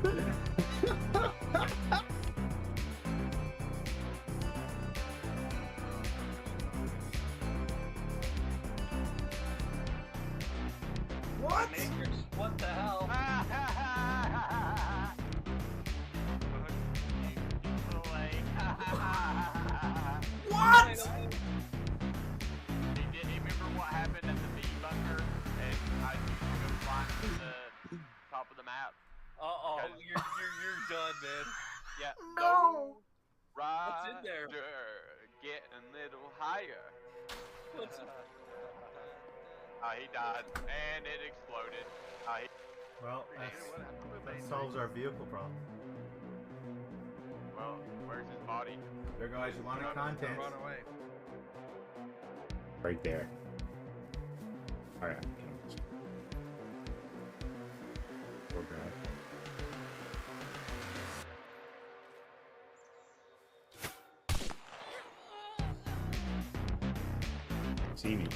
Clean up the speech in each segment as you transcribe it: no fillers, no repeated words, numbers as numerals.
What? What the hell? What? He remember what happened at the bee bunker, and I used to go flying to the top of the map. Uh-oh, you're done, man. Yeah. No. Right. What's in there? Getting a little higher. What's He died, and it exploded. Well, that solves our vehicle problem. Well, where's his body? There, guys, you wanted content. Run away. Right there. All right. Poor guy. See me.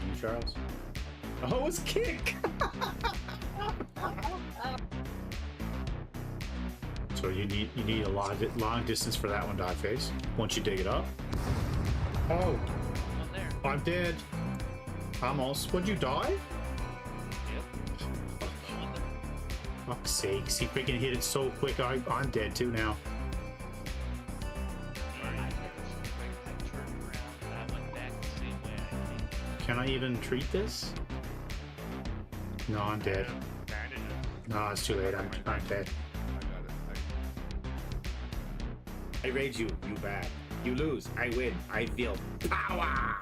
You, Charles? Oh, it's kick! So you need a long distance for that one, dog face. Once you dig it up. Oh, One there. I'm dead. Almost. Would you die? Yep. Fuck's sakes, he freaking hit it so quick. I'm dead too now. Can I even treat this? No, I'm dead. No, it's too late. I'm dead. I raid you, you bad. You lose, I win. I feel power.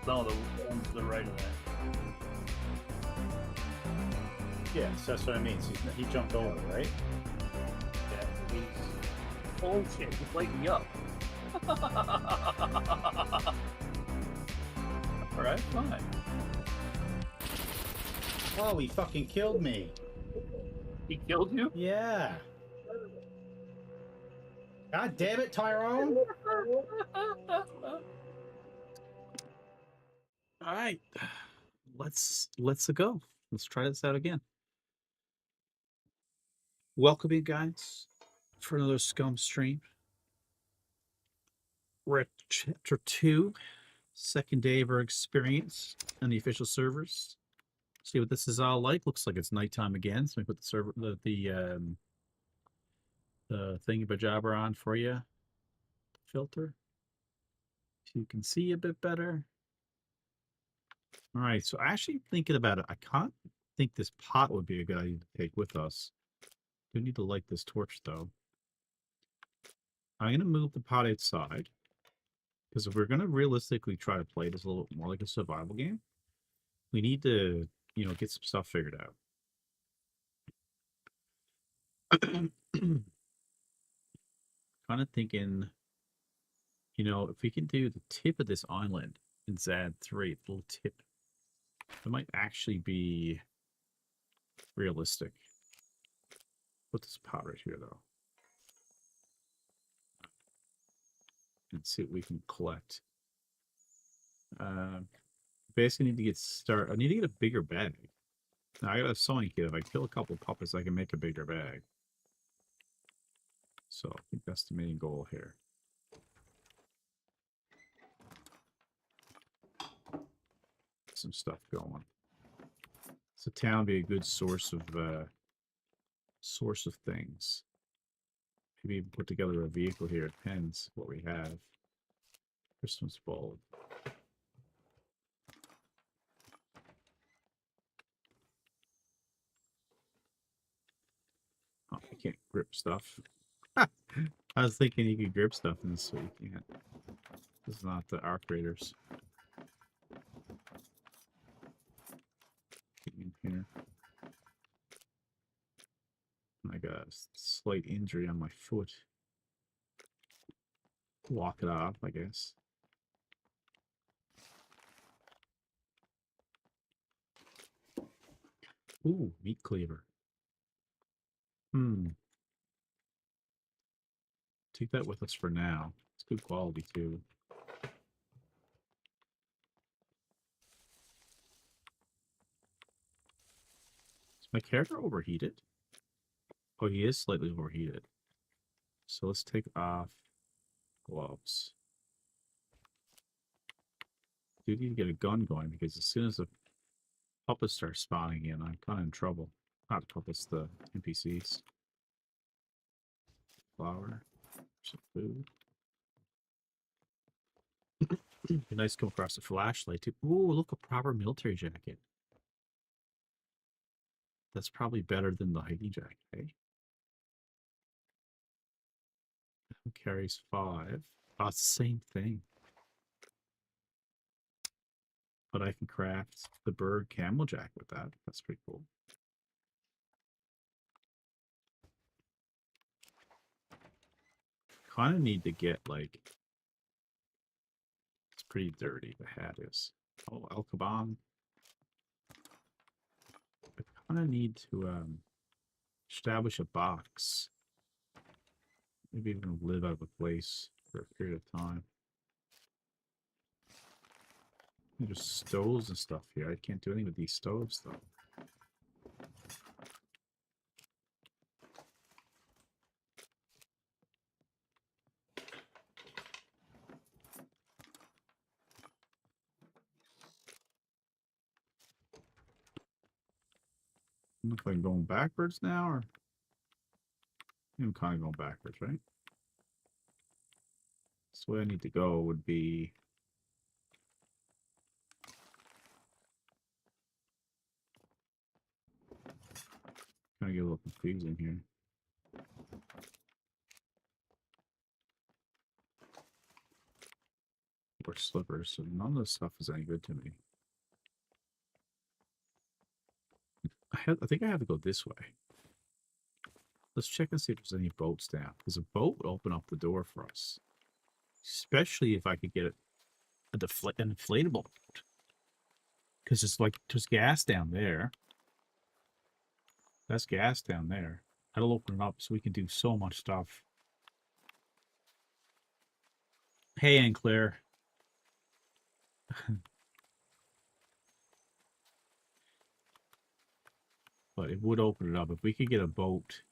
No, the right of that. Yes, that's what I mean. So he jumped over, right? Yeah, he's... Oh shit, he's lighting me up. Alright, fine. Oh, he fucking killed me. He killed you? Yeah. God damn it, Tyrone. Alright. Let's go. Let's try this out again. Welcome in, guys, for another Scum stream. We're at chapter 2, second day of our experience on the official servers. See what this is all like. Looks like it's nighttime again. So we put the server, the thingy-bajabber on for you. Filter, so you can see a bit better. All right. So actually thinking about it, I can't think this pot would be a good idea to take with us. We need to light this torch though. I'm gonna move the pot outside. Because if we're going to realistically try to play this a little bit more like a survival game, we need to, you know, get some stuff figured out. Kind of thinking, you know, if we can do the tip of this island in ZAD 3, the little tip, it might actually be realistic. Put this pot right here, though. And see what we can collect. Basically need to get started. I need to get a bigger bag. Now I got a sewing kit. If I kill a couple puppets, I can make a bigger bag. So I think that's the main goal here. Some stuff going. So town be a good source of things. Maybe even put together a vehicle here. Depends what we have. Christmas bulb. Oh, I can't grip stuff. I was thinking you could grip stuff in this, so you can't. This is not the arc raiders. In here. I got a slight injury on my foot. Walk it off, I guess. Ooh, meat cleaver. Take that with us for now. It's good quality too. My character overheated? Oh, he is slightly overheated. So let's take off gloves. Do need to get a gun going because as soon as the puppets start spawning in, I'm kind of in trouble. Not the puppets, the NPCs. Flour, some food. Be nice to come across a flashlight too. Ooh, look, a proper military jacket. That's probably better than the hiking jacket, eh? Who carries 5? Oh, it's the same thing. But I can craft the bird camel jacket with that. That's pretty cool. Kind of need to get like. It's pretty dirty. The hat is. Oh, Alcabon. I kind of need to establish a box. Maybe even live out of a place for a period of time. There's stoves and stuff here. I can't do anything with these stoves though. I don't know if I'm going backwards now or I'm kind of going backwards, right? So where I need to go would be kind of get a little confusing here. Or slippers, so none of this stuff is any good to me. I think I have to go this way. Let's check and see if there's any boats down. Because a boat would open up the door for us. Especially if I could get an inflatable boat. Because it's like, there's gas down there. That's gas down there. That'll open it up so we can do so much stuff. Hey, Aunt Claire. But it would open it up. If we could get a boat,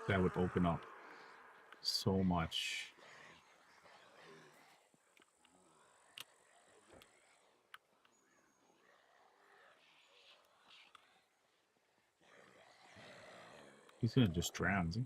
that would open up so much. He's gonna just drown, is he?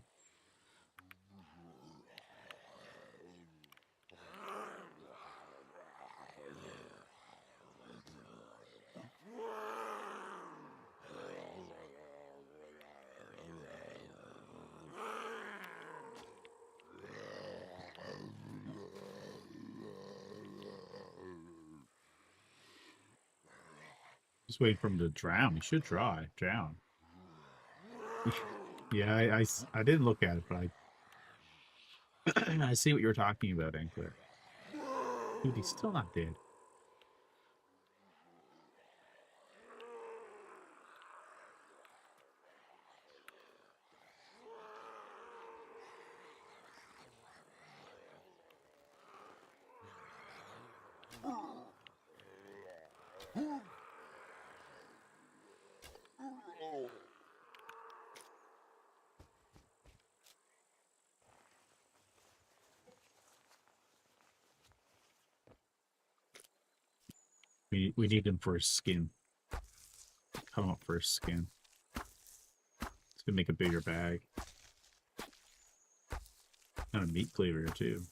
Just waiting for him to drown. He should drown. Yeah, I didn't look at it, but I see what you're talking about, Ankler. Dude, he's still not dead. We need him for his skin. Cut him up for his skin. It's gonna make a bigger bag. And a meat flavor too.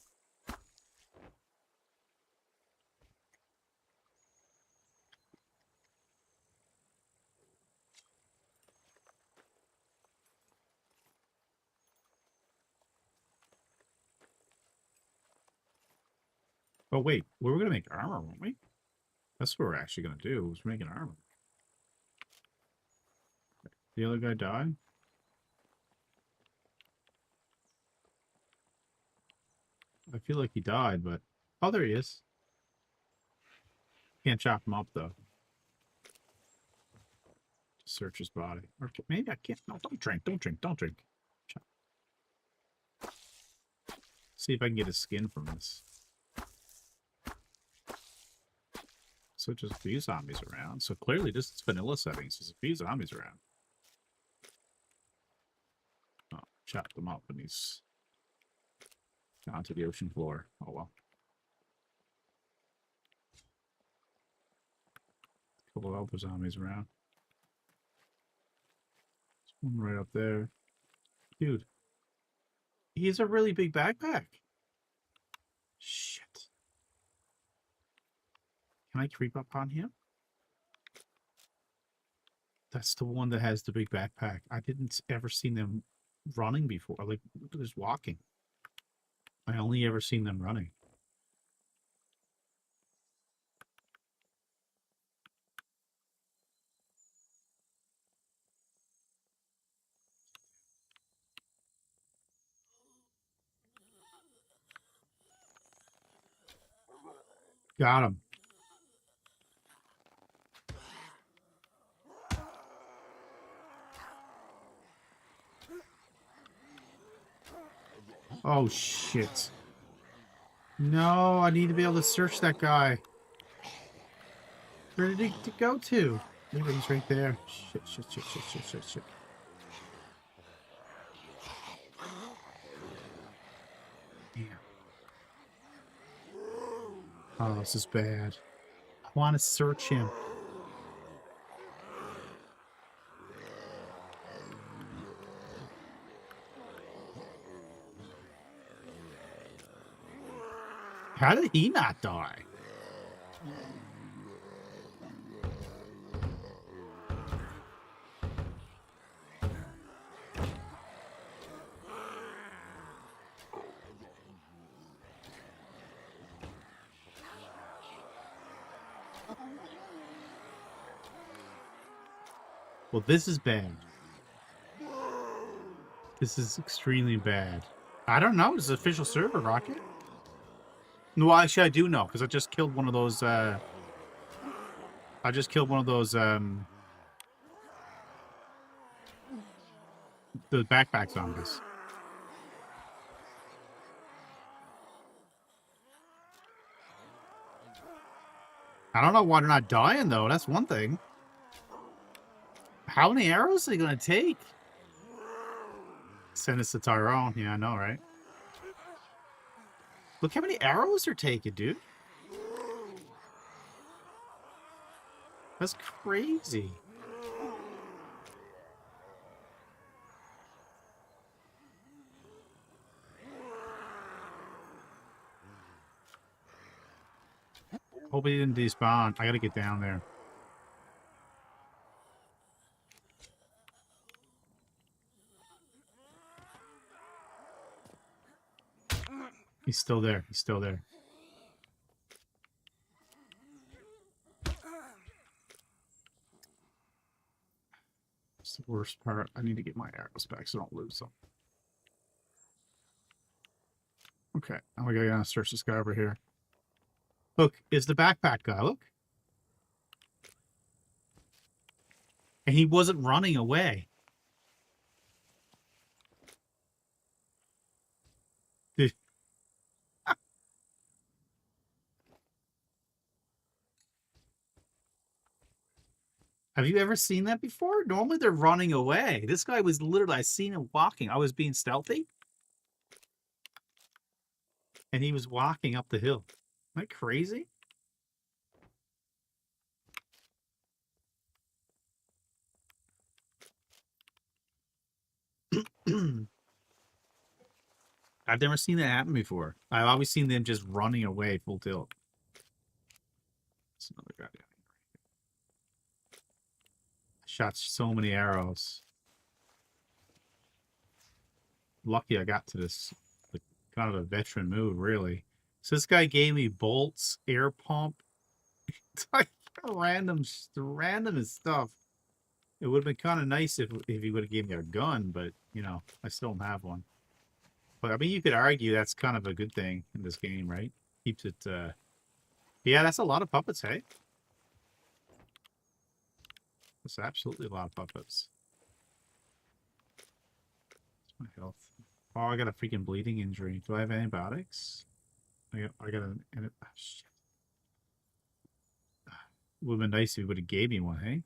Oh wait, we were gonna make armor, weren't we? That's what we're actually gonna do, was make an armor. The other guy died? I feel like he died, but... Oh, there he is. Can't chop him up, though. Just search his body. Or maybe I can't... No, don't drink. Chop. See if I can get his skin from this. So just a few zombies around. So clearly this is vanilla settings. There's a few zombies around. chopped him up and he's gone to the ocean floor. Oh well. Couple of other zombies around. There's one right up there. Dude. He has a really big backpack. Shit. Can I creep up on him? That's the one that has the big backpack. I didn't ever seen them running before. Like, just walking. I only ever seen them running. Got him. Oh, shit. No, I need to be able to search that guy. Where did he go to? Maybe he's right there. Shit, shit, shit, shit, shit, shit, shit. Damn. Oh, this is bad. I want to search him. How did he not die? Well, this is bad. This is extremely bad. I don't know. Is it official server, Rocket? No, actually, I do know, because I just killed one of those, the backpack zombies. I don't know why they're not dying, though. That's one thing. How many arrows are they going to take? Send us to Tyrone. Yeah, I know, right? Look how many arrows they're taking, dude. That's crazy. Hope he didn't despawn. I gotta get down there. He's still there. He's still there. That's the worst part. I need to get my arrows back so I don't lose them. Okay, now we gotta search this guy over here. Look, it's the backpack guy. Look. And he wasn't running away. Dude. Have you ever seen that before? Normally they're running away. This guy was literally, I seen him walking. I was being stealthy. And he was walking up the hill. Am I crazy? I've never seen that happen before. I've always seen them just running away full tilt. That's another guy. I shot so many arrows. Lucky I got to this, like, kind of a veteran move, really. So this guy gave me bolts, air pump. It's like random stuff. It would have been kind of nice if he would have given me a gun, but, you know, I still don't have one. But, I mean, you could argue that's kind of a good thing in this game, right? Keeps it, yeah, that's a lot of puppets, hey? That's absolutely a lot of puppets. What's my health? Oh, I got a freaking bleeding injury. Do I have antibiotics? I got an... Oh, shit. Would have been nice if he would have gave me one, hey?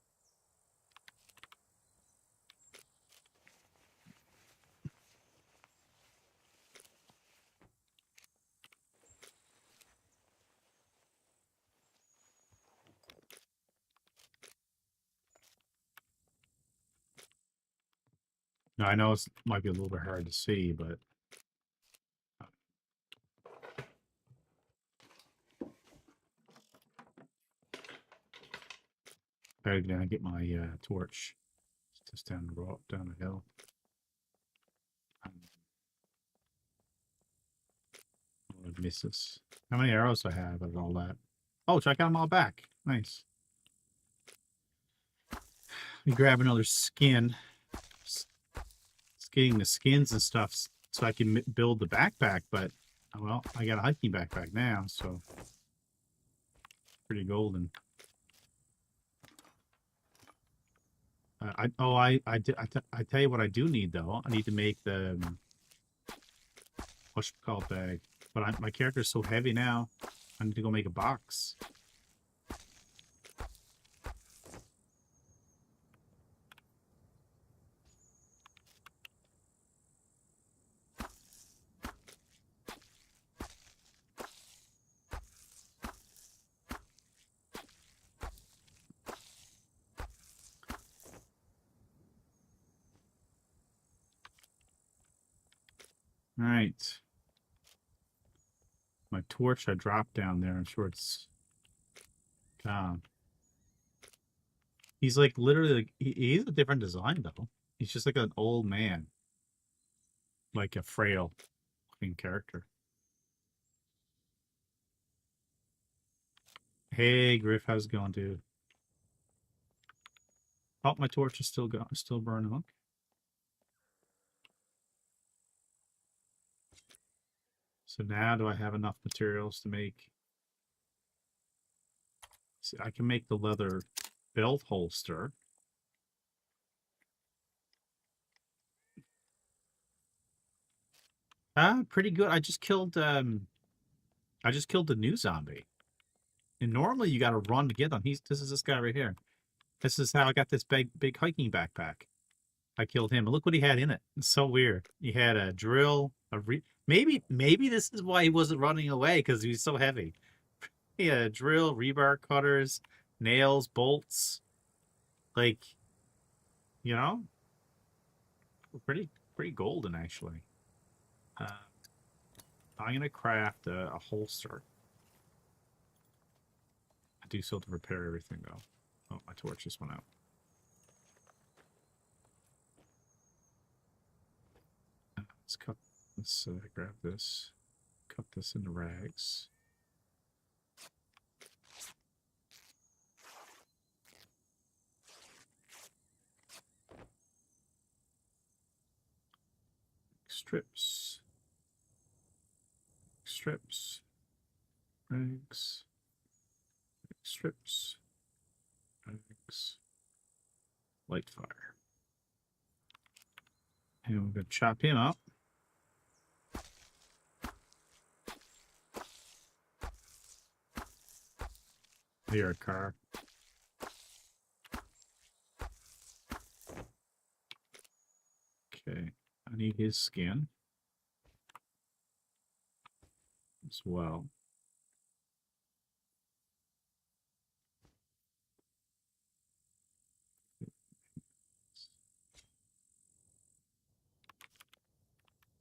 Now, I know it might be a little bit hard to see, but better than get my torch. It's just down the road, down the hill. I'd miss this. How many arrows do I have and all that? Oh, check out them all back. Nice. Let me grab another skin. Just getting the skins and stuff so I can build the backpack, but well, I got a hiking backpack now, so pretty golden. I tell you what I do need though. I need to make the whatchamacallit bag, but my character's so heavy now. I need to go make a box. All right. My torch I dropped down there. I'm sure it's gone. He's like literally like he's a different design though. He's just like an old man. Like a frail looking character. Hey Griff, how's it going, dude? Oh, my torch is still going, still burning. Okay. So now do I have enough materials to make? See, I can make the leather belt holster. Pretty good. I just killed the new zombie. And normally you gotta run to get them. This is this guy right here. This is how I got this big hiking backpack. I killed him. And look what he had in it. It's so weird. He had a drill, maybe this is why he wasn't running away, because he was so heavy. He had a drill, rebar cutters, nails, bolts. Like, you know, pretty golden actually. I'm gonna craft a holster. I do still have to repair everything though. Oh, my torch just went out. Let's cut. Let's grab this. Cut this into rags. Strips. Strips. Rags. Strips. Rags. Light fire. And we're going to chop him up. Here, car. Okay, I need his skin as well.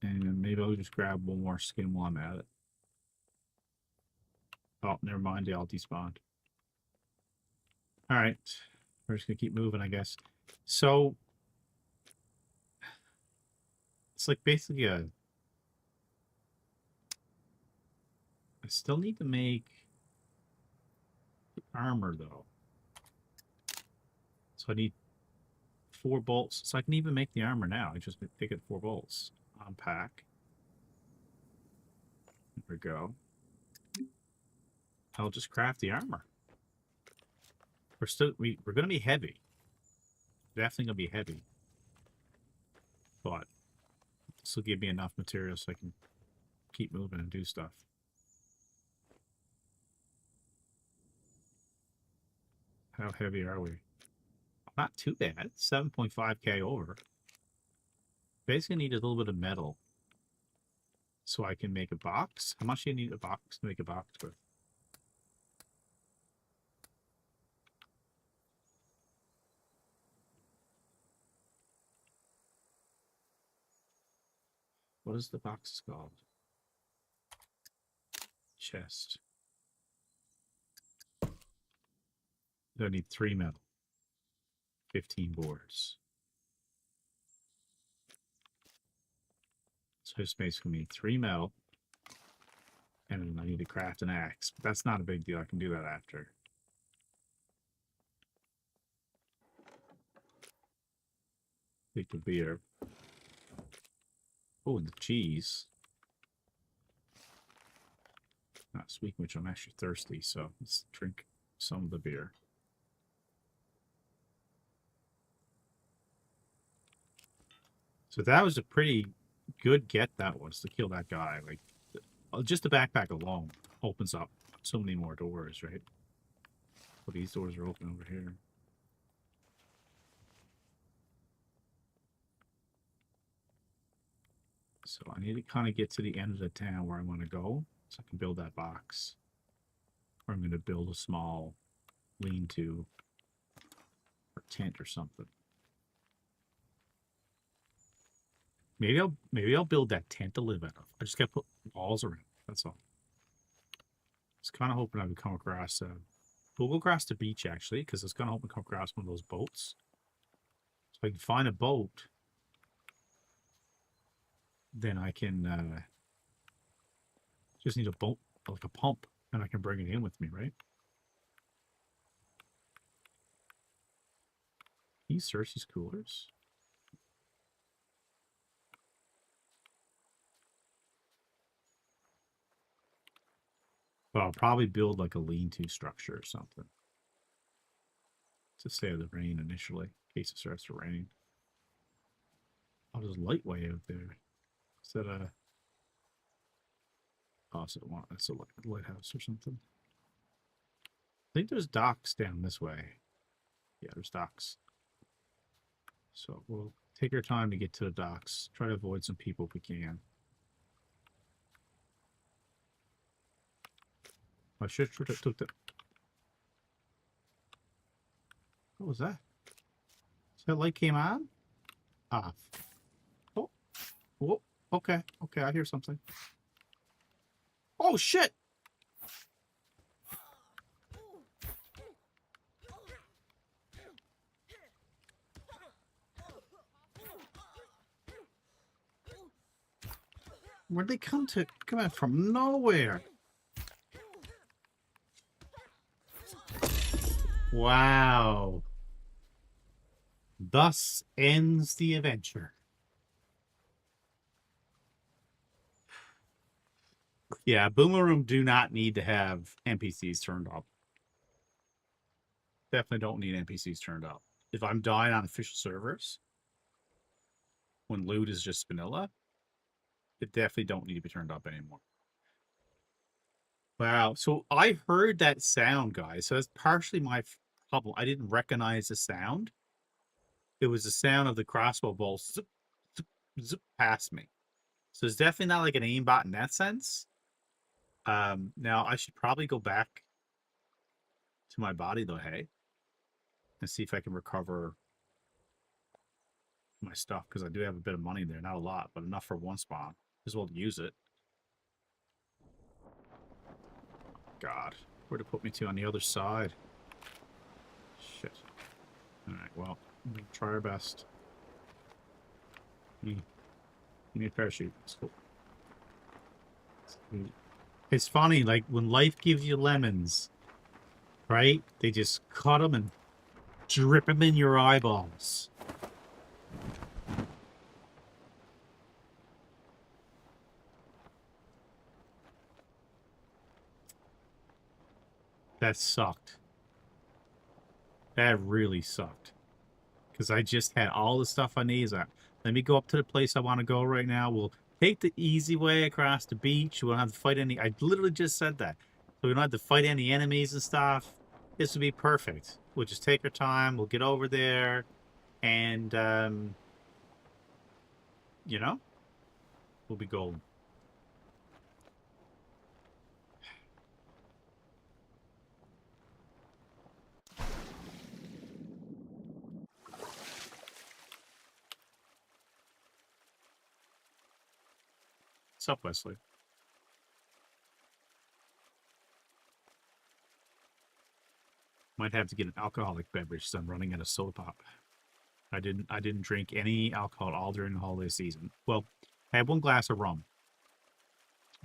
And maybe I'll just grab one more skin while I'm at it. Oh, never mind, they all despawned. All right, we're just gonna keep moving, I guess. So it's like basically I still need to make armor though. So I need 4 bolts. So I can even make the armor now. I just pick it 4 bolts. Unpack. There we go. I'll just craft the armor. We're gonna be heavy. Definitely gonna be heavy. But this will give me enough material so I can keep moving and do stuff. How heavy are we? Not too bad. 7.5k over. Basically need a little bit of metal so I can make a box. How much do you need a box to make a box with? What is the box called? Chest. I need 3 metal. 15 boards. So this basically need 3 metal. And I need to craft an axe. But that's not a big deal. I can do that after. Take the beer. Oh, and the cheese. Not sweet, which I'm actually thirsty, so let's drink some of the beer. So that was a pretty good get, that was, to kill that guy. Like, just the backpack alone opens up so many more doors, right? Well, these doors are open over here. So I need to kind of get to the end of the town where I want to go, so I can build that box. Or I'm going to build a small lean-to or tent or something. Maybe I'll build that tent to live out of. I just got to put walls around it. That's all. Just kind of hoping I would come across. We'll go across the beach actually, because I was kind of hoping to come across one of those boats. So if I can find a boat, then I can just need a boat, like a pump, and I can bring it in with me, right? These Cersei's coolers. But I'll probably build like a lean-to structure or something to stay out of the rain initially, in case it starts to rain. Oh, there's light way out there. Is that a... Oh, so that's a lighthouse or something. I think there's docks down this way. Yeah, there's docks. So we'll take our time to get to the docks. Try to avoid some people if we can. I should have took the... What was that? So that light came on? Off. Oh. Oh. Okay. Okay, I hear something. Oh, shit! Where'd they come out from nowhere? Wow. Thus ends the adventure. Yeah, Boomerang do not need to have NPCs turned up. Definitely don't need NPCs turned up. If I'm dying on official servers, when loot is just vanilla, it definitely don't need to be turned up anymore. Wow. So I heard that sound, guys. So that's partially my problem. I didn't recognize the sound. It was the sound of the crossbow bolts zip, zip, zip past me. So it's definitely not like an aimbot in that sense. Now I should probably go back to my body though, hey, and see if I can recover my stuff, because I do have a bit of money there. Not a lot, but enough for one spawn. As well to use it. God, where to put me to on the other side? Shit. Alright, well, we'll try our best. Give me a parachute. Let's go. It's funny, like, when life gives you lemons, right? They just cut them and drip them in your eyeballs. That sucked. That really sucked. Because I just had all the stuff I need. Let me go up to the place I want to go right now. We'll take the easy way across the beach. We don't have to fight any... I literally just said that. So we don't have to fight any enemies and stuff. This would be perfect. We'll just take our time. We'll get over there. And, you know, we'll be golden. What's up, Wesley? Might have to get an alcoholic beverage since I'm running out of soda pop. I didn't drink any alcohol all during the holiday season. Well, I had one glass of rum,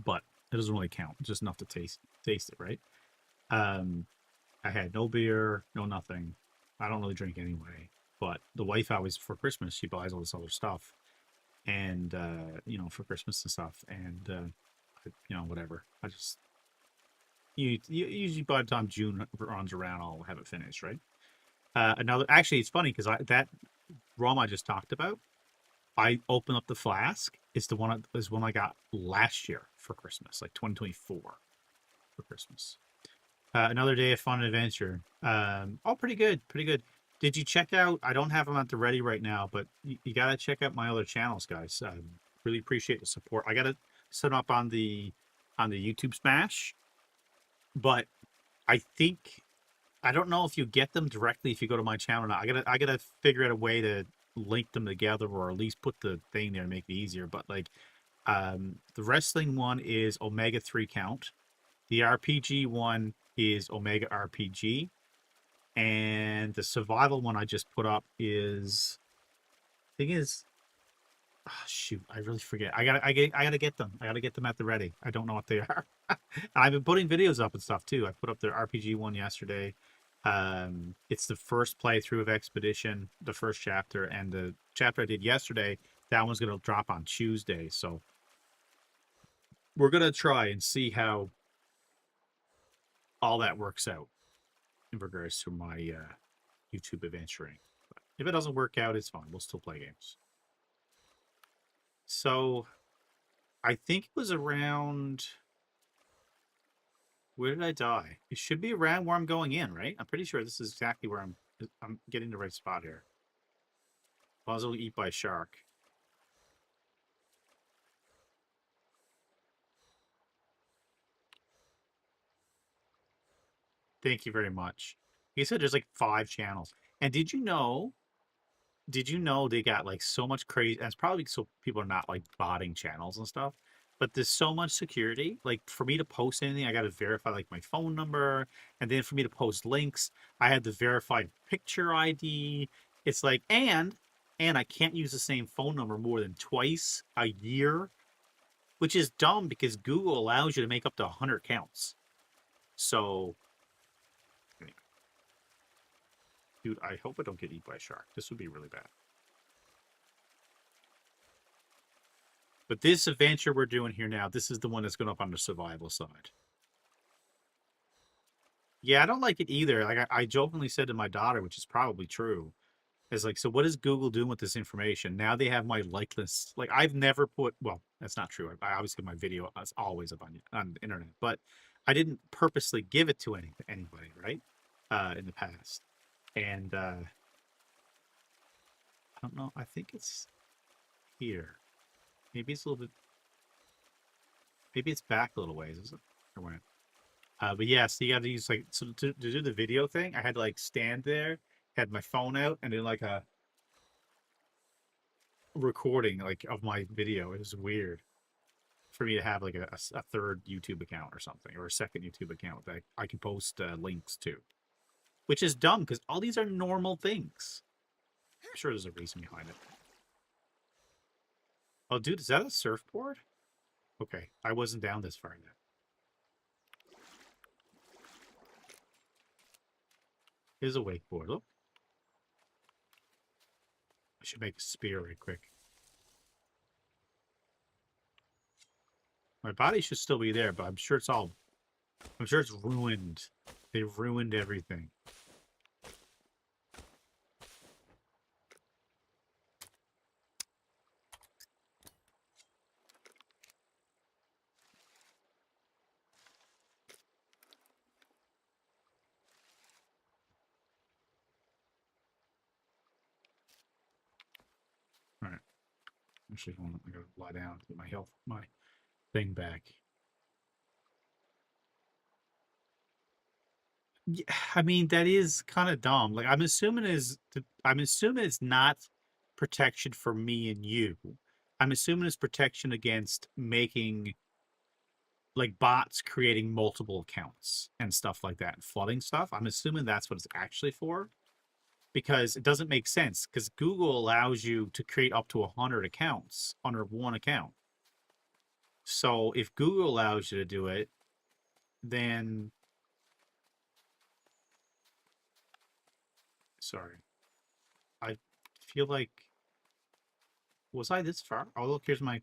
but it doesn't really count. It's just enough to taste it, right? I had no beer, no nothing. I don't really drink anyway. But the wife always, for Christmas, she buys all this other stuff, and for Christmas and stuff, and whatever. I just usually by the time June runs around, I'll have it finished, right? Actually, it's funny because that rum I just talked about, I opened up the flask. It's the one I got last year for Christmas, like 2024 for Christmas. Another day of fun and adventure. Pretty good, pretty good. Did you check out? I don't have them at the ready right now, but you gotta check out my other channels, guys. Really appreciate the support. I gotta set up on the YouTube Smash, but I don't know if you get them directly if you go to my channel or not. I gotta figure out a way to link them together, or at least put the thing there to make it easier. But the wrestling one is Omega 3 Count. The RPG one is Omega RPG. And the survival one I just put up is, shoot, I really forget. I gotta get them. I gotta get them at the ready. I don't know what they are. I've been putting videos up and stuff too. I put up the RPG one yesterday. It's the first playthrough of Expedition, the first chapter, and the chapter I did yesterday, that one's gonna drop on Tuesday. So we're gonna try and see how all that works out in regards to my YouTube adventuring. But if it doesn't work out, it's fine. We'll still play games. So I think it was around, where did I die? It should be around where I'm going in, right? I'm pretty sure this is exactly where I'm getting the right spot here. Puzzle eat by shark. Thank you very much. He said there's like 5 channels. And did you know they got like so much crazy, and it's probably so people are not like botting channels and stuff, but there's so much security. Like for me to post anything, I got to verify like my phone number, and then for me to post links, I had the verified picture ID. It's like, and I can't use the same phone number more than twice a year, which is dumb because Google allows you to make up to 100 accounts. So dude, I hope I don't get eaten by a shark. This would be really bad. But this adventure we're doing here now, this is the one that's going up on the survival side. Yeah, I don't like it either. Like I jokingly said to my daughter, which is probably true, is like, so what is Google doing with this information? Now they have my like list. Like I've never put, well, that's not true. I obviously my video is always up on the internet, but I didn't purposely give it to anybody, right? In the past. And I don't know. I think it's here. Maybe it's a little bit. Maybe it's back a little ways. Is it? Or went? But yeah, so you got to use like, so to do the video thing. I had to like stand there, had my phone out, and then like a recording like of my video. It was weird for me to have like a third YouTube account or something, or a second YouTube account that I can post links to. Which is dumb, because all these are normal things. I'm sure there's a reason behind it. Oh, dude, is that a surfboard? Okay, I wasn't down this far yet. Here's a wakeboard. Look. I should make a spear right quick. My body should still be there, but I'm sure it's ruined. They've ruined everything. All right. Actually, I gotta lie down to get my thing back. Yeah, I mean, that is kind of dumb. Like, I'm assuming it's not protection for me and you. I'm assuming it's protection against making, like, bots creating multiple accounts and stuff like that, and flooding stuff. I'm assuming that's what it's actually for, because it doesn't make sense, because Google allows you to create up to 100 accounts under one account. So if Google allows you to do it, then... Sorry. I feel like... Was I this far? Oh, look, here's my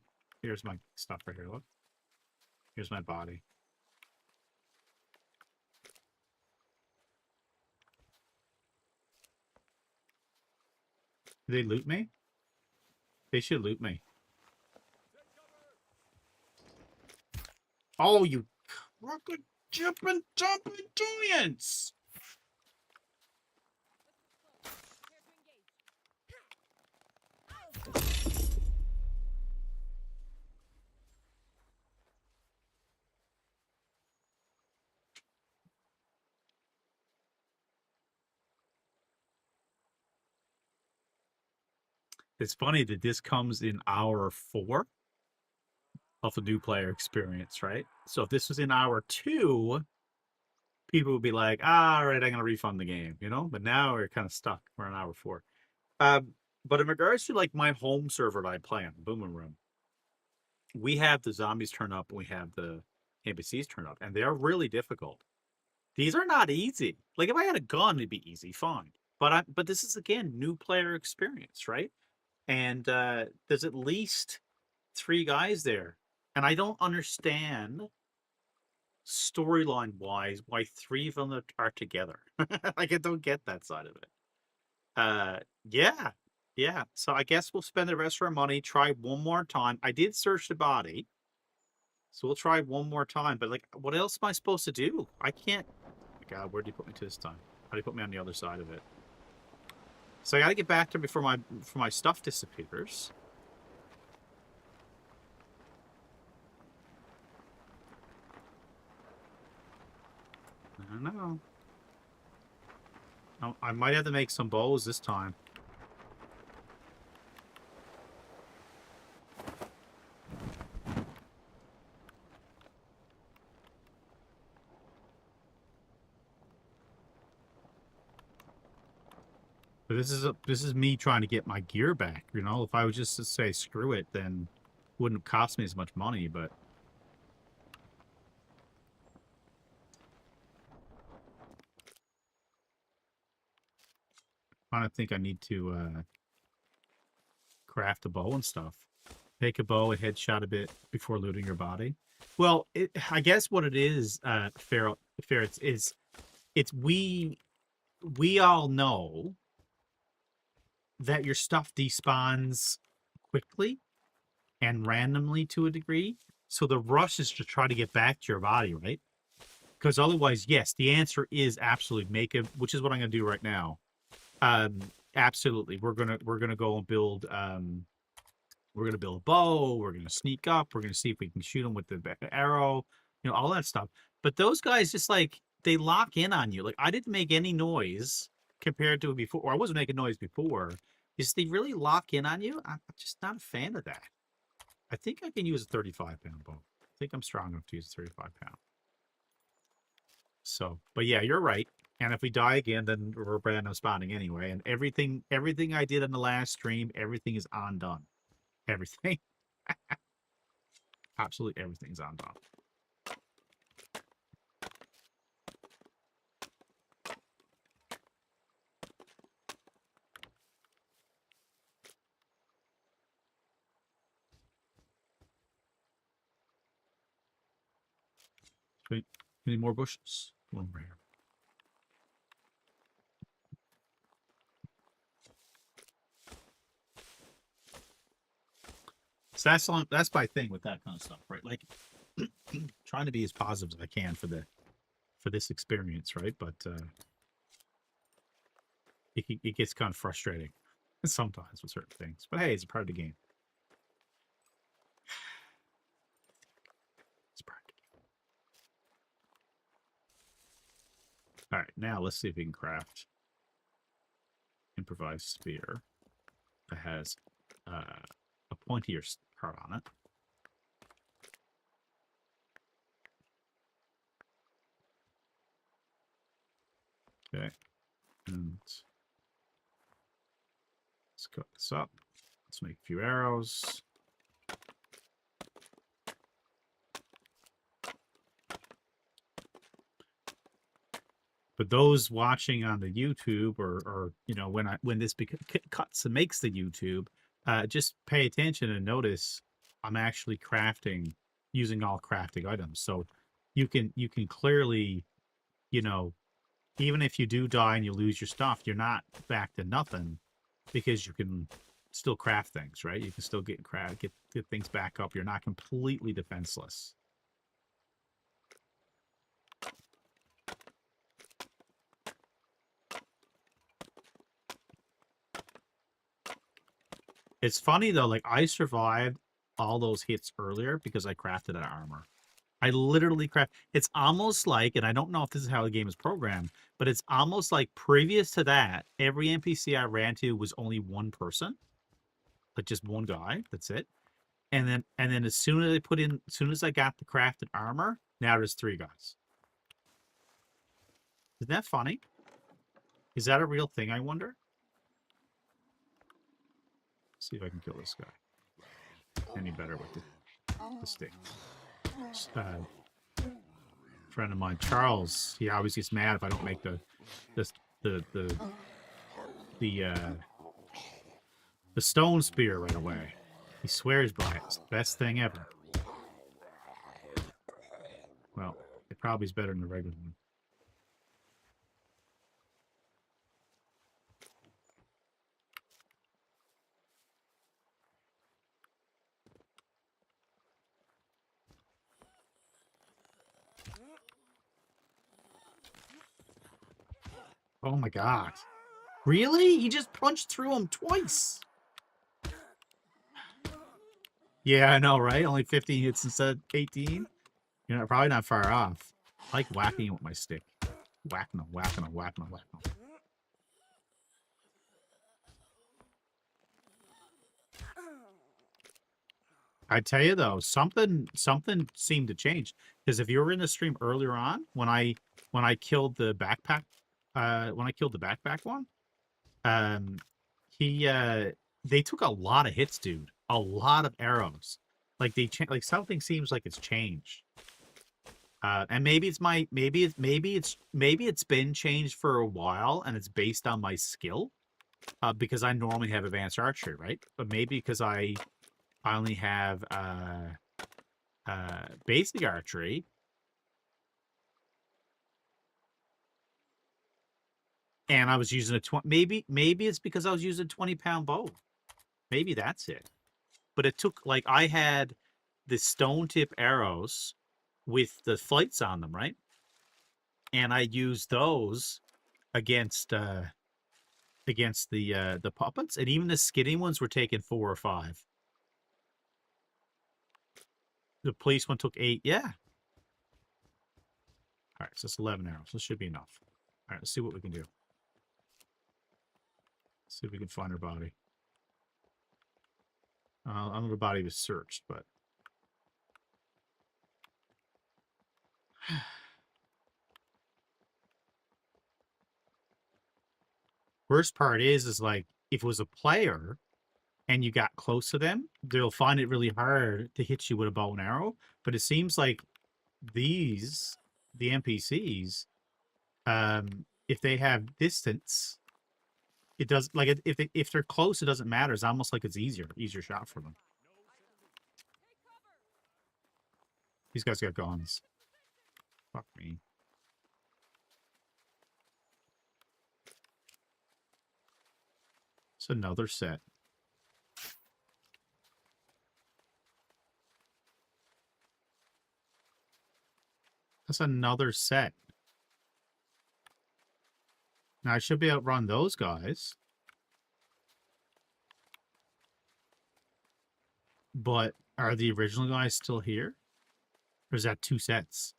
stuff right here. Look. Here's my body. Did they loot me? They should loot me. Oh, you crooked jumping giants! It's funny that this comes in hour 4 of the new player experience, right? So if this was in hour 2, people would be like, all right, I'm going to refund the game, you know? But now we're kind of stuck. We're in hour 4. But in regards to, like, my home server that I play on, Booming Room, we have the zombies turn up and we have the NPCs turn up, and they are really difficult. These are not easy. Like, if I had a gun, it'd be easy, fine. But this is, again, new player experience, right? And there's at least 3 guys there. And I don't understand, storyline-wise, why 3 of them are together. Like, I don't get that side of it. Yeah. Yeah. So I guess we'll spend the rest of our money, try one more time. I did search the body. So we'll try one more time. But, like, what else am I supposed to do? I can't... Oh my God, where did he put me to this time? How did he put me on the other side of it? So I got to get back there before my stuff disappears. I don't know. I might have to make some bows this time. But this is me trying to get my gear back, you know? If I was just to say screw it, then it wouldn't cost me as much money, but... I don't think I need to craft a bow and stuff. Take a bow and headshot a bit before looting your body. Well, I guess what it is, Ferrets, is it's we all know that your stuff despawns quickly and randomly to a degree. So the rush is to try to get back to your body, right? Because otherwise, yes, the answer is absolutely make it, which is what I'm going to do right now. Absolutely, we're gonna go and build. We're gonna build a bow. We're gonna sneak up. We're gonna see if we can shoot them with the arrow. You know, all that stuff. But those guys just, like, they lock in on you. Like, I didn't make any noise compared to before. Or I wasn't making noise before. Is they really lock in on you? I'm just not a fan of that. I think I can use a 35-pound bow. I think I'm strong enough to use a 35-pound. So, but yeah, you're right. And if we die again, then we're random spawning anyway. And everything I did on the last stream, everything is undone. Everything. Absolutely everything's undone. Wait, any more bushes? One right here. So that's my thing with that kind of stuff, right? Like, trying to be as positive as I can for this experience, right? But it gets kind of frustrating sometimes with certain things. But hey, it's a part of the game. It's part of the game. All right, now let's see if we can craft improvised spear that has a pointier part on it. Okay, and let's cut this up. Let's make a few arrows. But those watching on the YouTube, or you know, when this cuts and makes the YouTube, just pay attention and notice I'm actually crafting using all crafting items. So you can clearly, you know, even if you do die and you lose your stuff, you're not back to nothing because you can still craft things, right? You can still get things back up. You're not completely defenseless. It's funny though, like I survived all those hits earlier because I crafted an armor. I literally craft. It's almost like, and I don't know if this is how the game is programmed, but it's almost like previous to that, every NPC I ran to was only one person, like just one guy. That's it. And then as soon as I got the crafted armor, now there's 3 guys. Isn't that funny? Is that a real thing? I wonder. Let's see if I can kill this guy any better with the stick. Friend of mine, Charles, he always gets mad if I don't make the stone spear right away. He swears by it. It's the best thing ever. Well, it probably is better than the regular one. Oh my god. Really? You just punched through him twice. Yeah, I know, right? Only 15 hits instead of 18. You're probably not far off. I like whacking him with my stick. Whacking him, whacking him, whacking him, whacking him. I tell you though, something seemed to change. Because if you were in the stream earlier on, when I killed the backpack, one, they took a lot of hits, dude. A lot of arrows. Like like something seems like it's changed. And maybe it's been changed for a while, and it's based on my skill. Because I normally have advanced archery, right? But maybe because I only have basic archery. And I was using a 20. Maybe it's because I was using a 20-pound bow. Maybe that's it. But it took, like, I had the stone tip arrows with the flights on them, right? And I used those against the puppets, and even the skinny ones were taking 4 or 5. The police one took 8. Yeah. All right, so it's 11 arrows. This should be enough. All right, let's see what we can do. See if we can find her body. I don't know if the body was searched, but worst part is like if it was a player and you got close to them, they'll find it really hard to hit you with a bow and arrow. But it seems like the NPCs, if they have distance, it does, like, if they're close, it doesn't matter. It's almost like it's easier shot for them. These guys got guns. Fuck me. It's another set. That's another set. Now I should be able to outrun those guys. But are the original guys still here? Or is that 2 sets?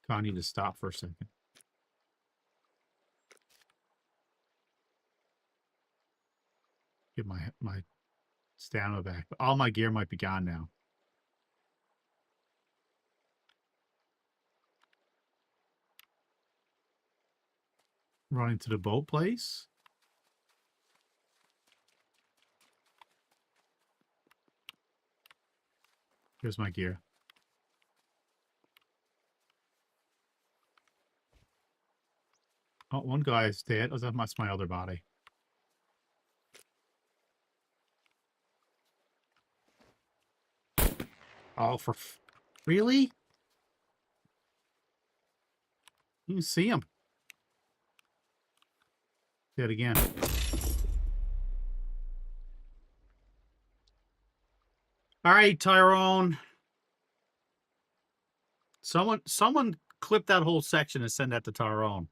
I need to stop for a second. my stamina back. But all my gear might be gone now. Running to the boat place. Here's my gear. Oh, one guy's dead. Oh, that's my other body. Oh, really? You can see him. Dead again. All right, Tyrone. Someone clip that whole section and send that to Tyrone.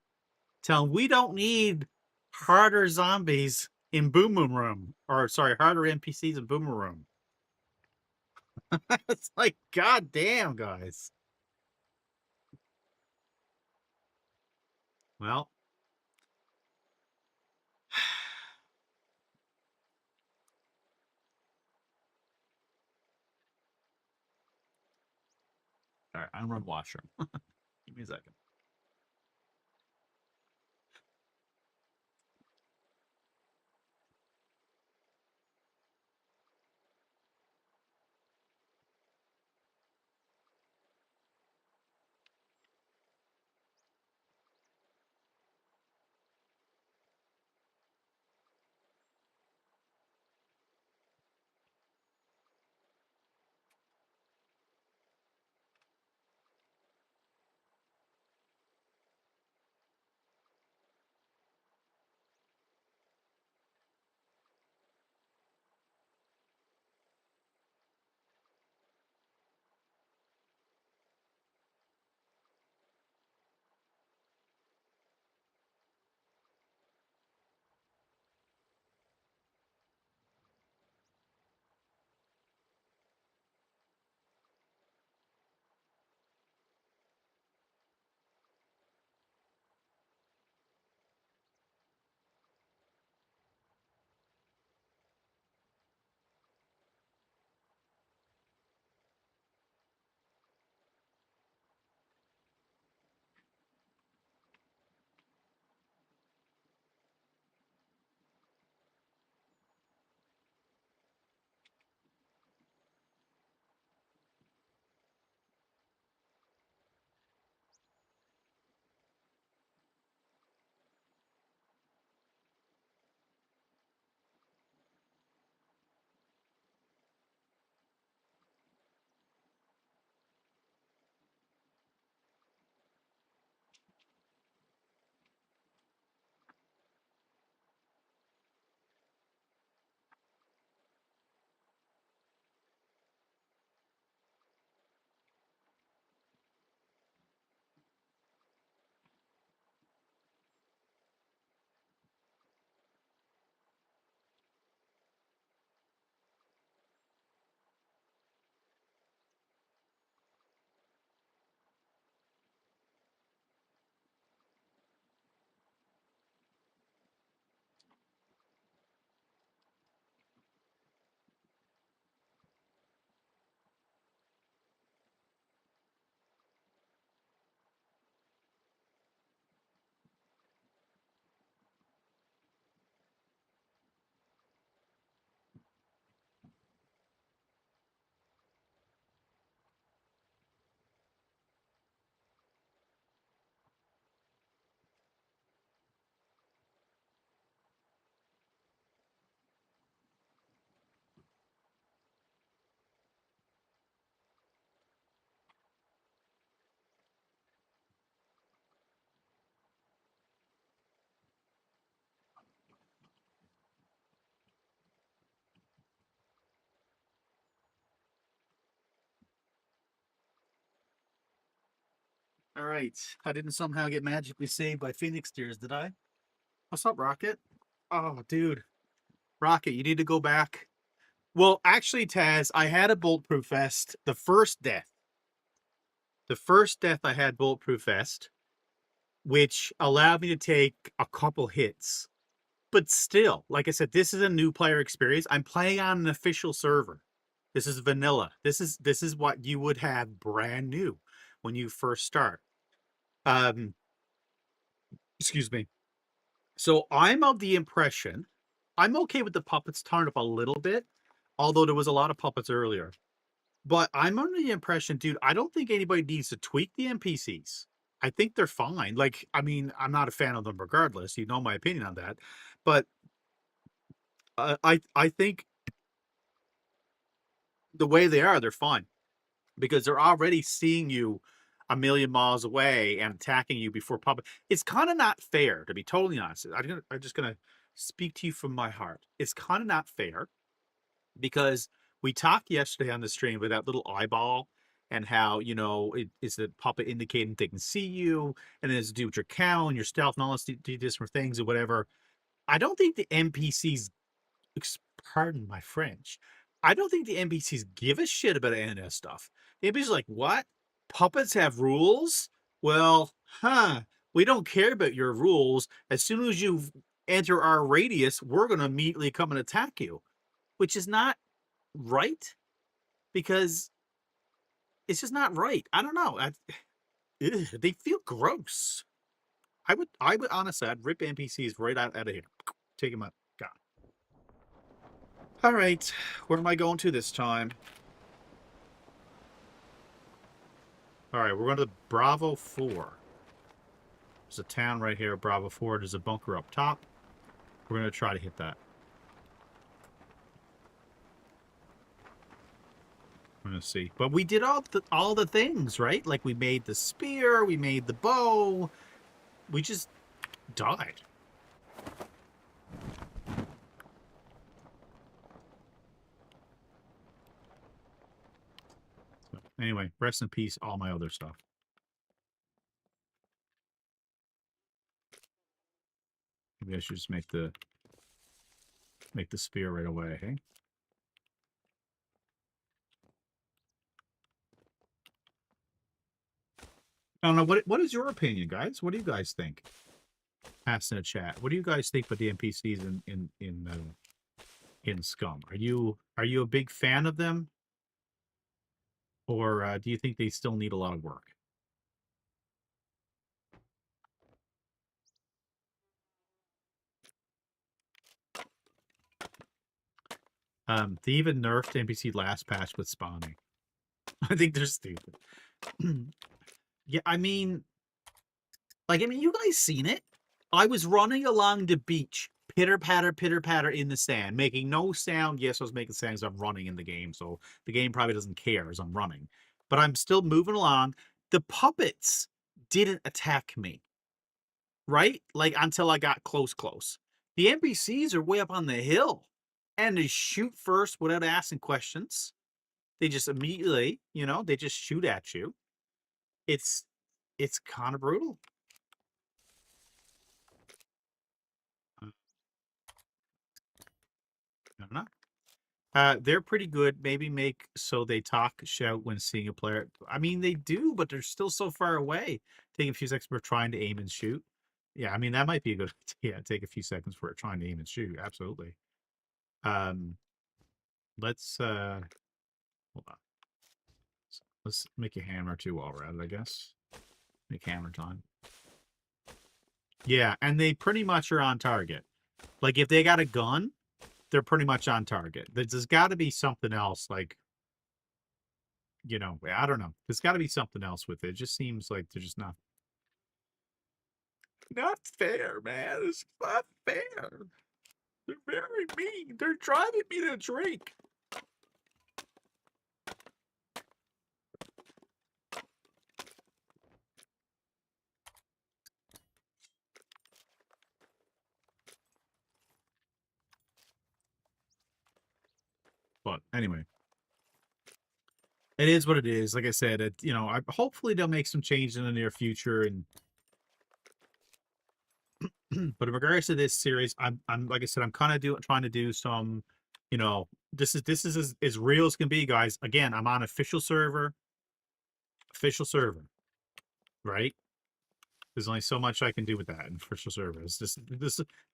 Tell him we don't need harder zombies in Boom Boom Room. Or, sorry, harder NPCs in Boom Boom Room. It's like, god damn, guys. Well. All right, I'm run washroom. Give me a second. All right. I didn't somehow get magically saved by Phoenix Tears, did I? What's up, Rocket? Oh, dude. Rocket, you need to go back. Well, actually, Taz, I had a bulletproof vest. The first death I had bulletproof vest, which allowed me to take a couple hits. But still, like I said, this is a new player experience. I'm playing on an official server. This is vanilla. This is what you would have brand new when you first start. Excuse me. So I'm of the impression I'm okay with the puppets turned up a little bit, although there was a lot of puppets earlier. But I'm under the impression, dude, I don't think anybody needs to tweak the NPCs. I think they're fine. Like, I mean, I'm not a fan of them regardless. You know my opinion on that. But I think the way they are, they're fine because they're already seeing you a million miles away and attacking you before puppet. It's kind of not fair, to be totally honest. I'm just gonna speak to you from my heart. It's kind of not fair because we talked yesterday on the stream with that little eyeball and how, you know, it's the puppet indicating they can see you, and then it's to do with your cow and your stealth and all those different things or whatever. I don't think the NPCs, pardon my French, I don't think the NPCs give a shit about any of that stuff. The NPCs are like, what? Puppets have rules? Well, we don't care about your rules. As soon as you enter our radius, we're going to immediately come and attack you, which is not right because it's just not right. I don't know. They feel gross. I would honestly, I'd rip NPCs right out of here. Take them out. God. All right, where am I going to this time? All right, we're going to Bravo 4. There's a town right here, Bravo 4. There's a bunker up top. We're going to try to hit that. I'm going to see. But we did all the things, right? Like we made the spear, we made the bow. We just died. So, anyway, rest in peace, all my other stuff. Maybe I should just make the spear right away, hey? I don't know. What is your opinion, guys? What do you guys think? Ask in the chat. What do you guys think about the NPCs in Scum? Are you a big fan of them, or do you think they still need a lot of work? They even nerfed NPC last patch with spawning. I think they're stupid. Yeah, I mean, you guys seen it? I was running along the beach, pitter patter in the sand, making no sound. Yes, I was making sounds. I'm running in the game, so the game probably doesn't care as I'm running, but I'm still moving along. The puppets didn't attack me, right? Like until I got close. The NPCs are way up on the hill, and they shoot first without asking questions. They just immediately, they just shoot at you. It's kind of brutal. I don't know. They're pretty good. Maybe make so they shout when seeing a player. I mean, they do, but they're still so far away. Take a few seconds for trying to aim and shoot. Yeah, I mean, that might be a good idea. Take a few seconds for trying to aim and shoot. Absolutely. Let's hold on. Let's make a hammer too while we're at it, I guess. Make hammer time. Yeah, and they pretty much are on target. Like if they got a gun, they're pretty much on target. There's got to be something else, like, I don't know. There's got to be something else with it. It just seems like they're just not fair, man. It's not fair. They're very mean. They're driving me to drink. But anyway, it is what it is. Like I said, hopefully they'll make some changes in the near future. And but in regards to this series, I'm like I said, I'm kind of trying to do some, this is as real as can be, guys. Again, I'm on official server, right? There's only so much I can do with that in official servers. This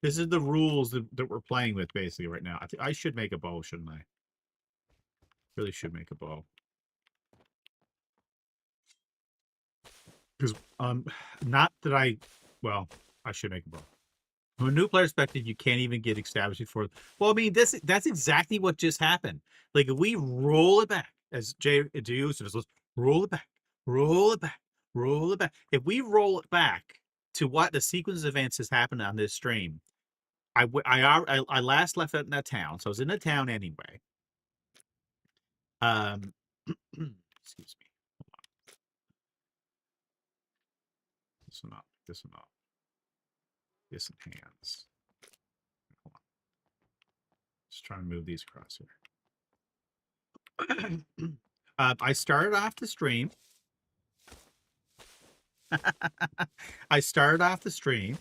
is the rules that we're playing with basically right now. I should make a bow, shouldn't I? Really should make a bow. Because not that well, I should make a bow. From a new player perspective, you can't even get established before. Well, I mean, that's exactly what just happened. Like if we roll it back, as Jay used to, let's roll it back, roll it back, roll it back. If we roll it back to what the sequence of events has happened on this stream, I last left out in that town, so I was in the town anyway. Excuse me. This one up. This one up. This in hands. Hold on. Just trying to move these across here. I started off the stream. I started off the stream,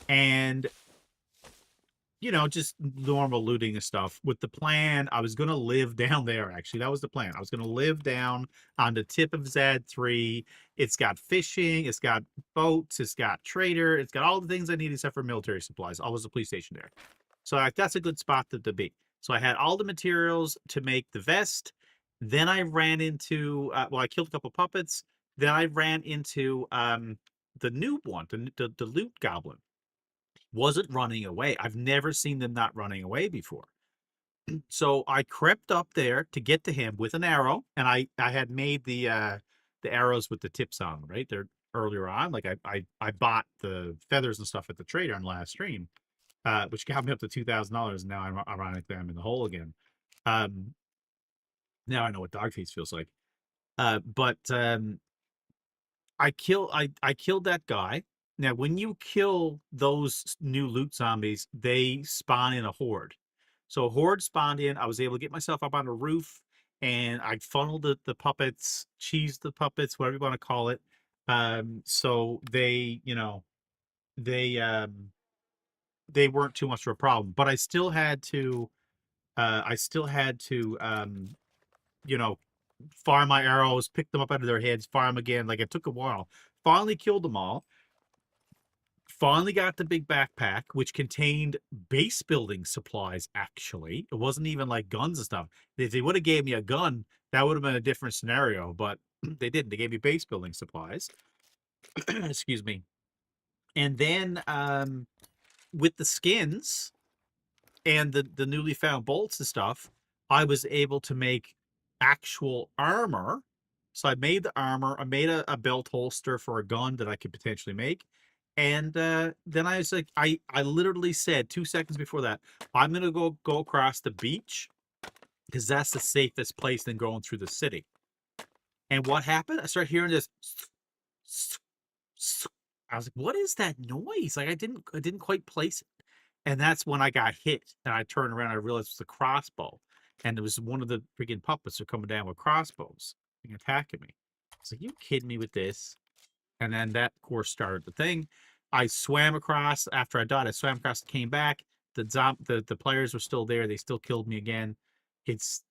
and just normal looting and stuff. With the plan, I was gonna live down there. Actually, that was the plan. I was gonna live down on the tip of Z3. It's got fishing. It's got boats. It's got trader. It's got all the things I need except for military supplies. Always a police station there. So that's a good spot to be. So I had all the materials to make the vest. Then I ran into, I killed a couple puppets. Then I ran into the noob one, the loot goblin. Wasn't running away. I've never seen them not running away before. So I crept up there to get to him with an arrow, and I had made the arrows with the tips on them, right? They're earlier on. Like I bought the feathers and stuff at the trader on last stream. Which got me up to $2,000. And now ironically, I'm in the hole again. Now I know what dog face feels like. But I killed that guy. Now, when you kill those new loot zombies, they spawn in a horde. So a horde spawned in. I was able to get myself up on the roof, and I funneled the puppets, cheesed the puppets, whatever you want to call it. So they weren't too much of a problem, but I still had to fire my arrows, pick them up out of their heads, fire them again. Like it took a while. Finally killed them all. Finally got the big backpack, which contained base building supplies. Actually, it wasn't even like guns and stuff. If they would have gave me a gun, that would have been a different scenario, but they didn't. They gave me base building supplies. Excuse me. And then with the skins and the newly found bolts and stuff, I was able to make actual armor. So I made the armor. I made a belt holster for a gun that I could potentially make. And then I was like, I literally said 2 seconds before that, I'm gonna go across the beach because that's the safest place than going through the city. And what happened? I started hearing this. I was like, what is that noise? Like I didn't quite place it. And that's when I got hit. And I turned around and I realized it was a crossbow. And it was one of the freaking puppets who are coming down with crossbows and attacking me. I was like, you kidding me with this? And then that, of course, started the thing. I swam across. After I died, I swam across and came back. The players were still there. They still killed me again. It's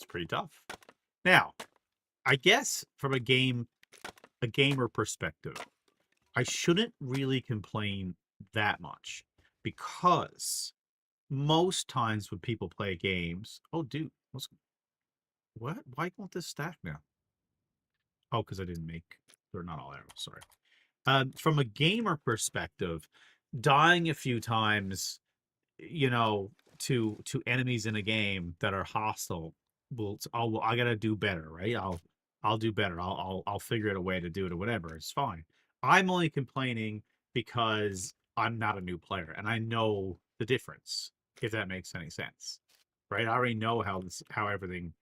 pretty tough. Now, I guess from a gamer perspective, I shouldn't really complain that much because most times when people play games, oh, dude, what? Why won't this stack now? Oh, because I didn't make. They're not all arrows. Sorry. From a gamer perspective, dying a few times, to enemies in a game that are hostile, I gotta do better, right? I'll do better. I'll figure out a way to do it or whatever. It's fine. I'm only complaining because I'm not a new player and I know the difference, if that makes any sense, right? I already know how everything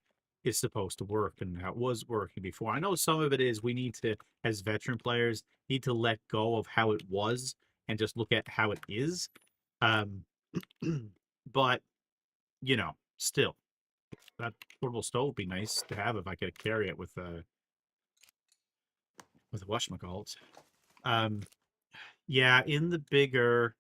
is supposed to work and how it was working before. I know some of it is we need to, as veteran players, need to let go of how it was and just look at how it is. But still, that portable stove would be nice to have if I could carry it with a whatchamacallit. Yeah, in the bigger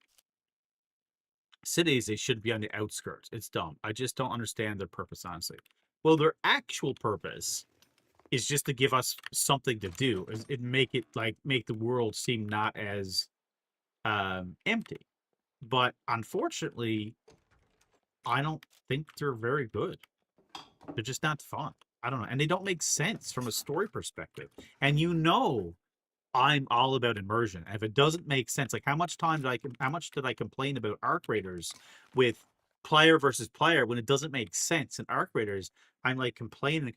cities, they should be on the outskirts. It's dumb. I just don't understand their purpose, honestly. Well, their actual purpose is just to give us something to do. It make it like make the world seem not as empty. But unfortunately, I don't think they're very good. They're just not fun. I don't know, and they don't make sense from a story perspective. And you know, I'm all about immersion. If it doesn't make sense, like how much did I complain about Arc Raiders with player versus player when it doesn't make sense in Arc Raiders? I'm like complaining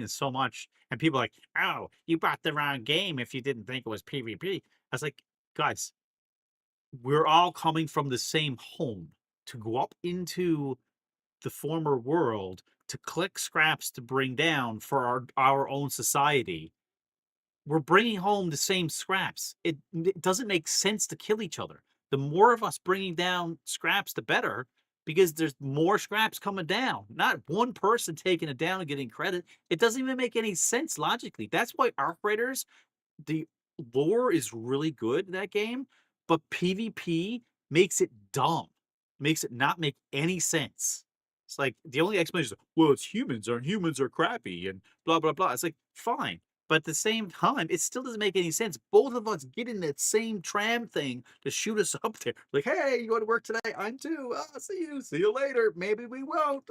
so much, and people are like, "Oh, you bought the wrong game if you didn't think it was PvP." I was like, guys, we're all coming from the same home to go up into the former world to collect scraps to bring down for our own society. We're bringing home the same scraps. It doesn't make sense to kill each other. The more of us bringing down scraps, the better, because there's more scraps coming down. Not one person taking it down and getting credit. It doesn't even make any sense logically. That's why Arc Raiders, the lore is really good in that game, but PvP makes it dumb. Makes it not make any sense. It's like the only explanation is, well, it's humans, or humans are crappy, and blah blah blah. It's like, fine. But at the same time, it still doesn't make any sense. Both of us get in that same tram thing to shoot us up there. Like, hey, you going to work today? I'm too. See you. See you later. Maybe we won't.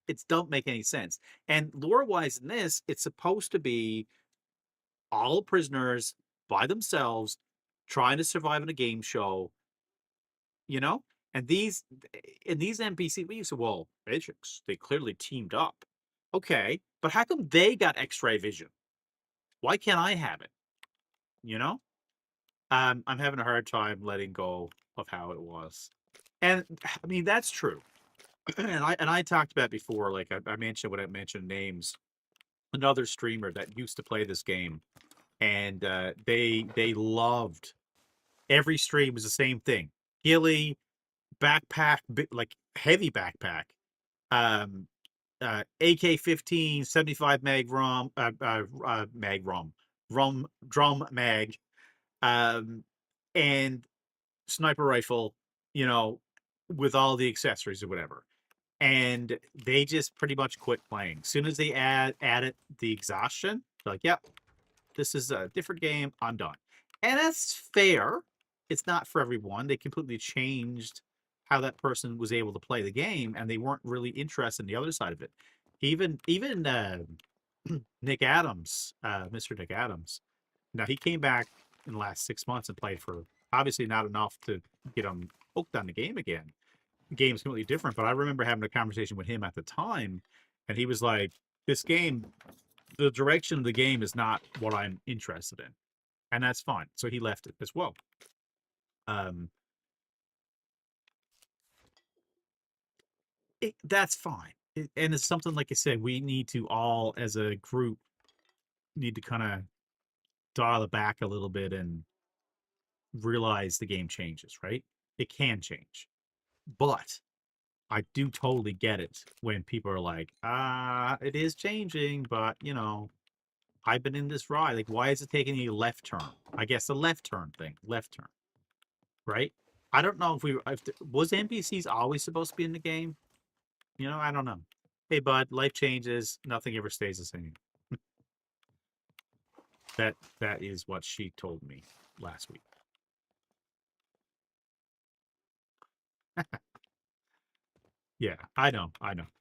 It don't make any sense. And lore-wise in this, it's supposed to be all prisoners by themselves trying to survive in a game show, you know? And these NPCs, we used to, well, Matrix, they clearly teamed up. Okay, but how come they got X-ray vision? Why can't I have it? You know? I'm having a hard time letting go of how it was. And I mean, that's true. And I talked about before, like I mentioned when I mentioned names, another streamer that used to play this game, and they loved every stream was the same thing. Ghillie, backpack, like heavy backpack, AK-15, 75 mag rum, drum mag, and sniper rifle, you know, with all the accessories or whatever. And they just pretty much quit playing. As soon as they added the exhaustion, they're like, yep, this is a different game. I'm done. And that's fair. It's not for everyone. They completely changed how that person was able to play the game, and they weren't really interested in the other side of it. Even Nick Adams, Mr. Nick Adams. Now he came back in the last 6 months and played for obviously not enough to get him hooked on the game again. The game's completely different, but I remember having a conversation with him at the time, and he was like, "This game, the direction of the game is not what I'm interested in," and that's fine. So he left it as well. That's fine. And it's something, like I said, we need to all, as a group, need to kind of dial it back a little bit and realize the game changes, right? It can change. But I do totally get it when people are like, it is changing, but, you know, I've been in this ride. Like, why is it taking a left turn? I guess the left turn thing. Left turn. Right? I don't know was NPCs always supposed to be in the game? You know, I don't know. Hey, bud, life changes. Nothing ever stays the same. That is what she told me last week. Yeah, I know.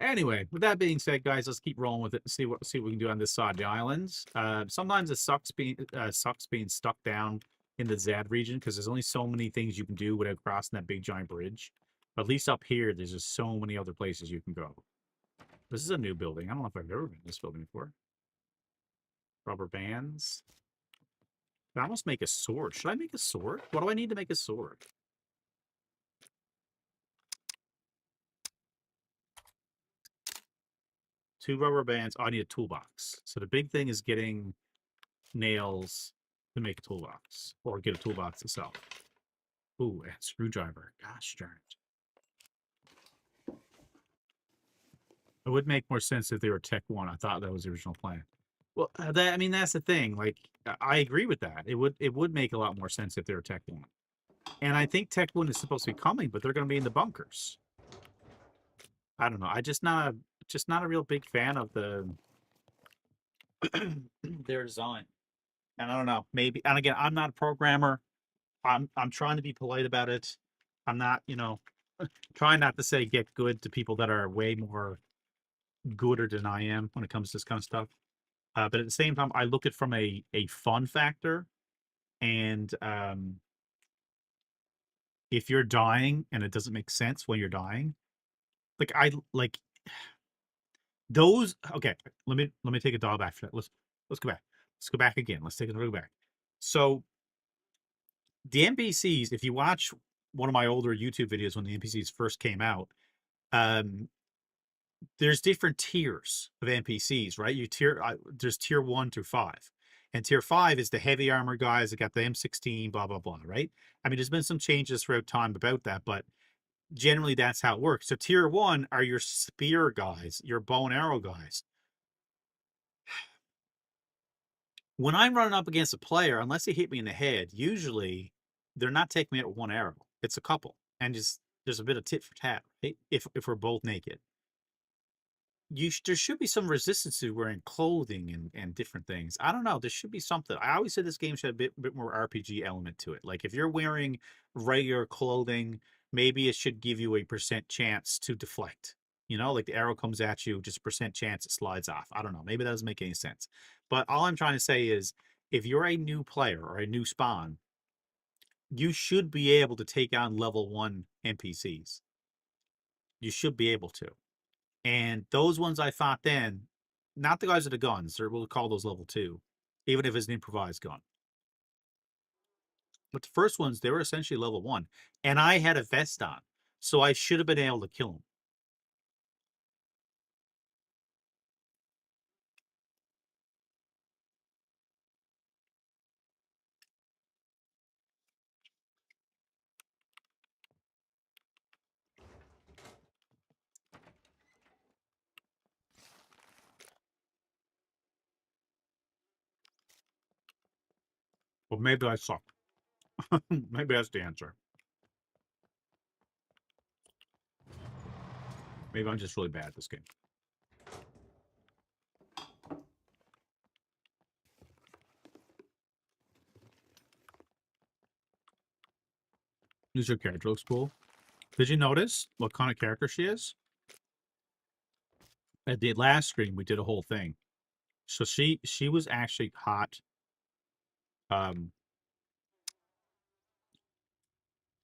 Anyway, with that being said, guys, let's keep rolling with it and see what we can do on this side of the islands. Sometimes it sucks being stuck down in the Zad region because there's only so many things you can do without crossing that big giant bridge. But at least up here, there's just so many other places you can go. This is a new building. I don't know if I've ever been in this building before. Rubber bands. I almost make a sword. Should I make a sword? What do I need to make a sword? Two rubber bands. Oh, I need a toolbox. So the big thing is getting nails to make a toolbox, or get a toolbox itself. Ooh, and screwdriver. Gosh darn it. It would make more sense if they were Tech 1. I thought that was the original plan. Well, I mean, that's the thing. Like, I agree with that. It would make a lot more sense if they were Tech 1. And I think Tech 1 is supposed to be coming, but they're going to be in the bunkers. I don't know. I just not a real big fan of the their design. And I don't know, maybe. And again, I'm not a programmer. I'm trying to be polite about it. I'm not, trying not to say get good to people that are way more gooder than I am when it comes to this kind of stuff. But at the same time, I look at it from a fun factor. And if you're dying and it doesn't make sense when you're dying, like those. Okay, let me take a dial back for that. Let's go back. Let's go back again. Let's take a look back. So the NPCs, if you watch one of my older YouTube videos when the NPCs first came out, there's different tiers of NPCs, right? There's tier 1 through 5. And tier 5 is the heavy armor guys that got the M16, blah, blah, blah, right? I mean, there's been some changes throughout time about that, but generally that's how it works. So tier 1 are your spear guys, your bow and arrow guys. When I'm running up against a player, unless they hit me in the head, usually they're not taking me out with one arrow. It's a couple. And just there's a bit of tit for tat, right? If we're both naked. There should be some resistance to wearing clothing and different things. I don't know. There should be something. I always said this game should have a bit more RPG element to it. Like if you're wearing regular clothing, maybe it should give you a % chance to deflect. Like the arrow comes at you, just % chance it slides off. I don't know. Maybe that doesn't make any sense. But all I'm trying to say is if you're a new player or a new spawn, you should be able to take on level 1 NPCs. You should be able to. And those ones I fought then, not the guys with the guns, or we'll call those level 2, even if it's an improvised gun. But the first ones, they were essentially level 1. And I had a vest on, so I should have been able to kill them. Well, maybe I suck. Maybe that's the answer. Maybe I'm just really bad at this game. This your character looks cool. Did you notice what kind of character she is? At the last stream, we did a whole thing. So she was actually caught.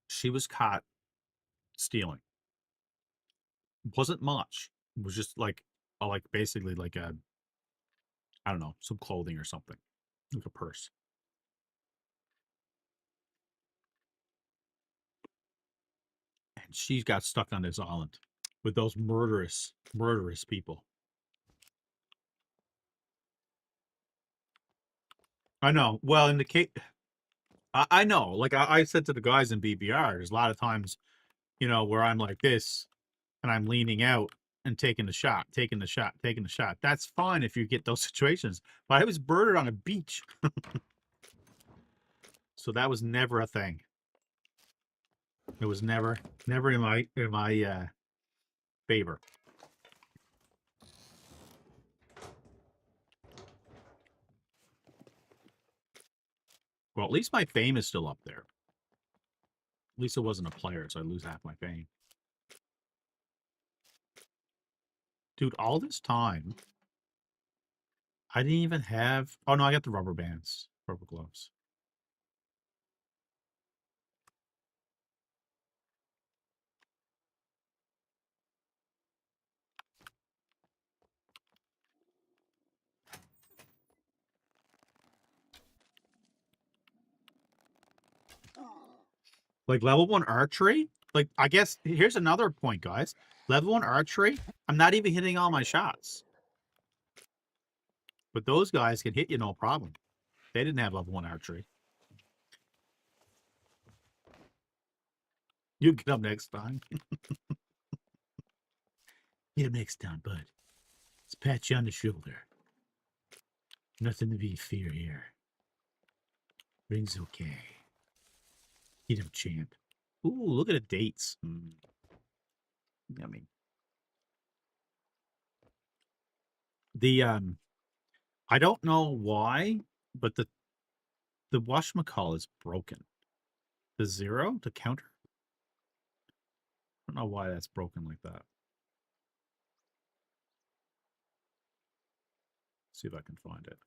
She was caught stealing. It wasn't much. It was just like basically like a, I don't know, some clothing or something, like a purse. And she got stuck on this island with those murderous people. I know. Well, in the case, I know. Like I said to the guys in BBR, there's a lot of times, where I'm like this, and I'm leaning out and taking the shot. That's fine if you get those situations. But I was murdered on a beach, so that was never a thing. It was never in my favor. Well, at least my fame is still up there. At least it wasn't a player, so I lose half my fame. Dude, all this time, I didn't even have... Oh, no, I got the rubber bands. Rubber gloves. Like level 1 archery? Like, I guess here's another point, guys. Level 1 archery, I'm not even hitting all my shots. But those guys can hit you no problem. They didn't have level 1 archery. You get up next time. Get up next time, bud. Let's pat you on the shoulder. Nothing to be fear here. Ring's okay. Get up, champ. Ooh, look at the dates. Yummy. The I don't know why, but the whatchamacall is broken. The 0 to counter. I don't know why that's broken like that. See if I can find it.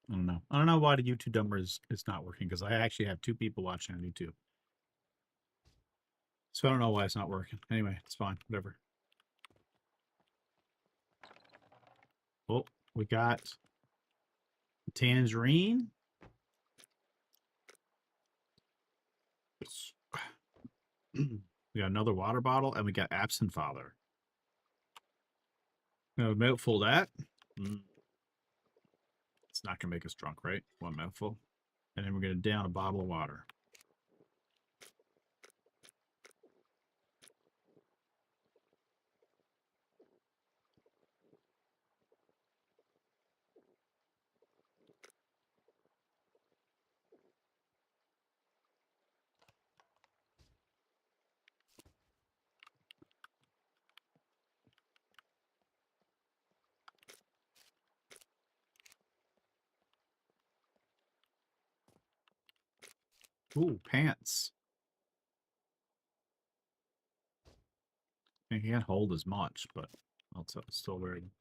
I don't know. I don't know why the YouTube number is not working because I actually have 2 people watching on YouTube. So I don't know why it's not working. Anyway, it's fine. Whatever. Oh, we got tangerine. We got another water bottle, and we got absent father. A mouthful of that. It's not gonna make us drunk, right? 1 mouthful, and then we're gonna down a bottle of water. Ooh, pants. I can't hold as much, but I'll still wear them.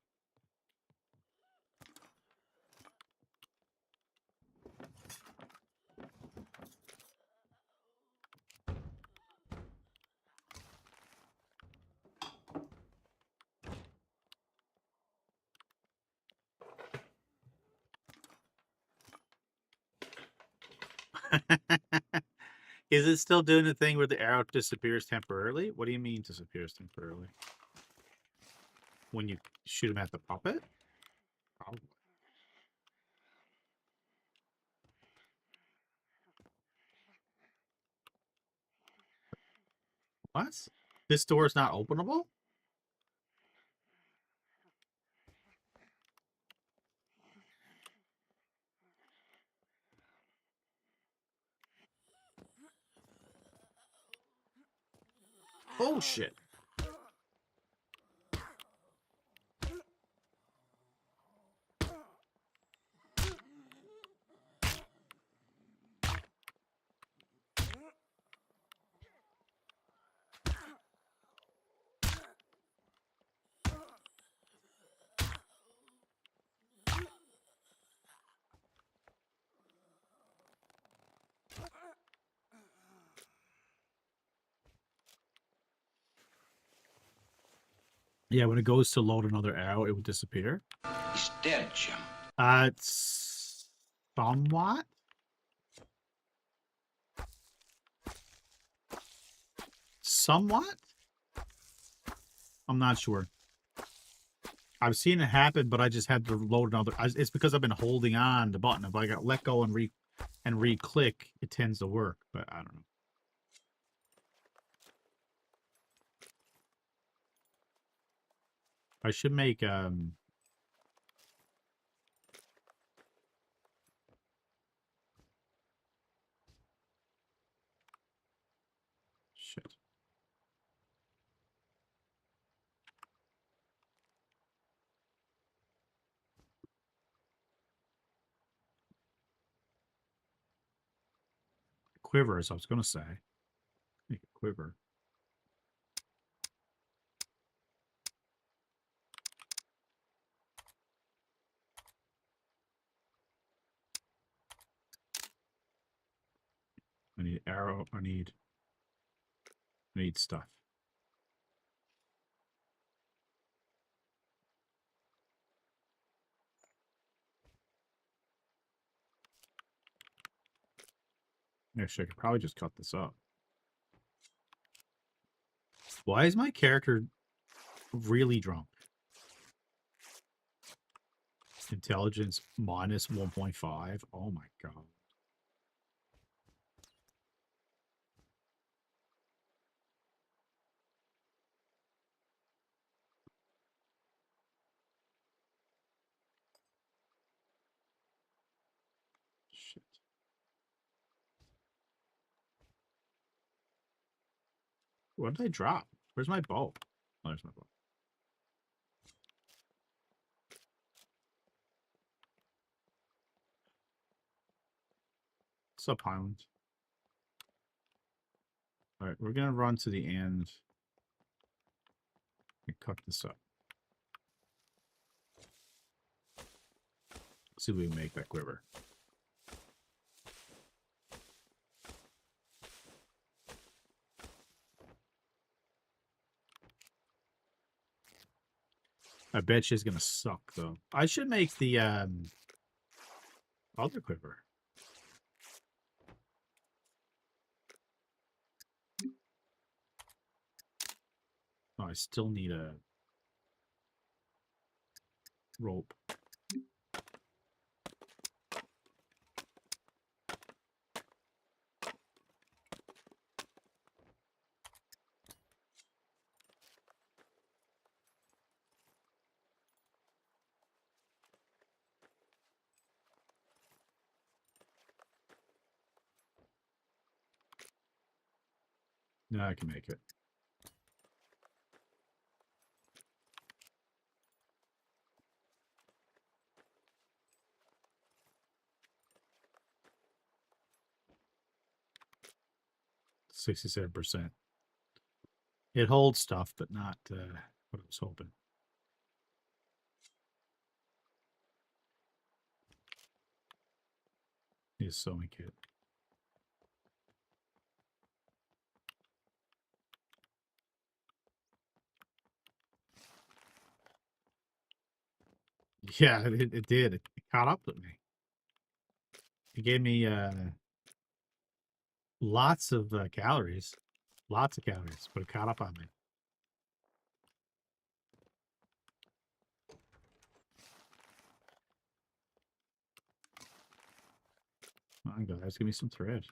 Is it still doing the thing where the arrow disappears temporarily? What do you mean disappears temporarily? When you shoot him at the puppet? Probably. What? This door is not openable? Oh shit. Yeah, when it goes to load another arrow, it would disappear. He's dead, Jim. It's somewhat. Somewhat? I'm not sure. I've seen it happen, but I just had to load another. It's because I've been holding on the button. If I got let go and re-click, it tends to work, but I don't know. I should make shit. Quiver, as I was gonna say. Make a quiver. I need arrow. I need stuff. Actually, I could probably just cut this up. Why is my character really drunk. Intelligence minus 1.5. Oh my god. Shit. What did I drop? Where's my bow? Oh, there's my bow. What's up, Highland? Alright, we're gonna run to the end and cut this up. See if we can make that quiver. I bet she's gonna suck though. I should make the other quiver. Oh, I still need a rope. No, I can make it. $67%. It holds stuff, but not what I was hoping. Need a sewing kit. Yeah, it did. It caught up with me. It gave me lots of calories. Lots of calories, but it caught up on me. Come on, guys, give me some thread.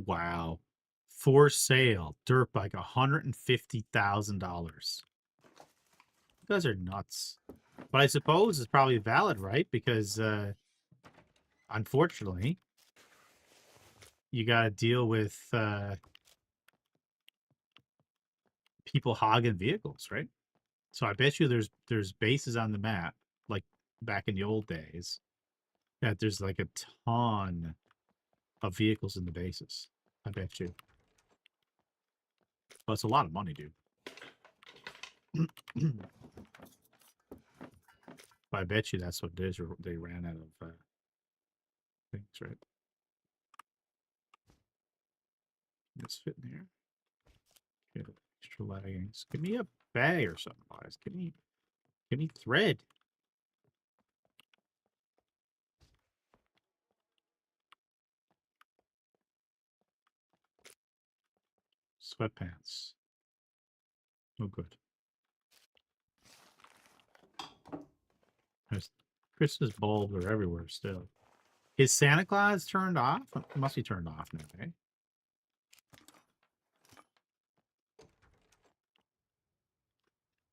Wow. For sale. Dirt bike, $150,000. You guys are nuts. But I suppose it's probably valid, right? Because unfortunately, you got to deal with people hogging vehicles, right? So I bet you there's bases on the map, like back in the old days, that there's like a ton of vehicles in the bases. I bet you. Well, it's a lot of money, dude. But I bet you that's what it is. They ran out of things, right? Let's fit in here. Get extra leggings. Give me a bag or something, guys. Give me thread. Sweatpants. No good. There's Christmas bulbs are everywhere still. Is Santa Claus turned off? It must be turned off now, eh?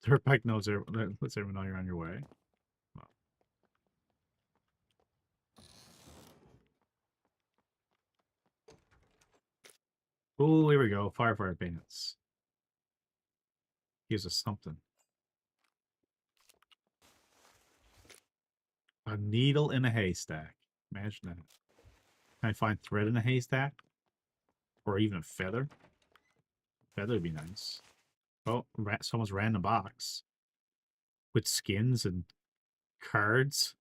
Dirtbike knows lets everyone know you're on your way. Oh, here we go. Firefighter pants. Gives us something. A needle in a haystack. Imagine that. Can I find thread in a haystack? Or even a feather? Feather would be nice. Oh, someone's random box. With skins and cards.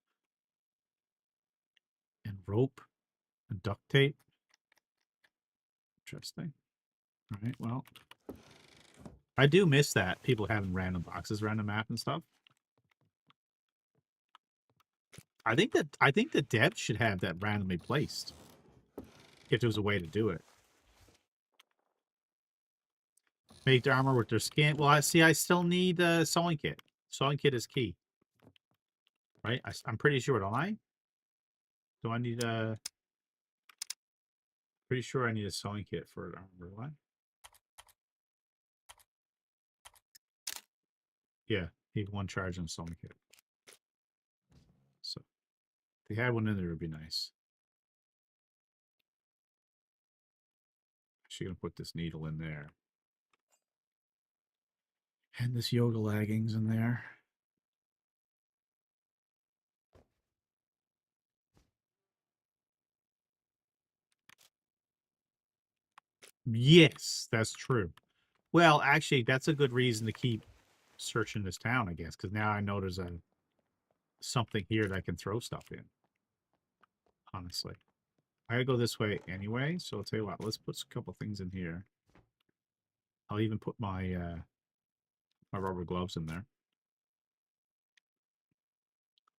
And rope. And duct tape. Interesting. Alright, well. I do miss that. People having random boxes around the map and stuff. I think the depth should have that randomly placed. If there was a way to do it. Make the armor with their skin. Well, I see. I still need a sewing kit. Sewing kit is key, right? I'm pretty sure. Don't I? Do I need a? Pretty sure I need a sewing kit for armor. What? Yeah, need one charge on sewing kit. So if they had one in there, it'd be nice. Actually, gonna put this needle in there. And this yoga leggings in there. Yes, that's true. Well, actually, that's a good reason to keep searching this town, I guess, because now I know there's something here that I can throw stuff in. Honestly, I gotta go this way anyway. So I'll tell you what. Let's put a couple things in here. I'll even put my my rubber gloves in there.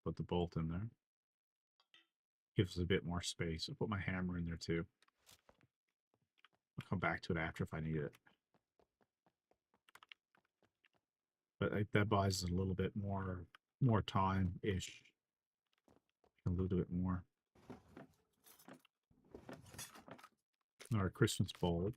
Put the bolt in there. Gives us a bit more space. I'll put my hammer in there too. I'll come back to it after if I need it. But that buys us a little bit more time-ish. A little bit more. Our Christmas bowl.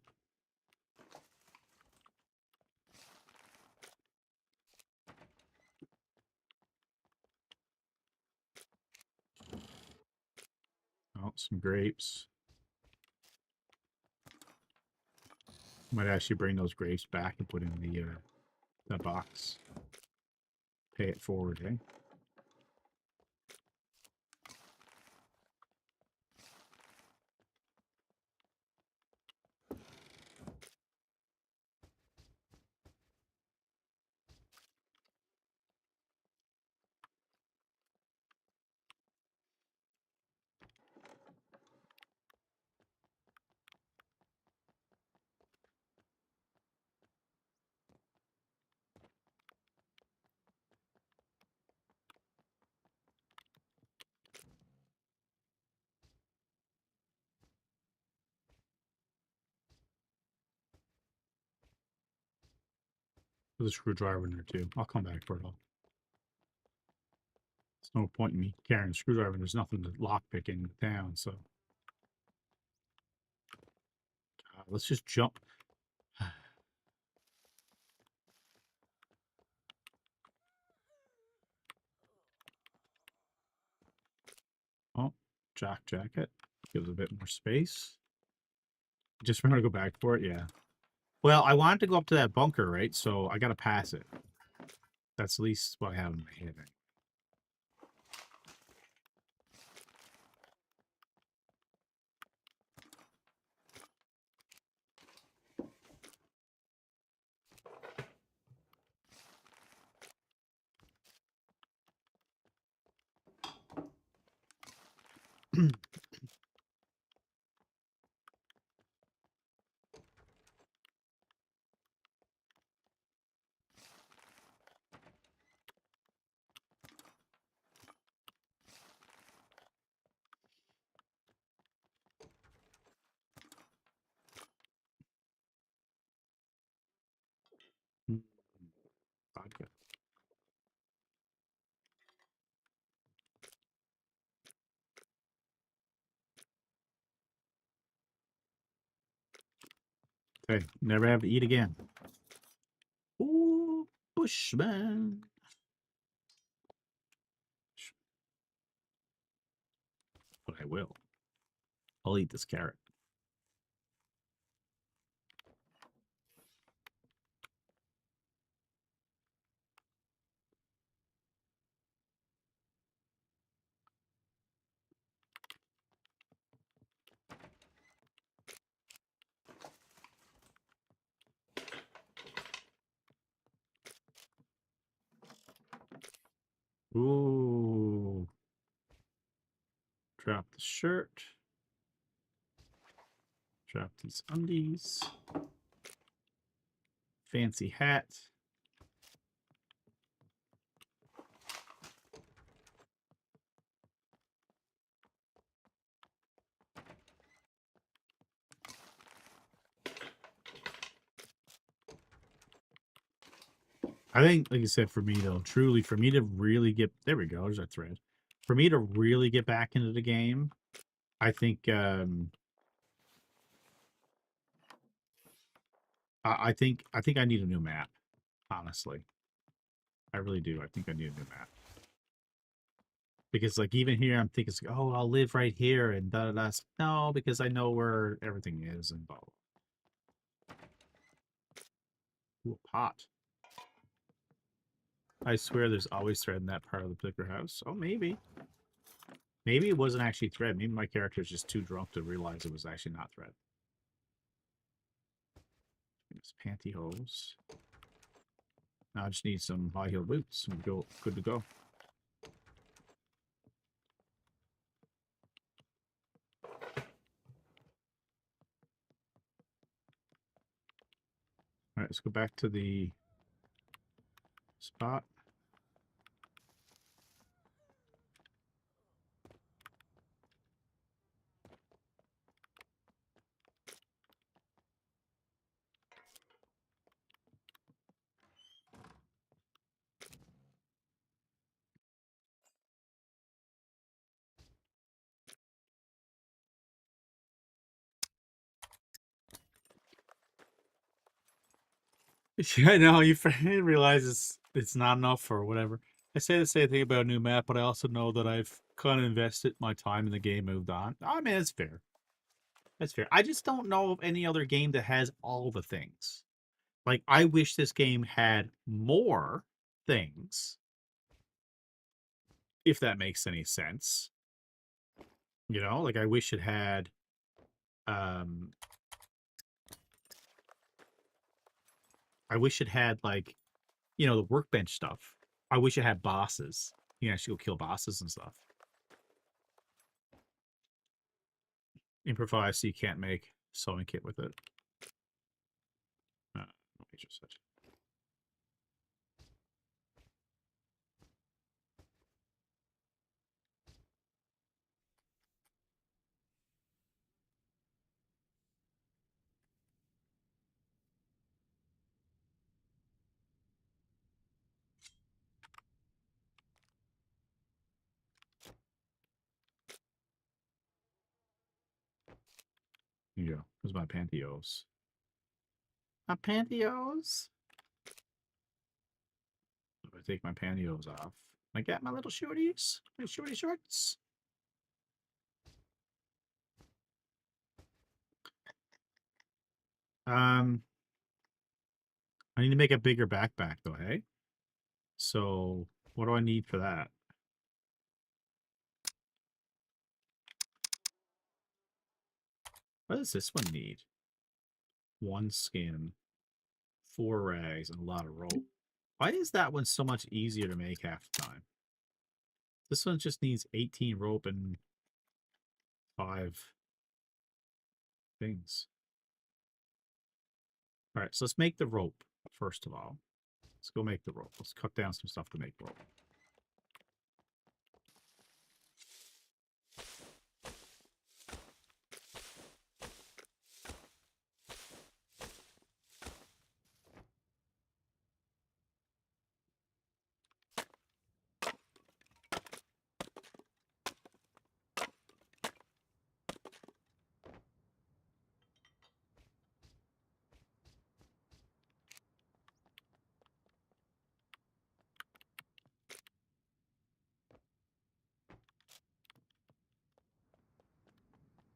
Oh, some grapes. Might actually bring those grapes back and put in the box. Pay it forward, eh? There's a screwdriver in there too. I'll come back for it all. There's no point in me carrying a screwdriver. There's nothing to lockpick in the town, so. Let's just jump. Oh, jack jacket. Gives a bit more space. Just remember to go back for it, yeah. Well, I wanted to go up to that bunker, right? So I gotta pass it. That's at least what I have in my head. Vodka. Okay, never have to eat again. Ooh, Bushman. But I will. I'll eat this carrot. Ooh. Drop the shirt. Drop these undies. Fancy hat. I think, like you said, for me though, truly, for me to really get there, we go. There's our thread. For me to really get back into the game, I think I think I need a new map. Honestly, I really do. I think I need a new map because, like, even here, I'm thinking, oh, I'll live right here and da da da. No, because I know where everything is and blah. Ooh, a pot. I swear, there's always thread in that part of the particular house. Oh, maybe. Maybe it wasn't actually thread. Maybe my character is just too drunk to realize it was actually not thread. It's pantyhose. Now I just need some high heel boots and go good to go. All right, let's go back to the spot. Yeah, I know you realize it's not enough or whatever. I say the same thing about a new map, but I also know that I've kind of invested my time in the game, moved on. I mean, it's fair. That's fair. I just don't know of any other game that has all the things. Like, I wish this game had more things, if that makes any sense. You know, like I wish it had um I wish it had, like, you know, the workbench stuff. I wish it had bosses. You can actually go kill bosses and stuff. Improvise so you can't make sewing kit with it. Major such. Here you go. There's my pantyhose. My pantyhose? If I take my pantyhose off, I got my little shorties. My shorty shorts. I need to make a bigger backpack though, hey? So what do I need for that? What does this one need? 1 skin, 4 rags, and a lot of rope. Why is that one so much easier to make half the time? This one just needs 18 rope and 5 things. All right, so let's make the rope first of all. Let's go make the rope. Let's cut down some stuff to make rope.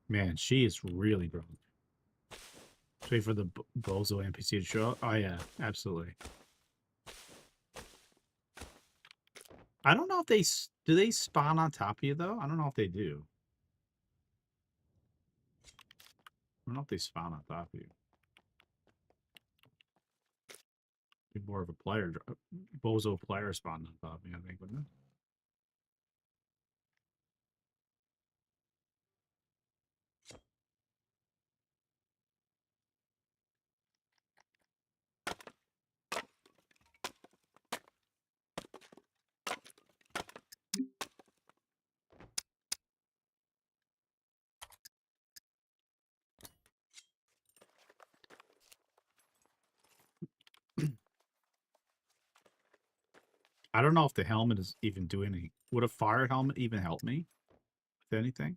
Man, she is really drunk. Wait for the Bozo NPC to show up. Oh yeah, absolutely. I don't know if do they spawn on top of you though. I don't know if they do. I don't know if they spawn on top of you. Be more of a player, Bozo player spawn on top of me, I think, wouldn't it? I don't know if the helmet is even doing anything. Would a fire helmet even help me with anything?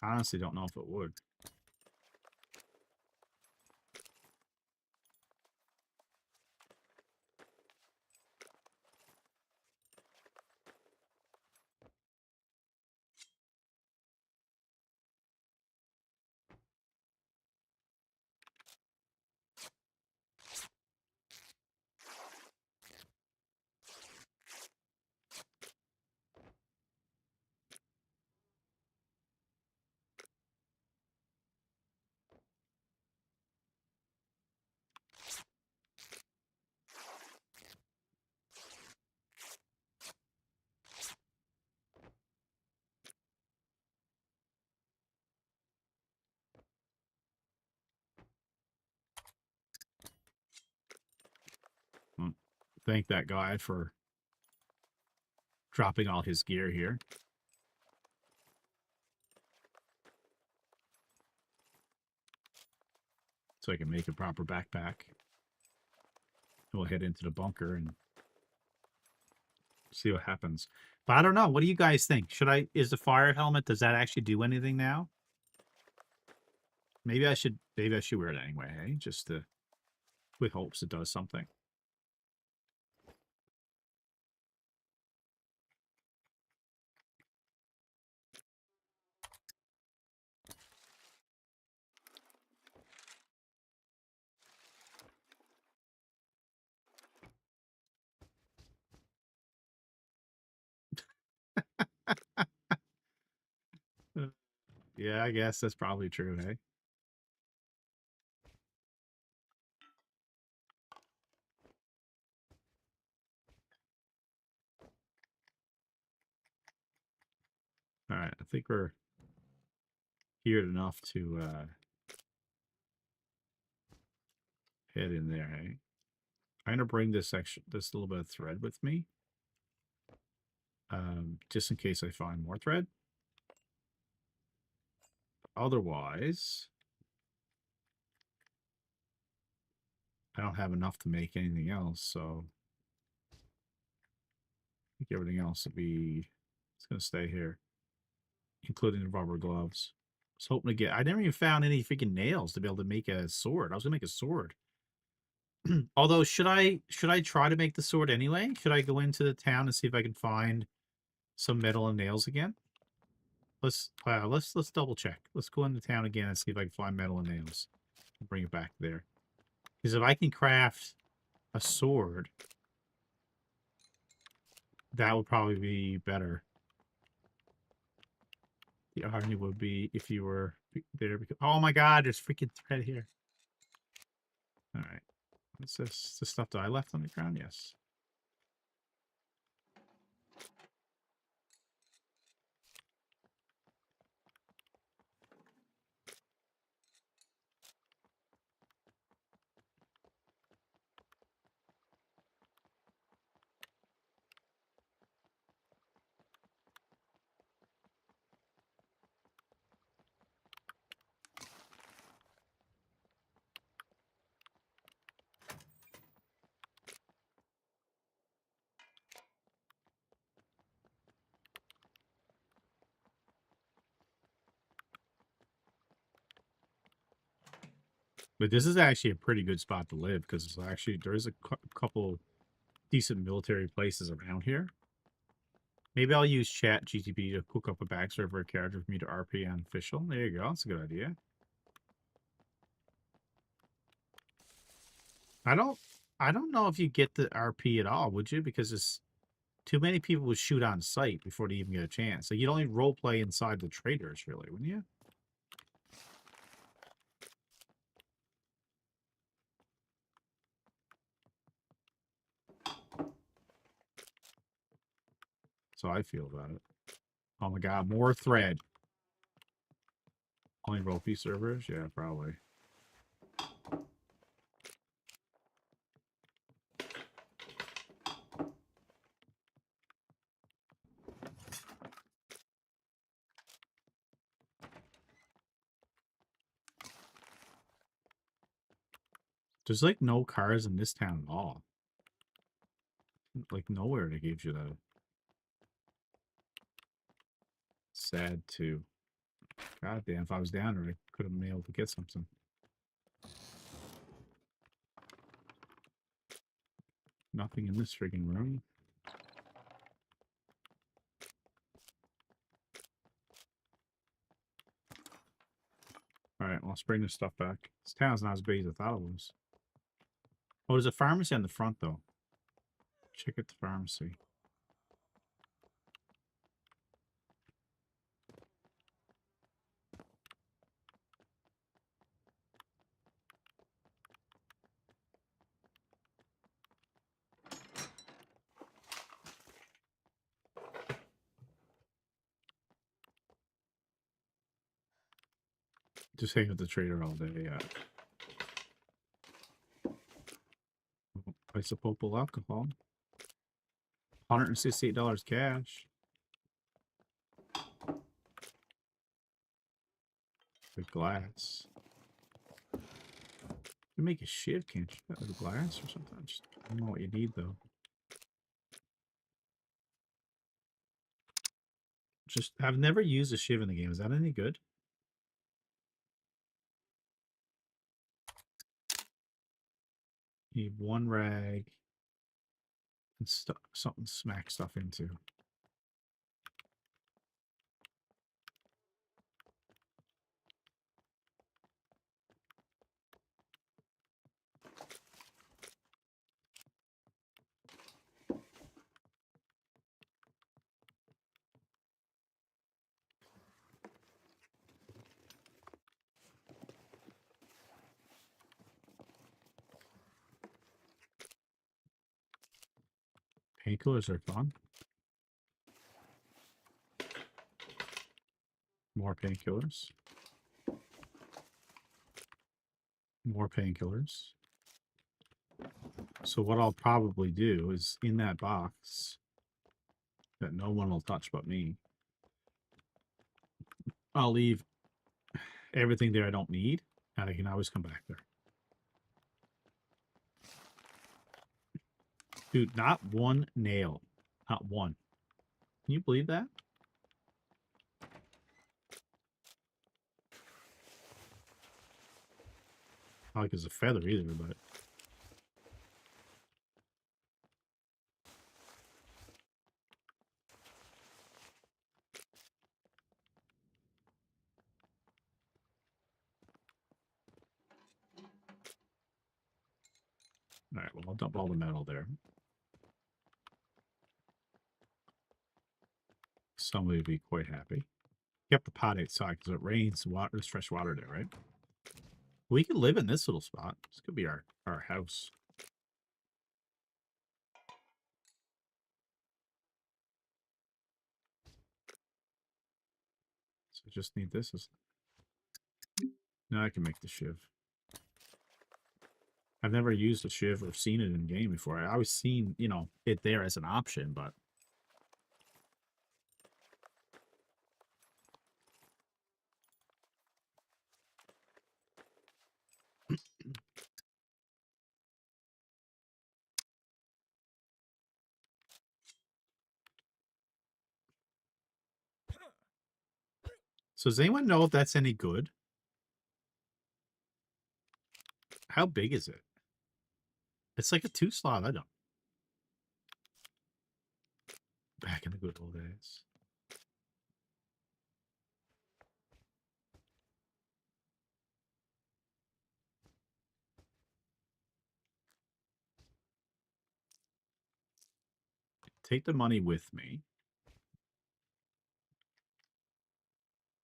I honestly don't know if it would. Thank that guy for dropping all his gear here. So I can make a proper backpack. We'll head into the bunker and see what happens. But I don't know. What do you guys think? Is the fire helmet, does that actually do anything now? Maybe I should wear it anyway, hey? Just to, with hopes it does something. Yeah, I guess that's probably true, hey? All right, I think we're geared enough to head in there, hey? I'm gonna bring this little bit of thread with me, just in case I find more thread. Otherwise, I don't have enough to make anything else, so I think everything else will be, it's gonna stay here, including the rubber gloves. I was hoping to get, I never even found any freaking nails to be able to make a sword. I was gonna make a sword. Although, should I try to make the sword anyway? Should I go into the town and see if I can find some metal and nails again? Let's double check. Let's go into town again and see if I can find metal and nails. Bring it back there. Because if I can craft a sword, that would probably be better. The irony would be if you were there. Because, oh my god, there's freaking thread here. All right. What's this? The stuff that I left on the ground? Yes. But this is actually a pretty good spot to live because it's actually, there is a couple decent military places around here. Maybe I'll use Chat GTP to cook up a backstory for a character for me to RP on official. There you go. That's a good idea. I don't know if you get the RP at all, would you? Because it's too many people would shoot on sight before they even get a chance. So you'd only role play inside the traders, really, wouldn't you? So I feel about it. Oh my god, more thread. Only role-play servers? Yeah, probably. There's like no cars in this town at all. like nowhere that gives you that. Sad too. God damn, if I was down there, I could have been able to get something. Nothing in this friggin' room. Alright, well, let's bring this stuff back. This town's not as big as I thought it was. Oh, there's a pharmacy on the front, though. Check out the pharmacy. Just hang with the trader all day, yeah. Isopropyl alcohol. $168 cash. The glass. You make a shiv, can't you? Out of glass or something? Just, I don't know what you need, though. Just, I've never used a shiv in the game. Is that any good? Need one rag and something to smack stuff into. Painkillers are fun. More painkillers. More painkillers. So what I'll probably do is in that box that no one will touch but me, I'll leave everything there I don't need, and I can always come back there. Dude, not one nail. Not one. Can you believe that? Not like it's a feather either, but... Alright, well, I'll dump all the metal there. Somebody would be quite happy. Kept the pot outside because it rains, water, there's fresh water there, right? We could live in this little spot. This could be our house. So I just need this. Now I can make the shiv. I've never used a shiv or seen it in game before. I always seen, you know, it there as an option, but... So does anyone know if that's any good? How big is it? It's like a 2-slot item. Back in the good old days. Take the money with me.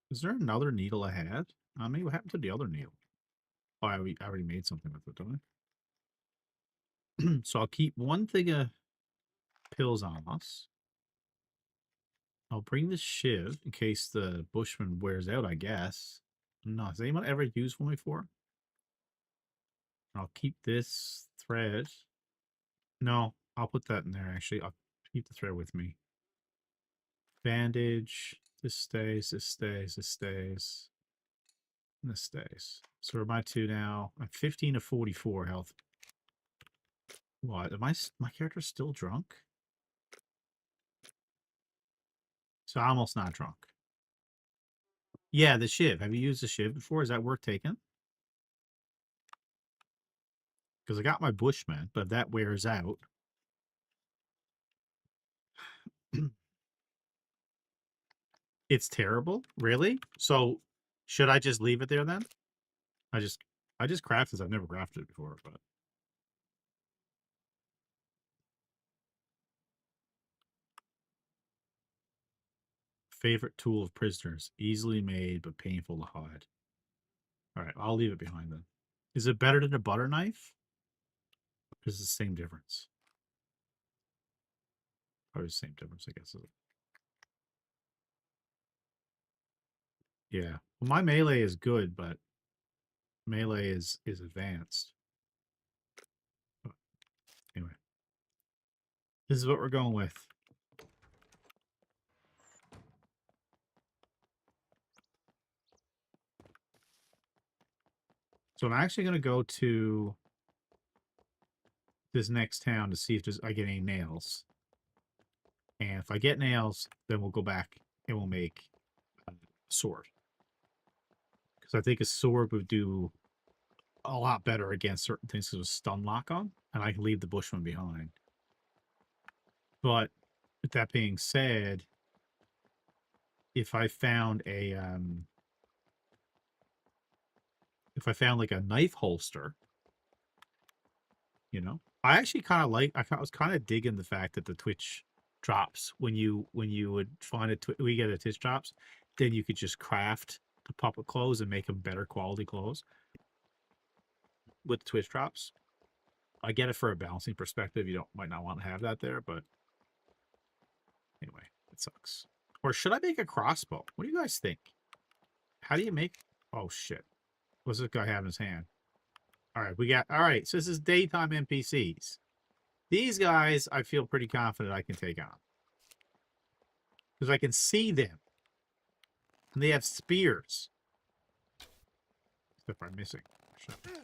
Is there another needle I had? Maybe what happened to the other needle? Oh, I already made something with it, don't I? So I'll keep one thing of pills on us. I'll bring this shiv in case the Bushman wears out, I guess. No, has anyone ever used one before? I'll keep this thread. No, I'll put that in there, actually. I'll keep the thread with me. Bandage. This stays, this stays, this stays. And this stays. So where am I to now? I'm 15 to 44 health. What? Am my character's still drunk? So almost not drunk. Yeah, the shiv. Have you used the shiv before? Is that worth taking? Because I got my Bushman, but if that wears out. It's terrible? Really? So should I just leave it there then? I just craft this. I've never crafted it before, but favorite tool of prisoners. Easily made but painful to hide. Alright, I'll leave it behind then. Is it better than a butter knife? Or is it the same difference? Probably the same difference, I guess. Yeah. Well, my melee is good, but melee is advanced. But anyway. This is what we're going with. So I'm actually going to go to this next town to see if I get any nails. And if I get nails, then we'll go back and we'll make a sword. Because I think a sword would do a lot better against certain things because of stun lock on, and I can leave the Bushman behind. But with that being said, if I found a like a knife holster, you know, I actually kind of like. I was kind of digging the fact that the Twitch drops when you would find we get a Twitch drops, then you could just craft the puppet clothes and make them better quality clothes with Twitch drops. I get it for a balancing perspective. You might not want to have that there, but anyway, it sucks. Or should I make a crossbow? What do you guys think? How do you make? Oh shit! What's this guy have in his hand? All right, so this is daytime NPCs. These guys, I feel pretty confident I can take on because I can see them, and they have spears. Stuff I'm missing. Shut up.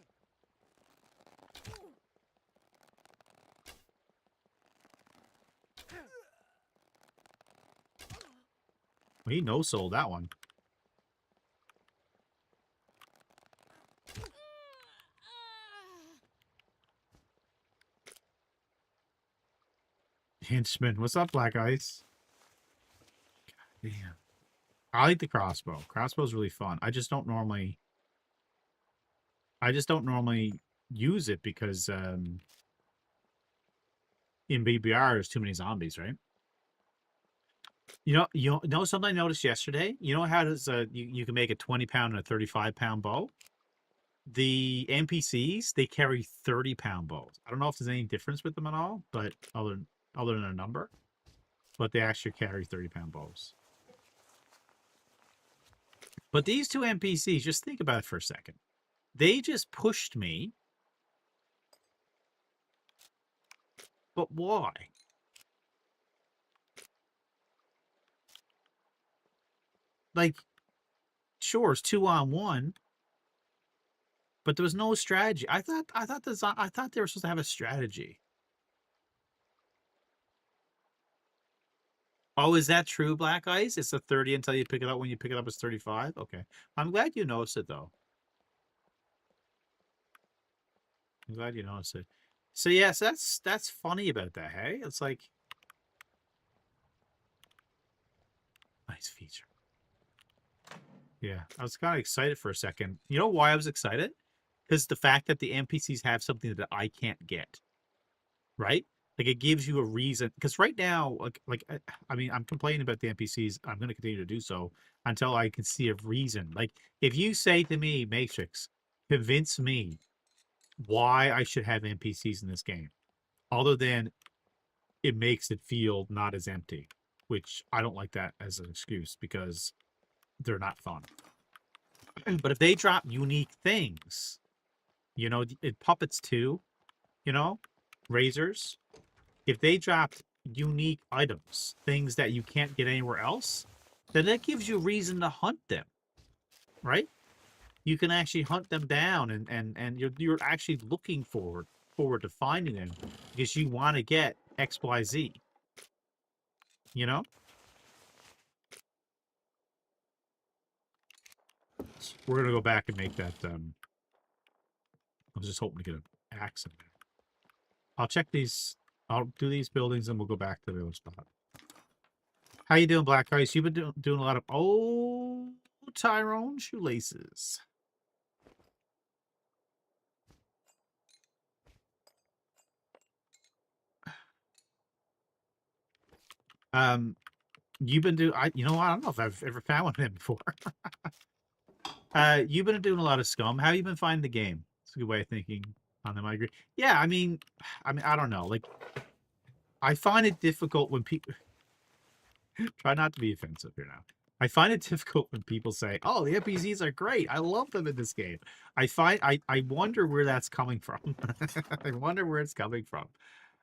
Well, he no-sold that one. Henchman, what's up, Black Ice? God damn. I like the crossbow. Crossbow's really fun. I just don't normally use it because in BBR there's too many zombies, right? You know something I noticed yesterday? You know how does you can make a 20-pound and a 35-pound bow? The NPCs, they carry 30-pound bows. I don't know if there's any difference with them at all, but other than a number, but they actually carry 30-pound bows. But these two NPCs, just think about it for a second. They just pushed me. But why? Like, sure, it's 2-on-1, but there was no strategy. I thought they were supposed to have a strategy. Oh, is that true, Black Ice? It's a 30 until you pick it up. When you pick it up, it's 35? Okay. I'm glad you noticed it, though. I'm glad you noticed it. So, yes, that's funny about that, hey? It's like... Nice feature. Yeah, I was kind of excited for a second. You know why I was excited? Because the fact that the NPCs have something that I can't get. Right? Like, it gives you a reason. Because right now, I mean, I'm complaining about the NPCs. I'm going to continue to do so until I can see a reason. Like, if you say to me, Matrix, convince me why I should have NPCs in this game, other than it makes it feel not as empty, which I don't like that as an excuse because they're not fun. But if they drop unique things, you know, puppets too, you know, razors, if they dropped unique items, things that you can't get anywhere else, then that gives you reason to hunt them, right? You can actually hunt them down and you're actually looking forward forward to finding them because you want to get XYZ. You know? We're gonna go back and make that. I was just hoping to get an axe in there. I'll check these. I'll do these buildings and we'll go back to the other spot. How you doing, Black Ice? You've been doing a lot of Tyrone shoelaces. You've been doing. You know, I don't know if I've ever found one of them before. You've been doing a lot of scum. How have you been finding the game? It's a good way of thinking on them. I agree. Yeah, I mean, I don't know. Like, I find it difficult when people try not to be offensive here now. I find it difficult when people say, "Oh, the NPCs are great. I love them in this game." I wonder where that's coming from. I wonder where it's coming from.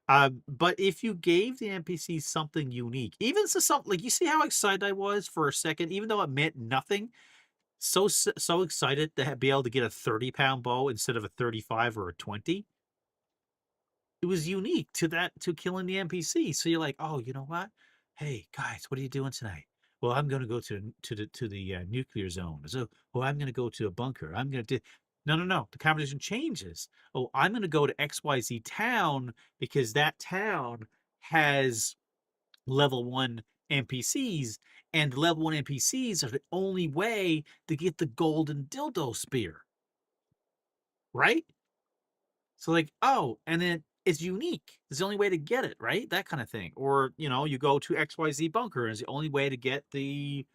But if you gave the NPCs something unique, even so something like, you see how excited I was for a second, even though it meant nothing. So excited to be able to get a 30-pound bow instead of a 35 or a 20. It was unique to killing the NPC. So you're like, oh, you know what? Hey guys, what are you doing tonight? Well, I'm going to go to the nuclear zone. So, well, I'm going to go to a bunker. I'm going to do. No. The conversation changes. Oh, I'm going to go to XYZ town because that town has level 1 NPCs, and level 1 NPCs are the only way to get the golden dildo spear. Right? So like, oh, and then it's unique. It's the only way to get it, right? That kind of thing. Or, you know, you go to XYZ bunker and it's the only way to get the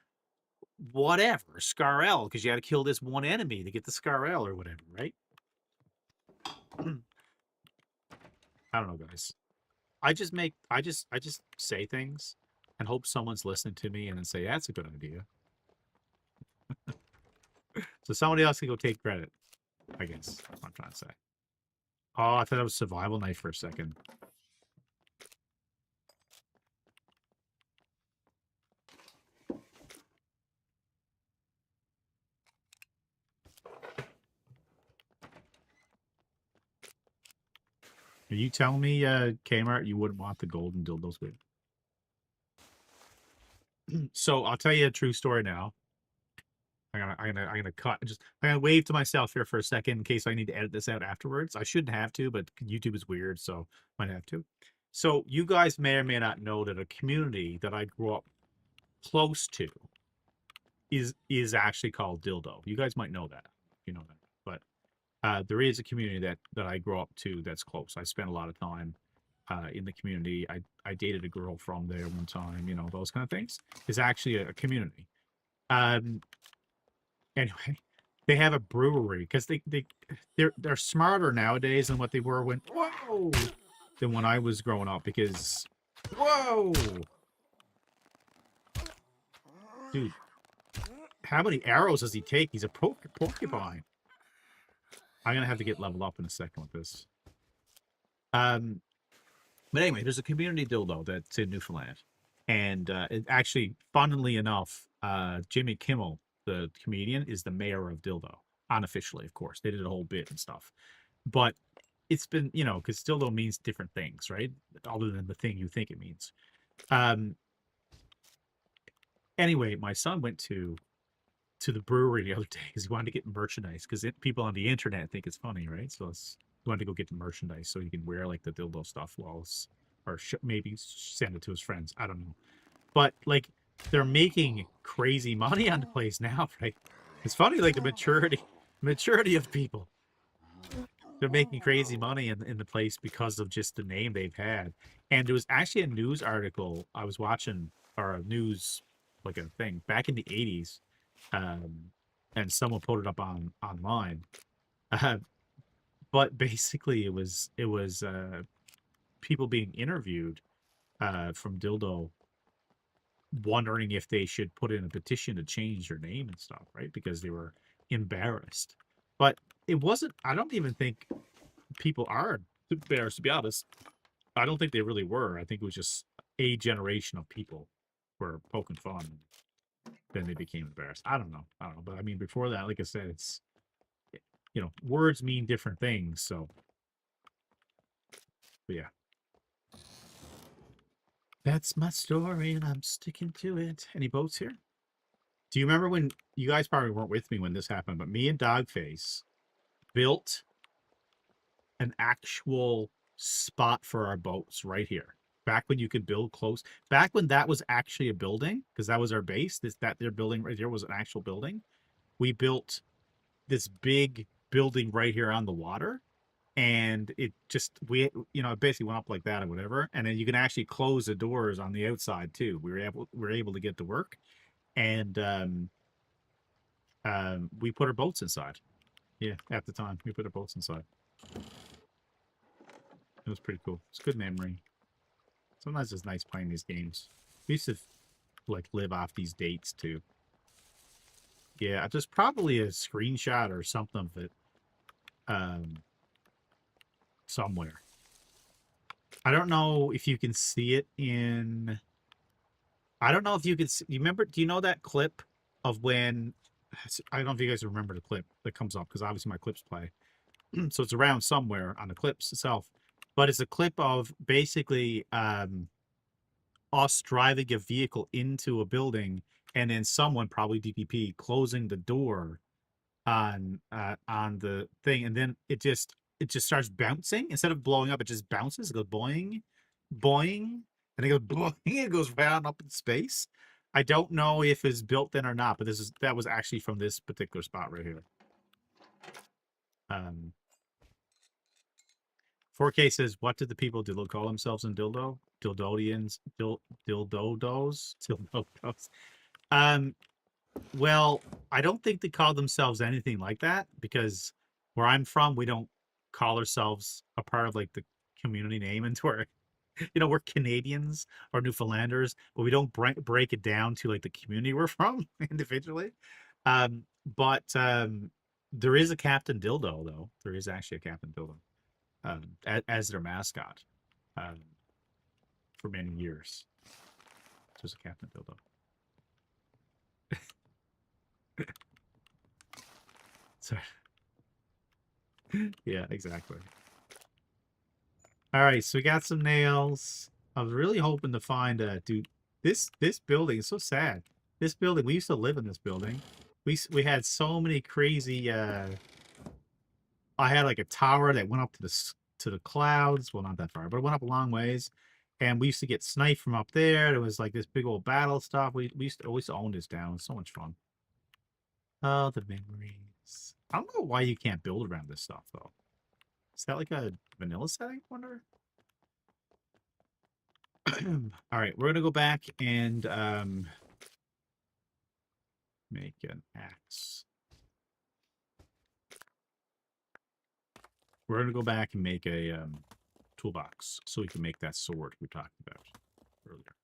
whatever, Scarl, because you got to kill this one enemy to get the Scarl or whatever, right? I don't know, guys. I just say things and hope someone's listening to me and then say, that's a good idea. So somebody else can go take credit, I guess. That's what I'm trying to say. Oh, I thought that was survival knife for a second. Are you telling me, Kmart, you wouldn't want the golden dildos with? So I'll tell you a true story now. I'm gonna cut. I'm gonna wave to myself here for a second in case I need to edit this out afterwards. I shouldn't have to, but YouTube is weird, so might have to. So you guys may or may not know that a community that I grew up close to is actually called Dildo. You guys might know that, you know that. But there is a community that I grew up to that's close. I spent a lot of time in the community. I dated a girl from there one time. You know, those kind of things. It's actually a community. Anyway, they have a brewery because they're smarter nowadays than what they were when when I was growing up. Because dude, how many arrows does he take? He's a porcupine. I'm gonna have to get leveled up in a second with this. But anyway, there's a community dildo that's in Newfoundland, and it actually, funnily enough, Jimmy Kimmel, the comedian, is the mayor of Dildo, unofficially, of course. They did a whole bit and stuff, but it's been, you know, because dildo means different things, right? Other than the thing you think it means. Anyway, my son went to the brewery the other day because he wanted to get merchandise because people on the internet think it's funny, right? So he wanted to go get the merchandise so he can wear like the dildo stuff or maybe send it to his friends. I don't know, but like, they're making crazy money on the place now, right? It's funny, like the maturity of people. They're making crazy money in the place because of just the name they've had. And there was actually a news article I was watching, or a news, like a thing back in the 80s, and someone put it up online. But basically, it was people being interviewed from Dildo, wondering if they should put in a petition to change their name and stuff, right? Because they were embarrassed. But it wasn't, I don't even think people are embarrassed, to be honest. I don't think they really were. I think it was just a generation of people were poking fun. Then they became embarrassed. I don't know. But I mean, before that, like I said, it's, you know, words mean different things. So But yeah. That's my story, and I'm sticking to it. Any boats here? Do you remember when you guys probably weren't with me when this happened, but me and Dogface built an actual spot for our boats right here. Back when you could build close, back when that was actually a building, because that was our base. This that they're building right here was an actual building. We built this big building right here on the water, and it just we it basically went up like that or whatever, and then you can actually close the doors on the outside too. We were able to get to work, and we put our boats inside. Yeah, at the time we put our boats inside. It was pretty cool. It's a good memory. Sometimes it's nice playing these games. We used to like live off these dates too. Yeah, there's probably a screenshot or something of it somewhere. I don't know if you can see it in. I don't know if you can see. You remember? Do you know that clip of when? I don't know if you guys remember the clip that comes up because obviously my clips play. So it's around somewhere on the clips itself, but it's a clip of basically us driving a vehicle into a building and then someone, probably DPP, closing the door on the thing, and then it just starts bouncing instead of blowing up. It just bounces. It goes boing, boing, and it goes boing. It goes round up in space. I don't know if it's built in or not, but that was actually from this particular spot right here. 4K says, "What did the people call themselves in dildo? Dildodians, dildodos, dildodos." Well, I don't think they call themselves anything like that because where I'm from, we don't call ourselves a part of like the community name into our, we're Canadians or Newfoundlanders, but we don't break it down to like the community we're from individually. But there is a Captain Dildo though. There is actually a Captain Dildo as their mascot for many years. There's a Captain Dildo. Sorry. Yeah, exactly. All right, so we got some nails. I was really hoping to find dude. This building is so sad. This building, we used to live in this building. We had so many crazy. I had like a tower that went up to the clouds. Well, not that far, but it went up a long ways. And we used to get sniped from up there. There was like this big old battle stuff. We used to own this down. It was so much fun. Oh, the memories. I don't know why you can't build around this stuff though. Is that like a vanilla setting? I wonder. All right, we're gonna go back and make an axe. We're gonna go back and make a toolbox so we can make that sword we talked about earlier.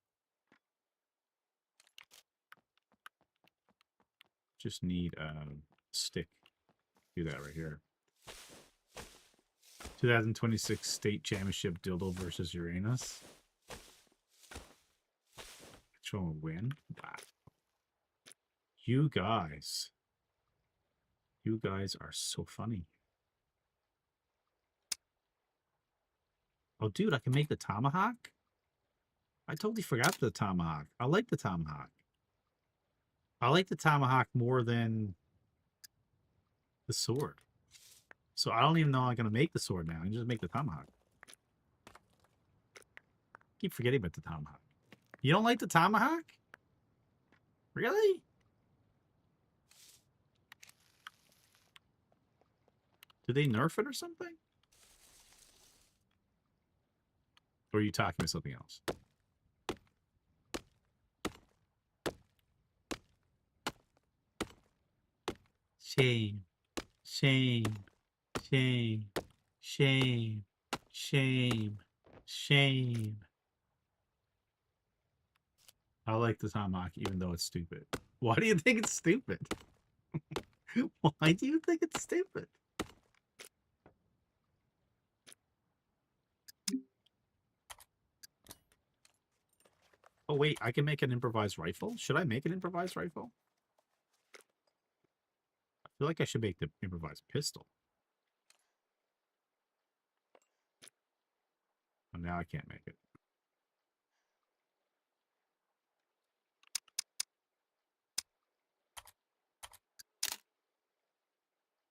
Just need a stick. Do that right here. 2026 State Championship Dildo versus Uranus. Which one will win? Wow. You guys are so funny. Oh, dude, I can make the tomahawk? I totally forgot the tomahawk. I like the tomahawk. I like the tomahawk more than the sword. So I don't even know I'm going to make the sword now. I can just make the tomahawk. Keep forgetting about the tomahawk. You don't like the tomahawk? Really? Did they nerf it or something? Or are you talking about something else? Shame. Shame. Shame. Shame. Shame. Shame. I like the tomahawk even though it's stupid. Why do you think it's stupid? Why do you think it's stupid? Oh, wait, I can make an improvised rifle? Should I make an improvised rifle? I feel like I should make the improvised pistol. now I can't make it.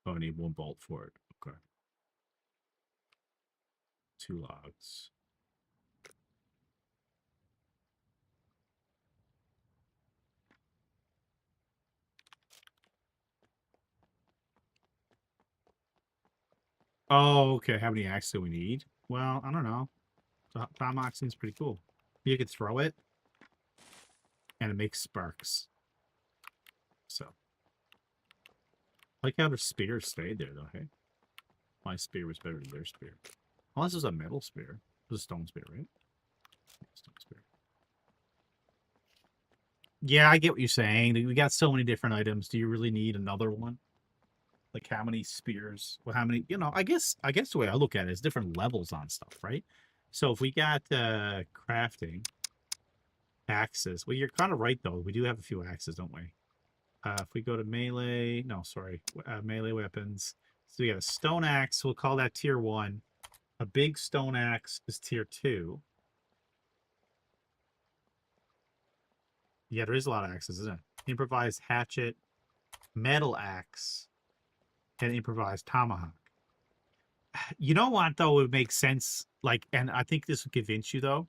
Oh, I need 1 bolt for it. Okay. 2 logs. Oh, okay. How many axes do we need? Well, I don't know. Tomahawk seems pretty cool. You could throw it, and it makes sparks. So, I like how their spears stayed there, though. Hey, my spear was better than their spear. Unless it's a metal spear, it's a stone spear, right? Stone spear. Yeah, I get what you're saying. We got so many different items. Do you really need another one? Like how many spears? Well, how many? You know, I guess the way I look at it is different levels on stuff, right? So if we got crafting axes, well, you're kind of right though. We do have a few axes, don't we? If we go to melee, no, sorry, melee weapons. So we got a stone axe. We'll call that tier 1. A big stone axe is tier 2. Yeah, there is a lot of axes, isn't it? Improvised hatchet, metal axe, and improvised tomahawk. You know what, though, would make sense? Like, and I think this would convince you, though.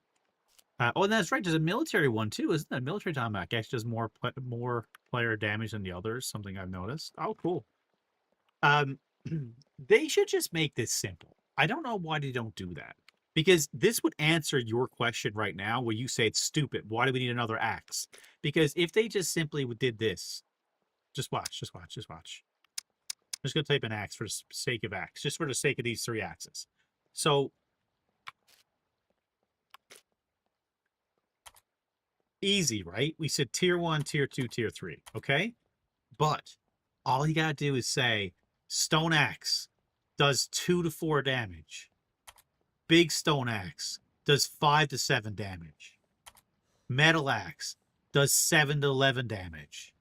Oh, and that's right. There's a military one, too, isn't it? Military tomahawk actually does more player damage than the others, something I've noticed. Oh, cool. They should just make this simple. I don't know why they don't do that. Because this would answer your question right now where you say it's stupid. Why do we need another axe? Because if they just simply did this, just watch, just watch, just watch. I'm just going to type an axe for the sake of axe, just for the sake of these 3 axes. So, easy, right? We said tier 1, tier 2, tier 3, okay? But all you got to do is say stone axe does 2 to 4 damage. Big stone axe does 5 to 7 damage. Metal axe does 7 to 11 damage.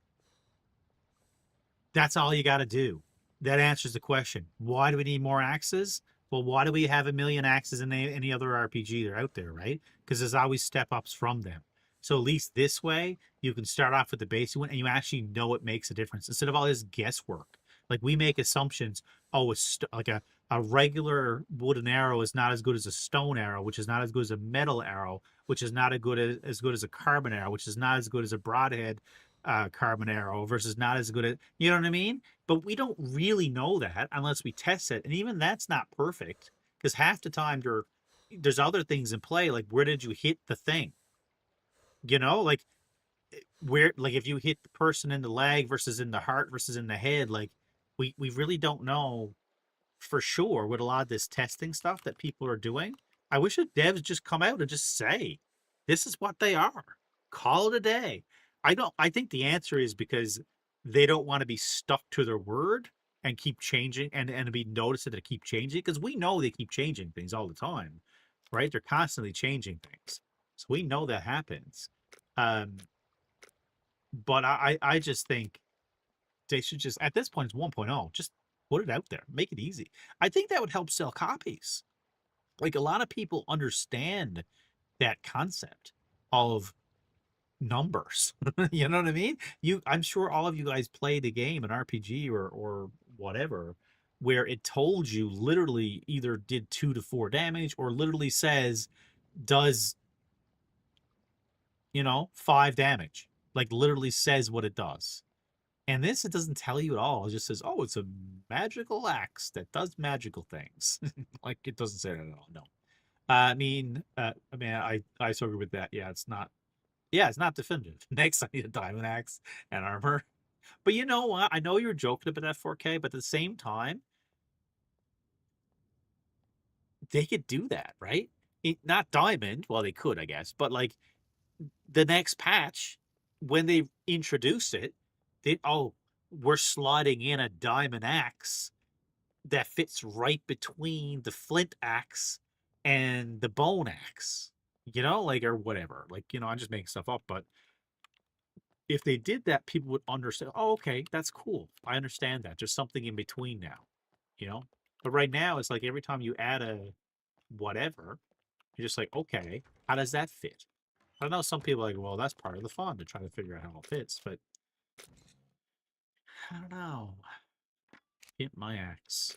That's all you got to do. That answers the question. Why do we need more axes? Well, why do we have a million axes in any other RPG that are out there, right? Because there's always step-ups from them. So at least this way, you can start off with the basic one, and you actually know it makes a difference instead of all this guesswork. Like we make assumptions. Oh, like a regular wooden arrow is not as good as a stone arrow, which is not as good as a metal arrow, which is not as good as a carbon arrow, which is not as good as a broadhead carbon arrow versus not as good as, you know what I mean? But we don't really know that unless we test it, and even that's not perfect because half the time there's other things in play, like where did you hit the thing? You know, like where, like if you hit the person in the leg versus in the heart versus in the head, like we really don't know for sure with a lot of this testing stuff that people are doing. I wish the devs just come out and just say, this is what they are. Call it a day. I think the answer is because they don't want to be stuck to their word and keep changing and be noticed that they keep changing, because we know they keep changing things all the time, right? They're constantly changing things. So we know that happens. But I just think they should just, at this point, it's 1.0, just put it out there, make it easy. I think that would help sell copies. Like a lot of people understand that concept of numbers. You know what I mean? I'm sure all of you guys played a game, an RPG or whatever, where it told you literally either did 2 to 4 damage or literally says does 5 damage. Like literally says what it does. And this, it doesn't tell you at all. It just says, oh, it's a magical axe that does magical things. Like it doesn't say that at all. No. I mean, I so agree with that. Yeah, it's not definitive. Next, I need a diamond axe and armor. But you know what? I know you're joking about that 4K, but at the same time, they could do that, right? Not diamond. Well, they could, I guess. But like the next patch, when they introduce it, we're slotting in a diamond axe that fits right between the flint axe and the bone axe, like, or whatever. Like, I'm just making stuff up, but if they did that, people would understand, oh, okay, that's cool. I understand that. There's something in between now, But right now, it's like every time you add a whatever, You're just like, okay, how does that fit? I know some people are like, well, that's part of the fun to try to figure out how it fits, but I don't know. Hit my axe.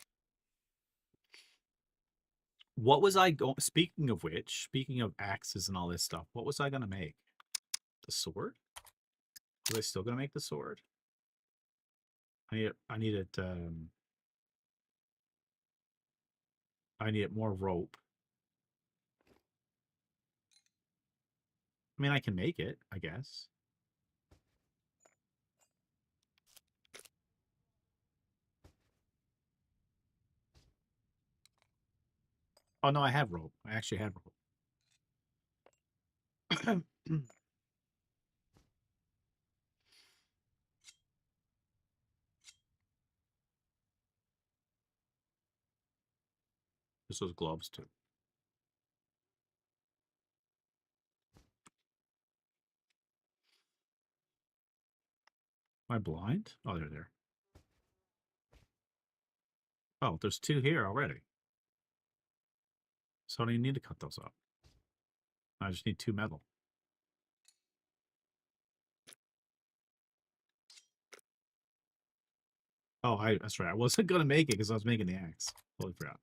What was I going? Speaking of which, speaking of axes and all this stuff, what was I gonna make? The sword? Was I still gonna make the sword? I need it. I need more rope. I mean, I can make it, I guess. Oh no, I have rope. I actually have rope. Just those gloves too. Am I blind? Oh, they're there. Oh, there's two here already. So I don't even need to cut those up. I just need 2 metal. Oh, that's right. I wasn't gonna make it because I was making the axe. Totally forgot.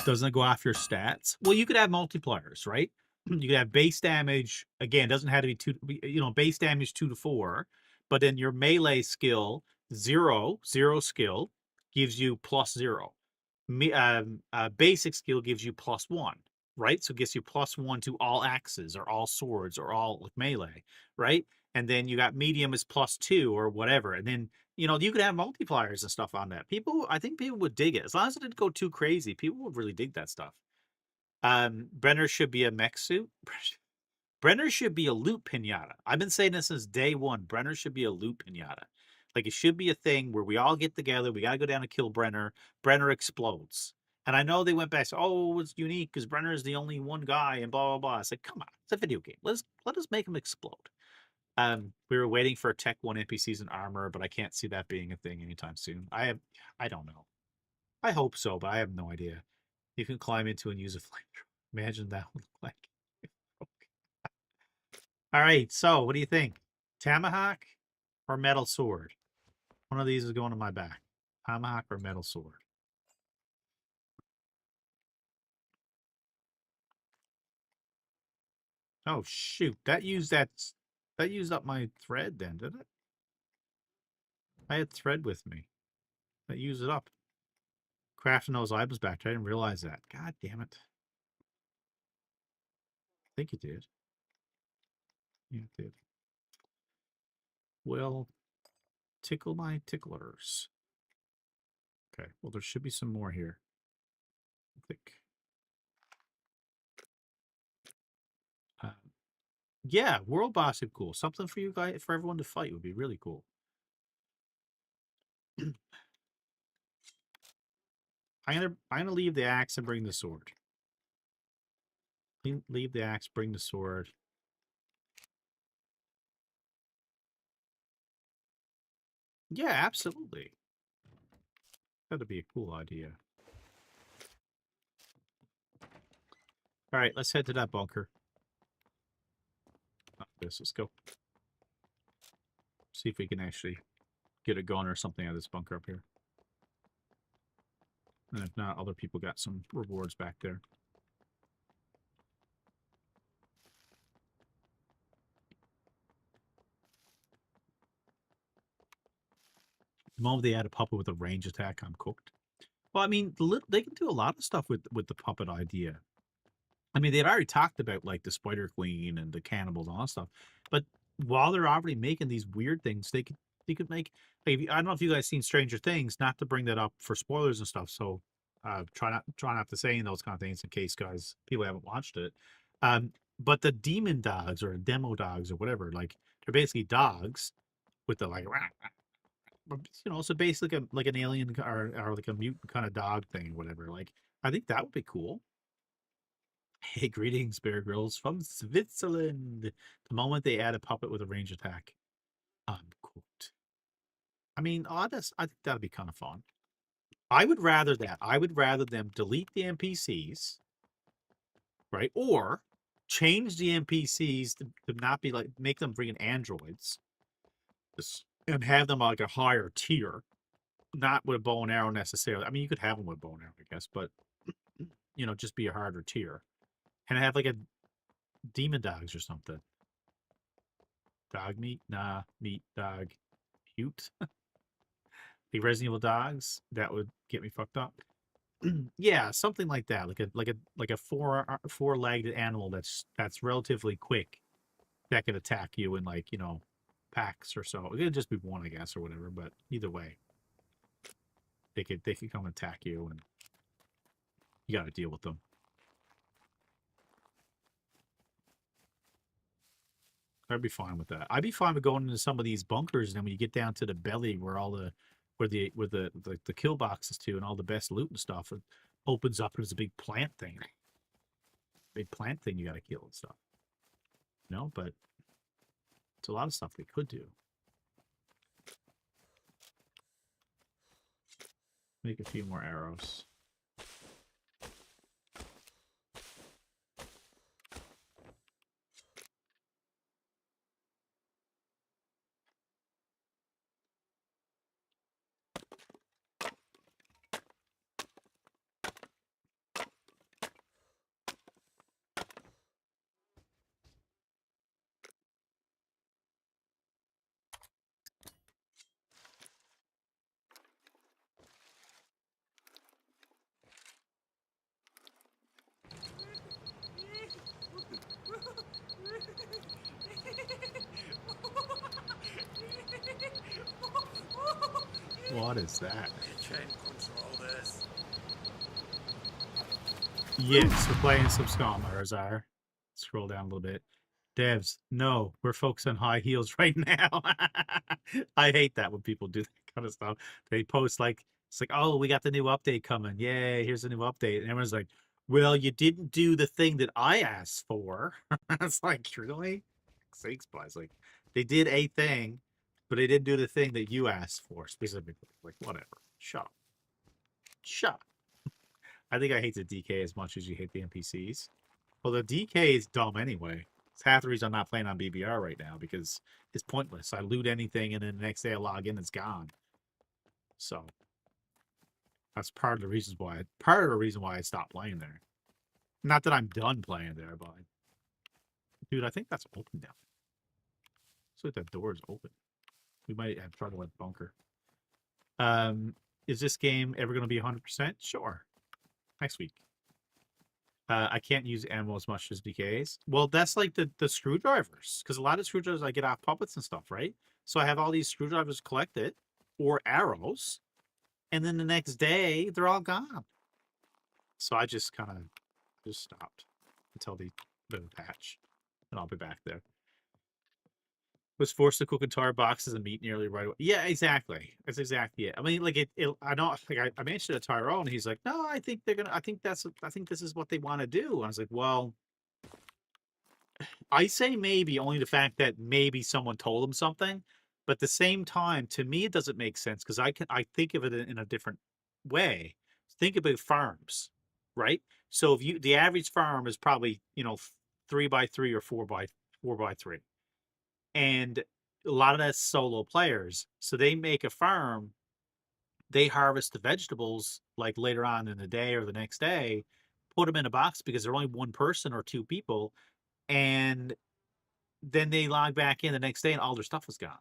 Doesn't it go off your stats? Well, you could have multipliers, right? You could have base damage. Again, it doesn't have to be 2, base damage 2 to 4, but then your melee skill 0 skill gives you +0. Basic skill gives you +1, right? So it gives you +1 to all axes or all swords or all like melee, right? And then you got medium is +2 or whatever. And then you could have multipliers and stuff on that. I think people would dig it as long as it didn't go too crazy. People would really dig that stuff. Brenner should be a mech suit. Brenner should be a loot pinata. I've been saying this since day one. Brenner should be a loot pinata. Like it should be a thing where we all get together. We gotta go down and kill Brenner. Brenner explodes. And I know they went back. Oh, it's unique because Brenner is the only one guy, and blah blah blah. I said, come on, it's a video game. Let us make him explode. We were waiting for Tech 1 NPCs and armor, but I can't see that being a thing anytime soon. I don't know. I hope so, but I have no idea. You can climb into and use a flamethrower. Imagine that would look like. All right, so what do you think? Tomahawk or metal sword? One of these is going to my back. Tomahawk or metal sword? Oh shoot! That used up my thread then, did it? I had thread with me. That used it up. Crafting those items back there. I didn't realize that. God damn it. I think it did. Yeah, it did. Well, tickle my ticklers. Okay, well, there should be some more here. I think. Yeah, world boss would be cool. Something for you guys, for everyone to fight would be really cool. I'm gonna leave the axe and bring the sword. Leave the axe, bring the sword. Yeah, absolutely. That'd be a cool idea. All right, let's head to that bunker. Let's go. See if we can actually get a gun or something out of this bunker up here. And if not, other people got some rewards back there. The moment they add a puppet with a range attack, I'm cooked. Well, I mean, they can do a lot of stuff with the puppet idea. I mean, they'd already talked about like the Spider Queen and the cannibals and all that stuff. But while they're already making these weird things, they could make. Like, I don't know if you guys seen Stranger Things. Not to bring that up for spoilers and stuff. So try not to say those kind of things in case people haven't watched it. But the demon dogs or demo dogs or whatever, like they're basically dogs with the like, so basically like an alien or like a mutant kind of dog thing or whatever. Like I think that would be cool. Hey, greetings, Bear Grylls from Switzerland. The moment they add a puppet with a range attack, I'm cooked. mean, honest, I think that'd be kind of fun. I would rather that. I would rather them delete the NPCs, right? Or change the NPCs to not be like, make them bring in androids and have them like a higher tier, not with a bow and arrow necessarily. I mean, you could have them with a bow and arrow, I guess, but just be a harder tier and have like a demon dogs or something. Dog meat? Nah, meat, dog, cute. The Resident Evil dogs, that would get me fucked up. Yeah, something like that, like a four-legged animal that's relatively quick that could attack you in like packs or so. It could just be one, I guess, or whatever. But either way, they could come attack you, and you got to deal with them. I'd be fine with that. I'd be fine with going into some of these bunkers, and then when you get down to the belly where all the the kill boxes to and all the best loot and stuff, it opens up and there's a big plant thing. Big plant thing you got to kill and stuff. But it's a lot of stuff they could do. Make a few more arrows. What is that? Can control this. Yes, we're playing some SCUM, Arazar. Scroll down a little bit. Devs, no, we're focused on high heels right now. I hate that when people do that kind of stuff. They post like, it's like, oh, we got the new update coming. Yay, here's the new update. And everyone's like, well, you didn't do the thing that I asked for. It's like, really? Sakes, boys. Like, they did a thing, but they didn't do the thing that you asked for specifically. Like, whatever. Shut up. Shut up. I think I hate the DK as much as you hate the NPCs. Well, the DK is dumb anyway. It's half the reason I'm not playing on BBR right now because it's pointless. I loot anything and then the next day I log in, it's gone. So that's part of the reason why I stopped playing there. Not that I'm done playing there, but dude, I think that's open now. Looks like that door is open. We might have trouble with bunker. Is this game ever going to be 100%? Sure. Next week. I can't use ammo as much as DKs. Well, that's like the screwdrivers, because a lot of screwdrivers I get off puppets and stuff, right? So I have all these screwdrivers collected, or arrows, and then the next day they're all gone. So I just kind of just stopped until the patch, and I'll be back there. Was forced to cook entire boxes of meat nearly right away. Yeah, exactly. That's exactly it. I mean, like I know, like I mentioned to Tyrone, and he's like, "No, I think they're gonna. I think this is what they want to do." And I was like, "Well, I say maybe only the fact that maybe someone told them something, but at the same time, to me, it doesn't make sense because I think of it in a different way. Think about farms, right? So if the average farm is probably 3x3 or 4x3. And a lot of that's solo players. So they make a farm, they harvest the vegetables like later on in the day or the next day, put them in a box because they're only one person or two people. And then they log back in the next day and all their stuff is gone.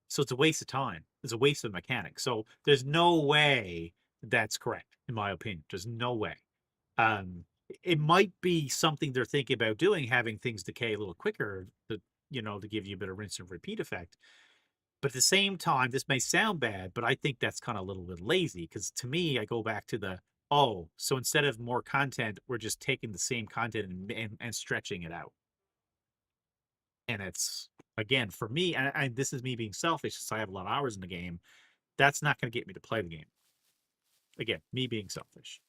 So it's a waste of time. It's a waste of mechanics. So there's no way that's correct, in my opinion. There's no way. It might be something they're thinking about doing, having things decay a little quicker to give you a bit of rinse and repeat effect. But at the same time, this may sound bad, but I think that's kind of a little bit lazy because to me, I go back to so instead of more content, we're just taking the same content and stretching it out. And it's, again, for me, and this is me being selfish since I have a lot of hours in the game, that's not going to get me to play the game. Again, me being selfish.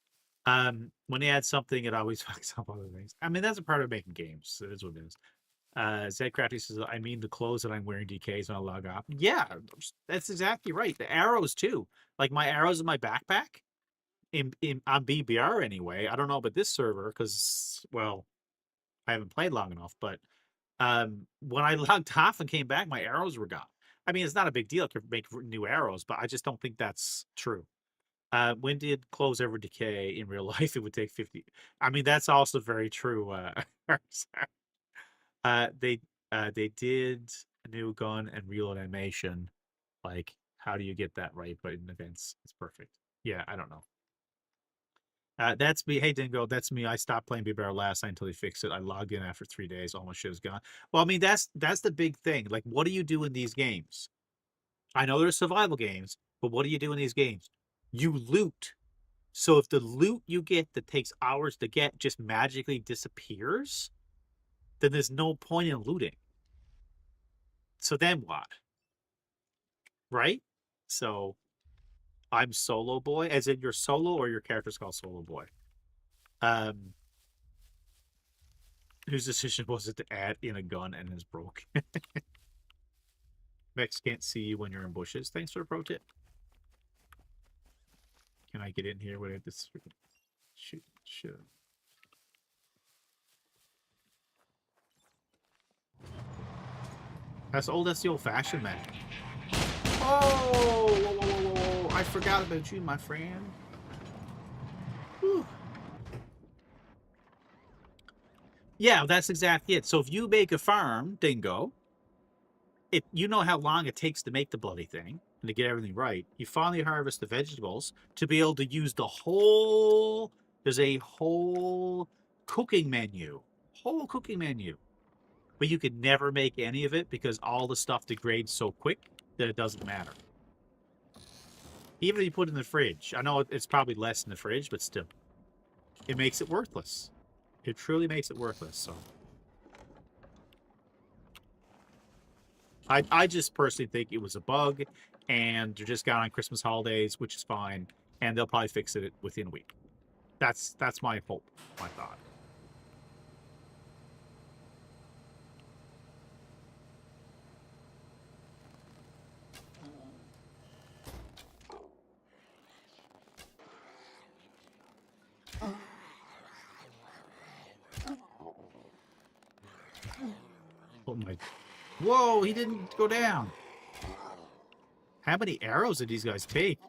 When they add something, it always fucks up other things. I mean, that's a part of making games. It is what it is. Zcrafty says, I mean the clothes that I'm wearing decays when I log off. Yeah, that's exactly right. The arrows too. Like my arrows in my backpack in on BBR anyway. I don't know about this server because well, I haven't played long enough, but when I logged off and came back, my arrows were gone. I mean, it's not a big deal to make new arrows, but I just don't think that's true. When did clothes ever decay in real life? It would take 50. I mean, that's also very true. They did a new gun and reload animation. Like, how do you get that right? But in events, it's perfect. Yeah, I don't know. That's me. Hey, Dingo, that's me. I stopped playing BBR last night until they fixed it. I logged in after 3 days. All my shit is gone. Well, I mean, that's the big thing. Like, what do you do in these games? I know there's survival games, but what do you do in these games? You loot. So if the loot you get that takes hours to get just magically disappears, then there's no point in looting. So then what? Right? So I'm Solo Boy, as in you're solo or your character's called Solo Boy. Whose decision was it to add in a gun and is broke? Vex can't see you when you're in bushes. Thanks for the pro tip. Can I get in here without this? Shoot. That's the old-fashioned man. Oh, whoa. I forgot about you, my friend. Whew. Yeah, that's exactly it. So if you make a farm, Dingo, you know how long it takes to make the bloody thing and to get everything right. You finally harvest the vegetables to be able to use there's a whole cooking menu. But you could never make any of it because all the stuff degrades so quick that it doesn't matter. Even if you put it in the fridge. I know it's probably less in the fridge, but still. It makes it worthless. It truly makes it worthless, so. I just personally think it was a bug, and they're just got on Christmas holidays, which is fine, and they'll probably fix it within a week. That's my hope, my thought. Oh my. Whoa, he didn't go down. How many arrows did these guys take?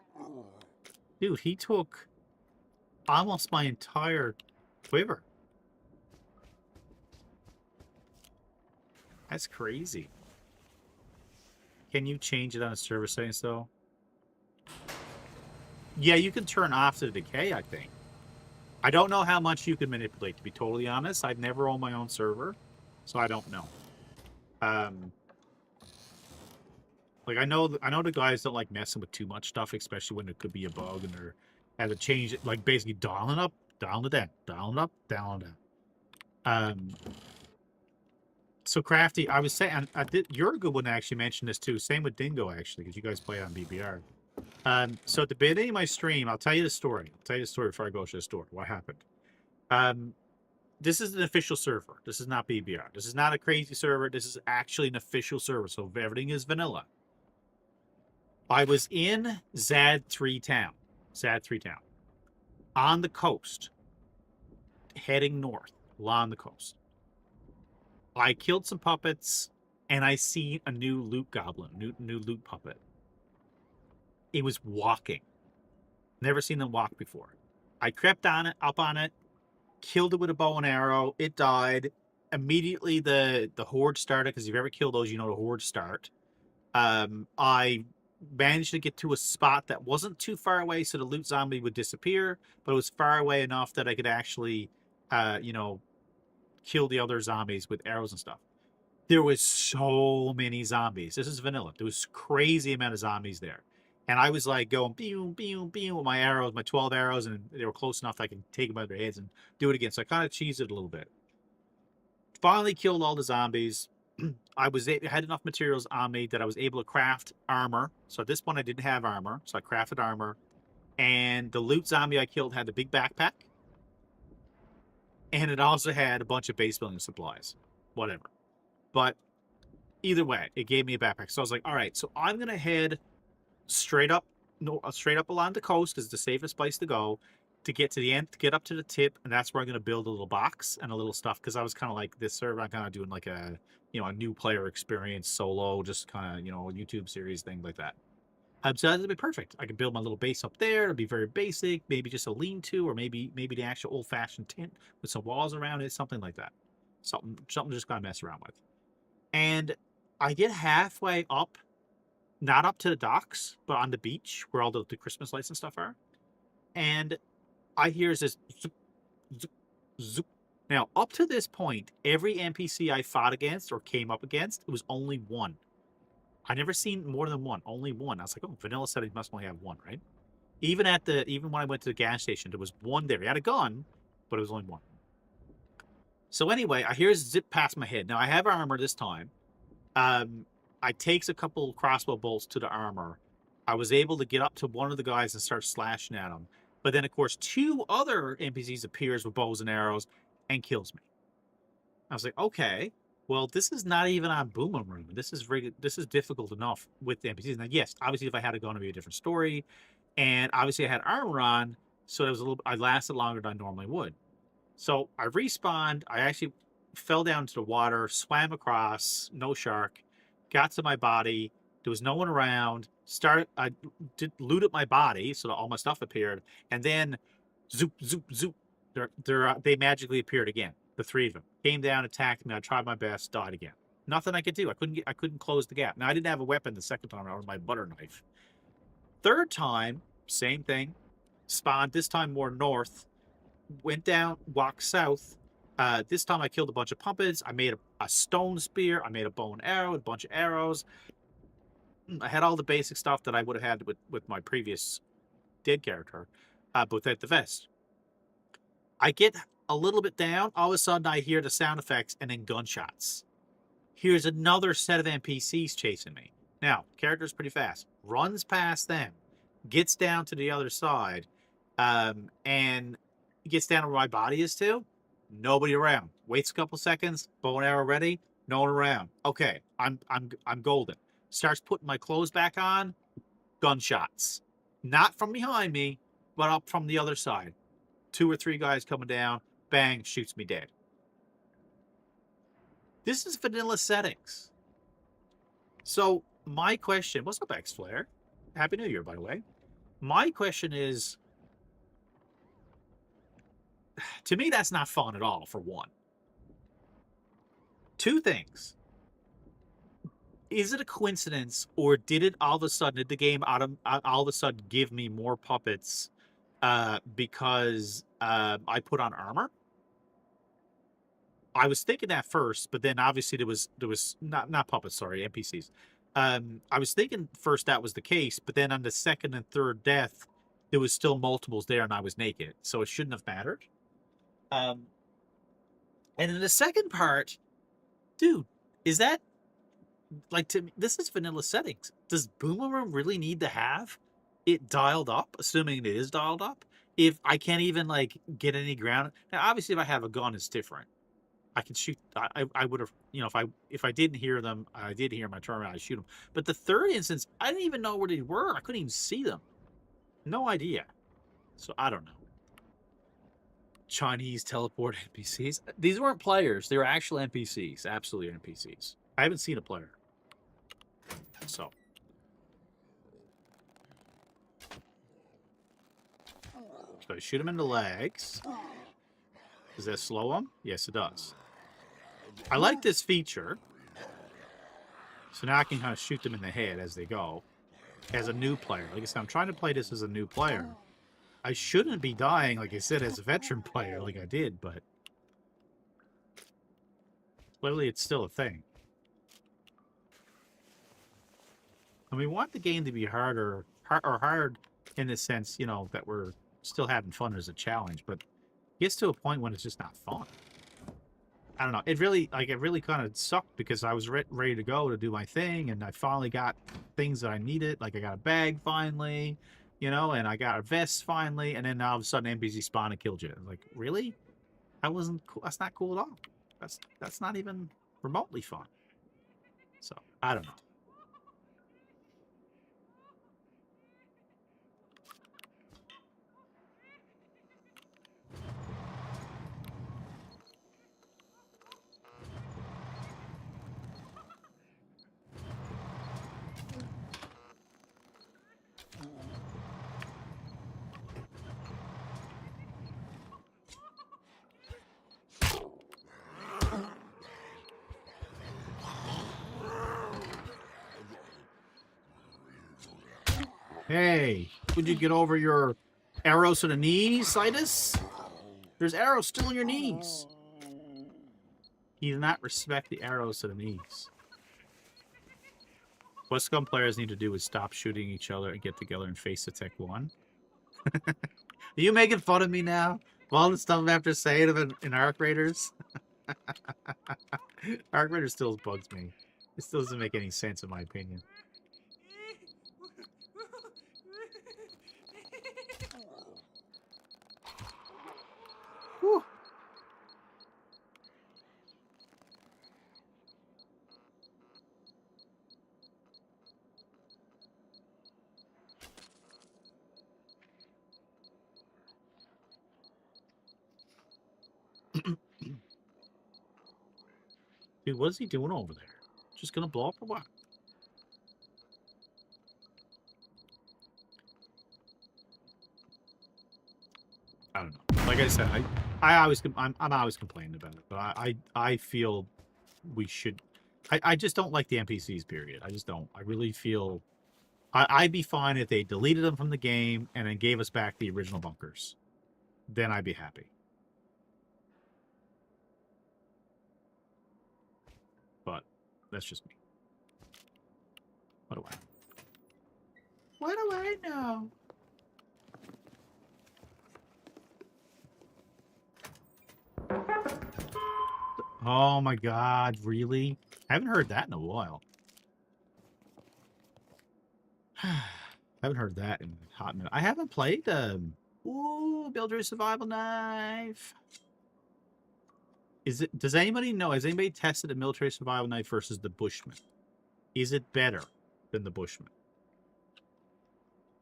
Dude, he took almost my entire quiver. That's crazy. Can you change it on a server settings though? Yeah, you can turn off the decay, I think. I don't know how much you can manipulate, to be totally honest. I've never owned my own server, so I don't know. Like I know the guys don't like messing with too much stuff, especially when it could be a bug, and they're had to change it, like basically dial it up, dial it down, dial it up, dial it down. So Crafty, I was saying, you're a good one to actually mention this too. Same with Dingo actually, because you guys play on BBR. So at the beginning of my stream, I'll tell you the story. Before I go to the story. What happened? This is an official server. This is not BBR. This is not a crazy server. This is actually an official server. So everything is vanilla. I was in Zad 3 Town, on the coast, heading north along the coast. I killed some puppets, and I see a new loot goblin, new loot puppet. It was walking. Never seen them walk before. I crept up on it, killed it with a bow and arrow. It died. Immediately the horde started, because if you ever kill those, you know the horde start. I managed to get to a spot that wasn't too far away, so the loot zombie would disappear, but it was far away enough that I could actually, kill the other zombies with arrows and stuff. There was so many zombies. This is vanilla. There was crazy amount of zombies there. And I was like going, pew, pew, pew, with my arrows, my 12 arrows, and they were close enough that I could take them out of their heads and do it again. So I kind of cheesed it a little bit. Finally killed all the zombies. I had enough materials on me that I was able to craft armor. So at this point, I didn't have armor. So I crafted armor. And the loot zombie I killed had a big backpack. And it also had a bunch of base building supplies. Whatever. But either way, it gave me a backpack. So I was like, all right, so I'm gonna head straight up, straight up along the coast is the safest place to go to get to the end, to get up to the tip, and that's where I'm gonna build a little box and a little stuff because I was kind of like this server. I'm kind of doing like a a new player experience solo, just kind of a YouTube series thing like that. So that'd be perfect. I could build my little base up there. It'll be very basic, maybe just a lean-to, or maybe the actual old-fashioned tent with some walls around it, something like that. Something just gotta mess around with. And I get halfway up, not up to the docks, but on the beach where all the Christmas lights and stuff are. And I hear this zoop, zoop, zoop. Now, up to this point, every NPC I fought against or came up against, it was only one. I never seen more than one, only one. I was like, oh, vanilla settings must only have one, right? Even when I went to the gas station, there was one there. He had a gun, but it was only one. So anyway, I hear a zip past my head. Now I have armor this time. I takes a couple crossbow bolts to the armor. I was able to get up to one of the guys and start slashing at him. But then, of course, two other NPCs appears with bows and arrows and kills me. I was like, okay, well, this is not even on Boomerang. This is difficult enough with the NPCs. Now, yes, obviously, if I had a gun, it'd be a different story. And obviously, I had armor on, so it was I lasted longer than I normally would. So I respawned. I actually fell down to the water, swam across, no shark, got to my body. There was no one around. I looted my body, so that all my stuff appeared, and then zoop, zoop, zoop. They magically appeared again. The three of them came down, attacked me. I tried my best, died again. Nothing I could do. I couldn't close the gap. Now I didn't have a weapon the second time. I was my butter knife. Third time, same thing. Spawned this time more north. Went down, walked south. This time I killed a bunch of pumpkins. I made a stone spear. I made a bow and arrow, a bunch of arrows. I had all the basic stuff that I would have had with my previous dead character, but without the vest. I get a little bit down. All of a sudden, I hear the sound effects and then gunshots. Here's another set of NPCs chasing me. Now, character's pretty fast. Runs past them, gets down to the other side, and gets down to where my body is too. Nobody around. Waits a couple seconds. Bow and arrow ready. No one around. Okay, I'm golden. Starts putting my clothes back on. Gunshots. Not from behind me, but up from the other side. 2 or 3 guys coming down. Bang, shoots me dead. This is vanilla settings. So my question, what's up, X-Flare? Happy New Year, by the way. My question is, to me, that's not fun at all, for one. 2 things. Is it a coincidence, or did it all of a sudden, did the game all of a sudden give me more puppets because I put on armor? I was thinking that first, but then obviously there was not puppets, sorry, NPCs. I was thinking first that was the case, but then on the second and third death, there was still multiples there, and I was naked, so it shouldn't have mattered. And in the second part, dude, is that like, to me, this is vanilla settings. Does Boomerang really need to have it dialed up, assuming it is dialed up, if I can't even like get any ground? Now, obviously, if I have a gun, it's different. I can shoot. I would have, if I didn't hear them, I did hear them, I turn around, I shoot them. But the third instance, I didn't even know where they were. I couldn't even see them. No idea. So I don't know. Chinese teleport NPCs. These weren't players. They were actual NPCs. Absolutely NPCs. I haven't seen a player. So. So I shoot him in the legs. Does that slow him? Yes, it does. I like this feature. So now I can kind of shoot them in the head as they go. As a new player. Like I said, I'm trying to play this as a new player. I shouldn't be dying, like I said, as a veteran player like I did, but clearly it's still a thing. And we want the game to be hard in the sense, that we're still having fun as a challenge, but it gets to a point when it's just not fun. I don't know. It really kind of sucked because I was ready to go to do my thing, and I finally got things that I needed. Like I got a bag finally, and I got a vest finally, and then all of a sudden NPC spawned and killed you. Like, really? That wasn't cool. That's not cool at all. That's not even remotely fun. I don't know. Hey, would you get over your arrows to the knees, Citus? There's arrows still in your knees. You do not respect the arrows to the knees. What SCUM players need to do is stop shooting each other and get together and face attack one. Are you making fun of me now? Of all the stuff I have to say in Arc Raiders? Arc Raiders still bugs me. It still doesn't make any sense in my opinion. Whew. Dude, what is he doing over there? Just gonna blow up or what? I don't know. Like I said, I'm always complaining about it, but I feel we should. I just don't like the NPCs. Period. I just don't. I really feel. I'd be fine if they deleted them from the game and then gave us back the original bunkers. Then I'd be happy. But that's just me. What do I? What do I know? Oh my god, really? I haven't heard that in a while. I haven't heard that in a hot minute. I haven't played ooh, Builder's Survival Knife. Does anybody know? Has anybody tested a military survival knife versus the Bushman? Is it better than the Bushman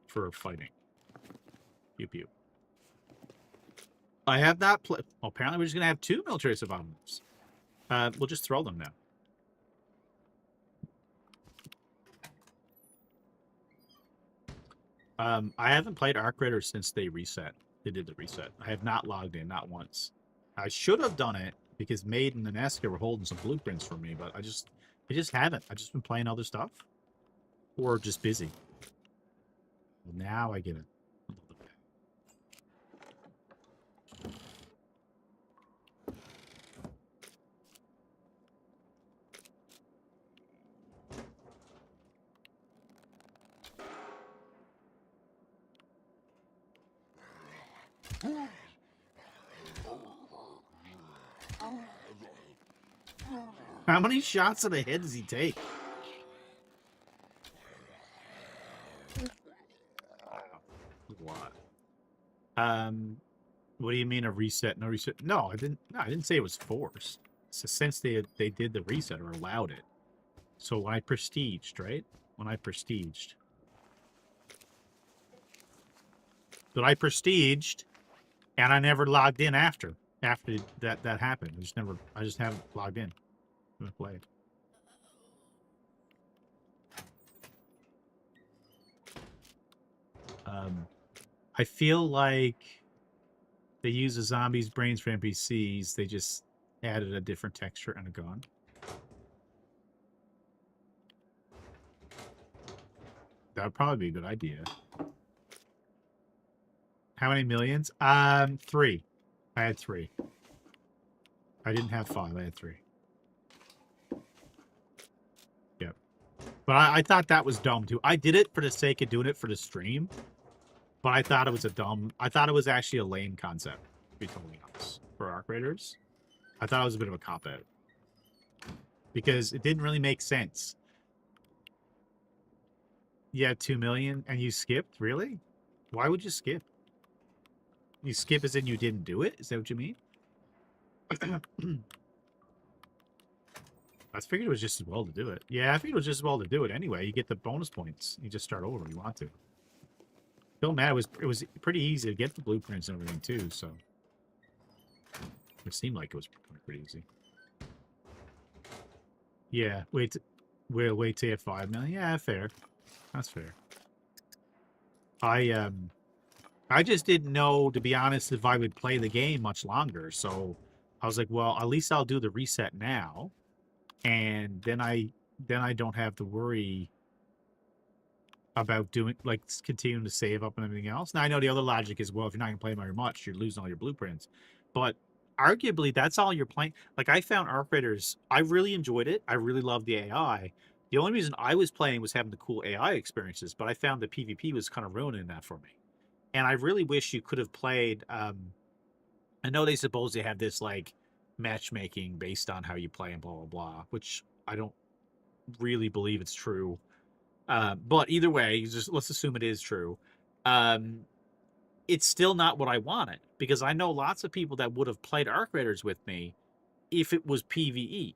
for fighting? Pew pew. I have not played. Well, apparently, we're just gonna have 2 military survival knives. We'll just throw them now. I haven't played Arc Raiders since they reset. They did the reset. I have not logged in, not once. I should have done it because Maiden and Eska were holding some blueprints for me, but I just haven't. I've just been playing other stuff or just busy. Well, now I get it. How many shots to the head does he take? A lot. What do you mean a reset? No reset? No, I didn't say it was forced. So since they did the reset or allowed it. So when I prestiged, right? When I prestiged. But I prestiged and I never logged in after that happened. I just haven't logged in. Haven't played. I feel like they use the zombies' brains for NPCs. They just added a different texture and a gun. That would probably be a good idea. How many millions? 3. I had 3. I didn't have 5. I had 3. Yep. But I thought that was dumb too. I did it for the sake of doing it for the stream. But I thought it was I thought it was actually a lame concept, to be totally honest, for Arc Raiders. I thought it was a bit of a cop-out. Because it didn't really make sense. You had 2 million and you skipped? Really? Why would you skip? You skip as in you didn't do it? Is that what you mean? I figured it was just as well to do it. Yeah, I figured it was just as well to do it anyway. You get the bonus points. You just start over if you want to. Don't matter. It was pretty easy to get the blueprints and everything too. So it seemed like it was pretty easy. Yeah. Wait till you have 5 million. Yeah, fair. That's fair. I just didn't know, to be honest, if I would play the game much longer. So I was like, well, at least I'll do the reset now, and then I don't have to worry about doing like continuing to save up and everything else. Now I know the other logic is, well, if you're not gonna play very much, you're losing all your blueprints. But arguably, that's all you're playing. Like I found Arc Raiders, I really enjoyed it. I really loved the AI. The only reason I was playing was having the cool AI experiences, but I found that PvP was kind of ruining that for me. And I really wish you could have played. I know they supposedly have this like matchmaking based on how you play and blah blah blah, which I don't really believe it's true. But either way, just let's assume it is true. It's still not what I wanted, because I know lots of people that would have played Arc Raiders with me if it was PvE.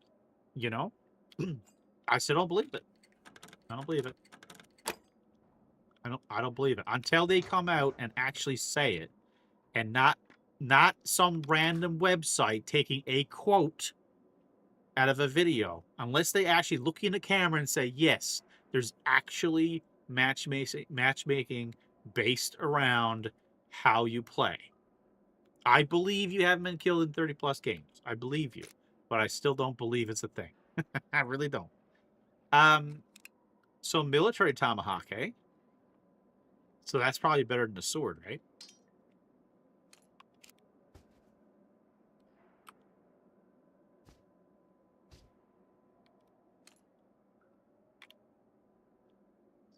You know, I still don't believe it. I don't believe it. I don't believe it until they come out and actually say it, and not some random website taking a quote out of a video. Unless they actually look in the camera and say, yes, there's actually matchmaking based around how you play. I believe you haven't been killed in 30 plus games. I believe you, but I still don't believe it's a thing. I really don't. So military tomahawk, eh? So that's probably better than the sword, right?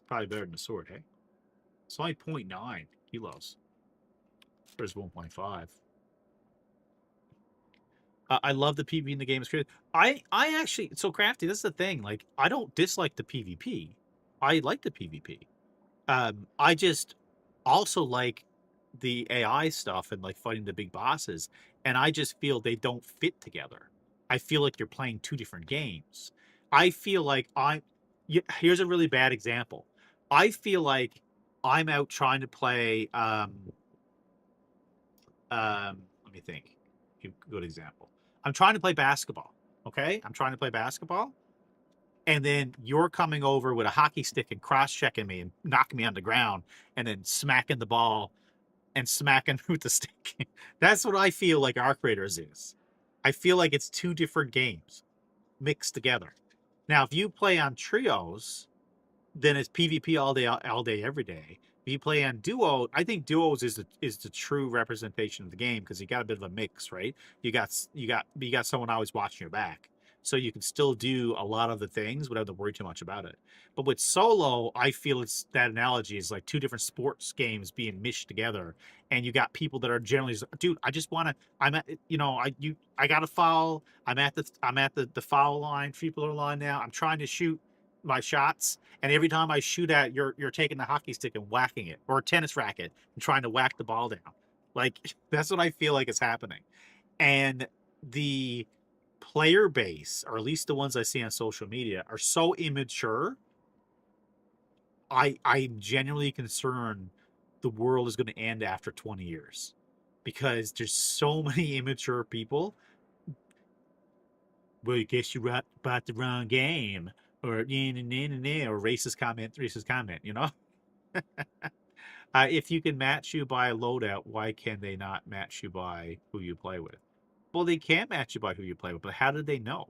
Probably better than the sword, hey? It's only 0.9 kilos. Where's 1.5? I love the PvP in the game. It's great. I actually, so Crafty, this is the thing. Like, I don't dislike the PvP. I like the PvP. I just also like the AI stuff and like fighting the big bosses. And I just feel they don't fit together. I feel like you're playing two different games. I feel like here's a really bad example. I feel like I'm out trying to play, let me think. Good example. I'm trying to play basketball. Okay. I'm trying to play basketball. And then you're coming over with a hockey stick and cross-checking me and knocking me on the ground and then smacking the ball and smacking with the stick. That's what I feel like Arc Raiders is. I feel like it's two different games mixed together. Now, if you play on trios, then it's PvP all day, every day. If you play on duo, I think duos is the true representation of the game, because you got a bit of a mix, right? You got someone always watching your back, so you can still do a lot of the things without to worry too much about it. But with solo, I feel it's that analogy is like two different sports games being meshed together, and you got people that are generally, dude, I just want to, I'm at, I got a foul. I'm at the foul line, free throw line now. I'm trying to shoot my shots, and every time I shoot at, you're taking the hockey stick and whacking it, or a tennis racket and trying to whack the ball down. Like, that's what I feel like is happening. And the player base, or at least the ones I see on social media, are so immature. I'm genuinely concerned the world is going to end after 20 years, because there's so many immature people. Well, I guess you bought the wrong game, or racist comment, you know? If you can match you by loadout, why can they not match you by who you play with? Well, they can match you by who you play with, but how did they know?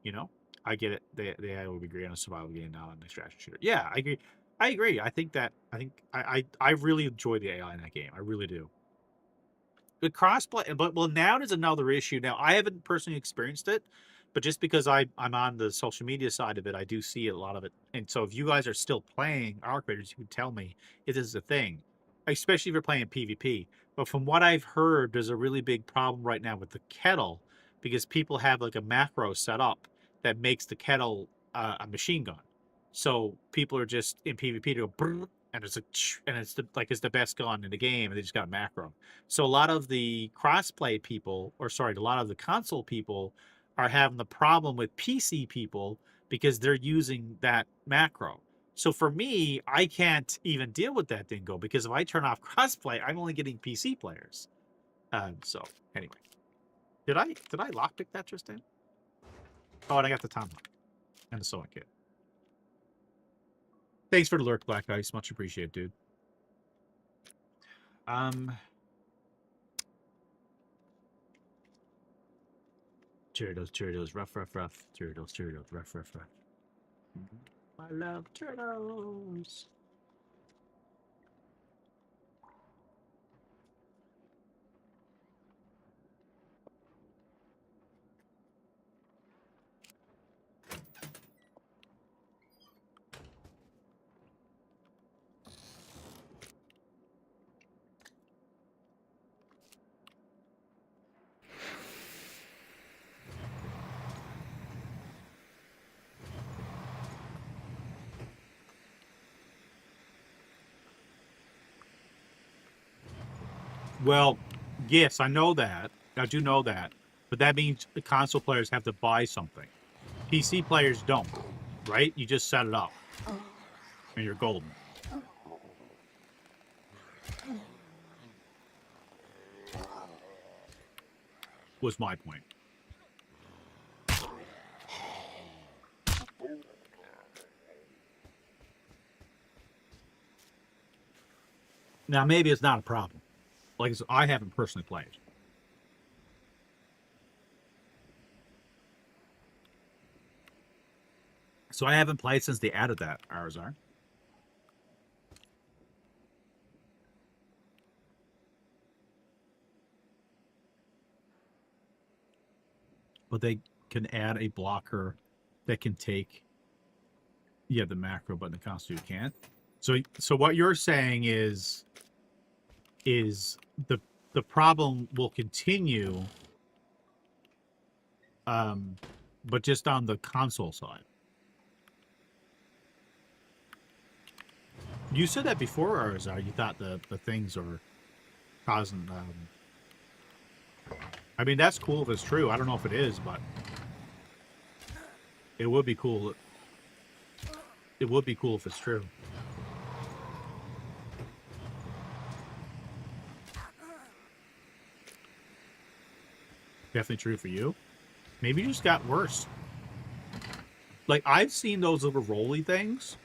You know? I get it. They would be great on a survival game, not on an extraction shooter. Yeah, I agree. I think I really enjoy the AI in that game. I really do. The crossplay, but well, now there's another issue. Now, I haven't personally experienced it, but just because I'm on the social media side of it, I do see a lot of it. And so, if you guys are still playing Arc Raiders, you can tell me if this is a thing, especially if you're playing PvP. But from what I've heard, there's a really big problem right now with the kettle, because people have like a macro set up that makes the kettle a machine gun. So people are just in PvP to go brrr, and it's it's the best gun in the game, and they just got a macro. So a lot of the crossplay people, or sorry, a lot of the console people are having the problem with PC people because they're using that macro. So for me, I can't even deal with that dingo because if I turn off crossplay, I'm only getting PC players. So anyway, did I lockpick that just in? Oh, and I got the tomahawk and the sewing kit. Thanks for the lurk, Black Ice. Much appreciated, dude. Cheerios, rough, Cheerios, rough. I love turtles. Well, yes, I know that. I do know that. But that means the console players have to buy something. PC players don't, right? You just set it up. And you're golden. Was my point. Now, maybe it's not a problem. Like, I haven't personally played. So I haven't played since they added that, Arzar. But they can add a blocker that can take the macro, but in the console you can't. So what you're saying is the problem will continue, but just on the console side. You said that before, Arzar. You thought the things are causing. I mean, that's cool if it's true. I don't know if it is, but it would be cool. It would be cool if it's true. Definitely true for you. Maybe you just got worse. Like, I've seen those little rolly things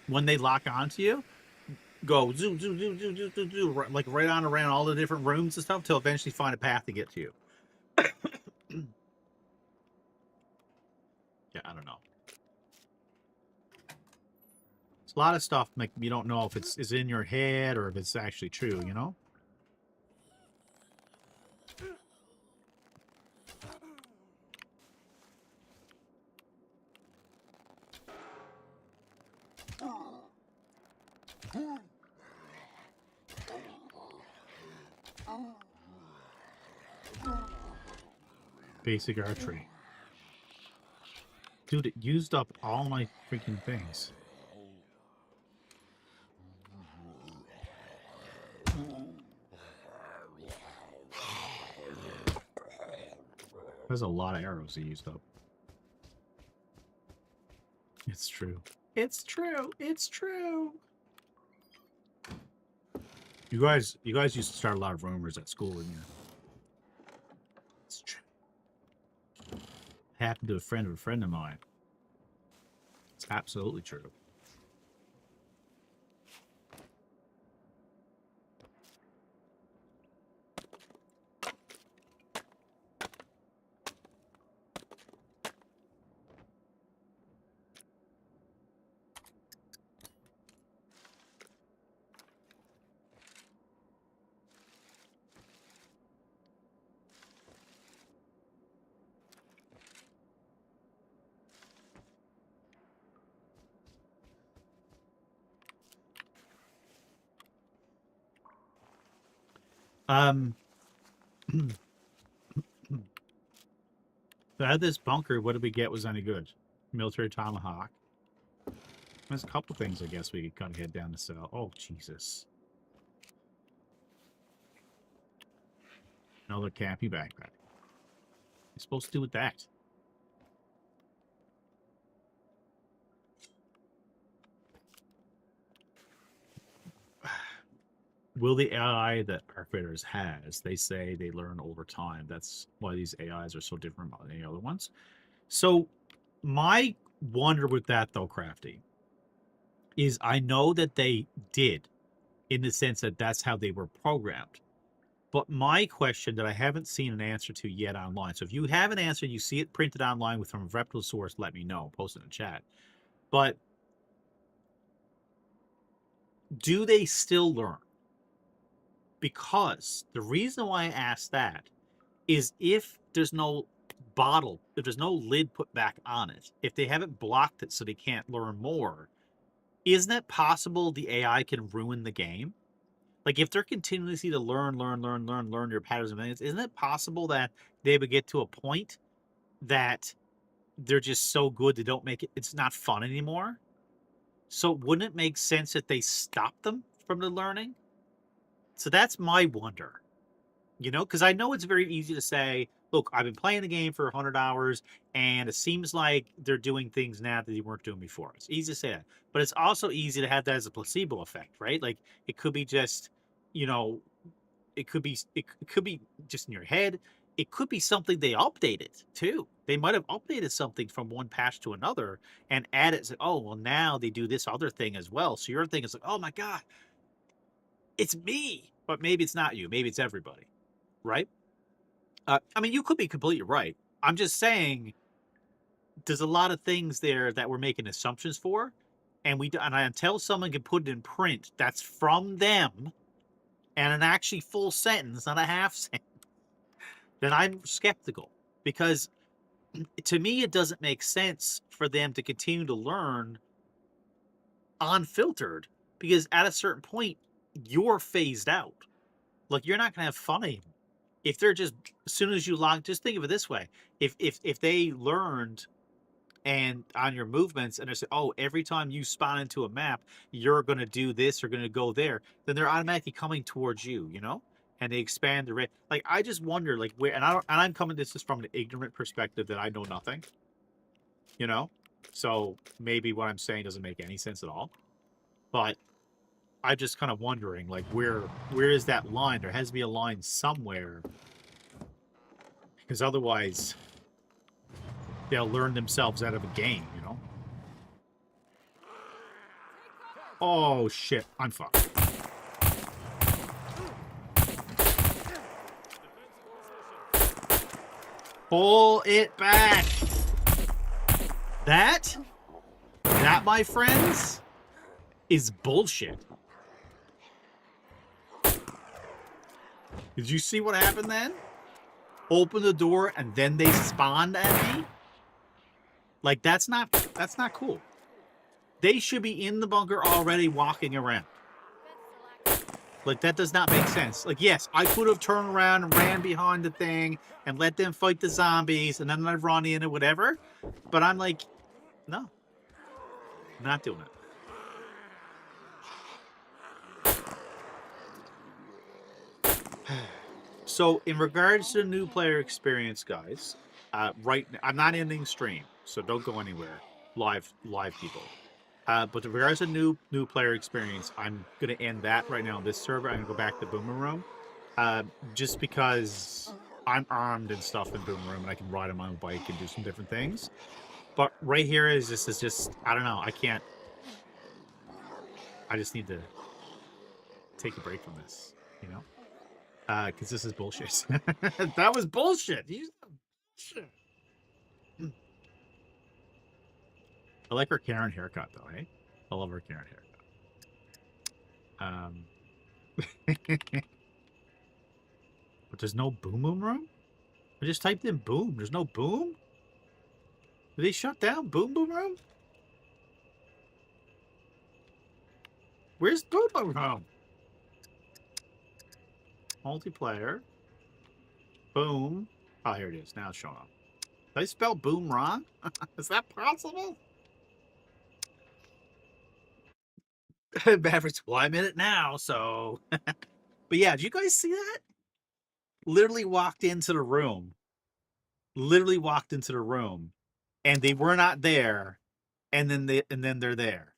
when they lock onto you, go zoom, like right on around all the different rooms and stuff, till eventually find a path to get to you. Yeah, I don't know. It's a lot of stuff like you don't know if it's in your head or if it's actually true, you know? Basic archery. Dude, it used up all my freaking things. There's a lot of arrows he used up. It's true. It's true. It's true. You guys used to start a lot of rumors at school, didn't you? It's true. Happened to a friend of mine. It's absolutely true. So out of this bunker, what did we get was any good? Military tomahawk. There's a couple things I guess we could kind of head down to sell. Oh, Jesus. Another campy backpack. You're supposed to do with that. Will the AI that Arcfighters has, they say they learn over time. That's why these AIs are so different from any other ones. So my wonder with that, though, Crafty, is I know that they did, in the sense that that's how they were programmed. But my question that I haven't seen an answer to yet online. So if you have an answer, you see it printed online with from a reputable source, let me know. Post it in the chat. But do they still learn? Because the reason why I ask that is if there's no bottle, if there's no lid put back on it, if they haven't blocked it so they can't learn more, isn't it possible the AI can ruin the game? Like if they're continuously to learn your patterns and things, isn't it possible that they would get to a point that they're just so good they don't make it, it's not fun anymore? So wouldn't it make sense that they stop them from the learning? So that's my wonder, because I know it's very easy to say, look, I've been playing the game for 100 hours and it seems like they're doing things now that they weren't doing before. It's easy to say that, but it's also easy to have that as a placebo effect, right? Like it could be just, it could be just in your head. It could be something they updated too. They might have updated something from one patch to another and added, say, oh, well, now they do this other thing as well. So your thing is like, oh my God, it's me. But maybe it's not you. Maybe it's everybody, right? I mean, you could be completely right. I'm just saying there's a lot of things there that we're making assumptions for. And until someone can put it in print that's from them and an actually full sentence, not a half sentence, then I'm skeptical. Because to me, it doesn't make sense for them to continue to learn unfiltered, because at a certain point, you're phased out. Like you're not going to have fun anymore. If they're just, as soon as you log, just think of it this way. If they learned and on your movements and they say, oh, every time you spawn into a map, you're going to do this or going to go there, then they're automatically coming towards you, and they expand the rate. Like, I just wonder, like, where, and I'm coming this is from an ignorant perspective that I know nothing, so maybe what I'm saying doesn't make any sense at all, but I'm just kind of wondering, like, where is that line? There has to be a line somewhere, because otherwise they'll learn themselves out of a game, Oh, shit. I'm fucked. Pull it back. That, my friends, is bullshit. Did you see what happened then? Open the door and then they spawned at me? Like, that's not cool. They should be in the bunker already walking around. Like, that does not make sense. Like, yes, I could have turned around and ran behind the thing and let them fight the zombies and then I'd run in or whatever. But I'm like, no. I'm not doing it. So, in regards to the new player experience, guys, right now, I'm not ending stream, so don't go anywhere. Live people. But in regards to new player experience, I'm going to end that right now on this server. I'm going to go back to Boomer Room. Just because I'm armed and stuff in Boomer Room and I can ride on my own bike and do some different things. But right here is just I don't know. I can't. I just need to take a break from this, because this is bullshit. That was bullshit. Bullshit. I like her Karen haircut, though, eh? I love her Karen haircut. But there's no boom room? I just typed in boom. There's no boom? Did they shut down boom room? Where's boom room? Multiplayer. Boom. Oh, here it is. Now it's showing up. Did I spell boom wrong? Is that possible? Mavericks, well, I'm in it now, so. But yeah, did you guys see that? Literally walked into the room literally walked into the room, and they were not there, and then they're there.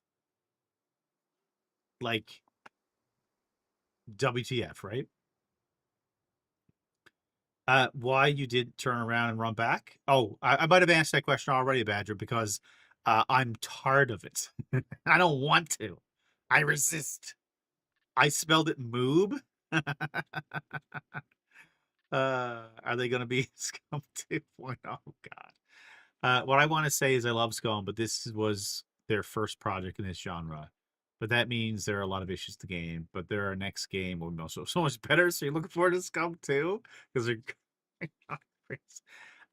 Like, WTF, right? Why you did turn around and run back? Oh, I might have answered that question already, Badger, because I'm tired of it. I don't want to. I resist. I spelled it moob. Are they going to be Scum 2.0? Oh, God. What I want to say is I love Scum, but this was their first project in this genre. But that means there are a lot of issues to the game. But their next game will be so much better. So you're looking forward to Scum 2? Because they're.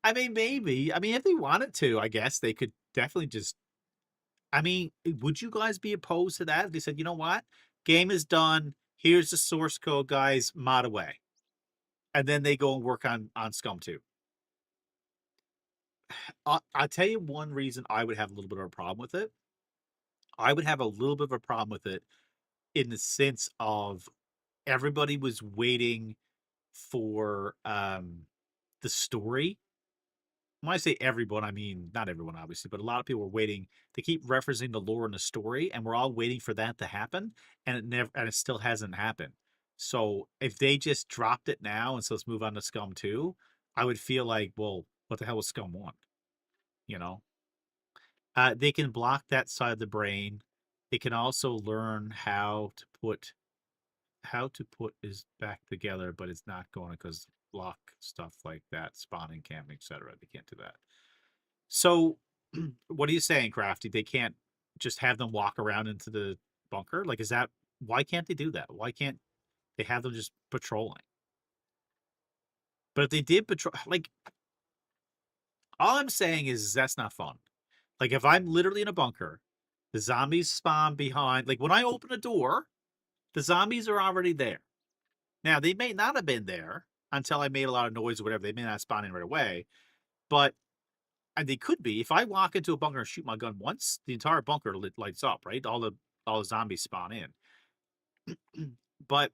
I mean, maybe. I mean, if they wanted to, I guess they could definitely just. I mean, would you guys be opposed to that? If they said, you know what? Game is done. Here's the source code, guys. Mod away. And then they go and work on Scum 2. I'll tell you one reason I would have a little bit of a problem with it. I would have a little bit of a problem with it in the sense of everybody was waiting for the story. When I say everyone, I mean not everyone, obviously, but a lot of people were waiting. They keep referencing the lore and the story, and we're all waiting for that to happen, and it still hasn't happened. So if they just dropped it now and so let's move on to Scum 2, I would feel like, well, what the hell was Scum 1? You know? They can block that side of the brain. They can also learn how to put is back together, but it's not going because block stuff like that, spawning, camping, etc. They can't do that. So, what are you saying, Crafty? They can't just have them walk around into the bunker? Like, is that why can't they do that? Why can't they have them just patrolling? But if they did patrol, like, all I'm saying is that's not fun. Like, if I'm literally in a bunker, the zombies spawn behind. Like, when I open a door, the zombies are already there. Now, they may not have been there until I made a lot of noise or whatever. They may not spawn in right away, but and they could be. If I walk into a bunker and shoot my gun once, the entire bunker lights up, right? All the zombies spawn in. But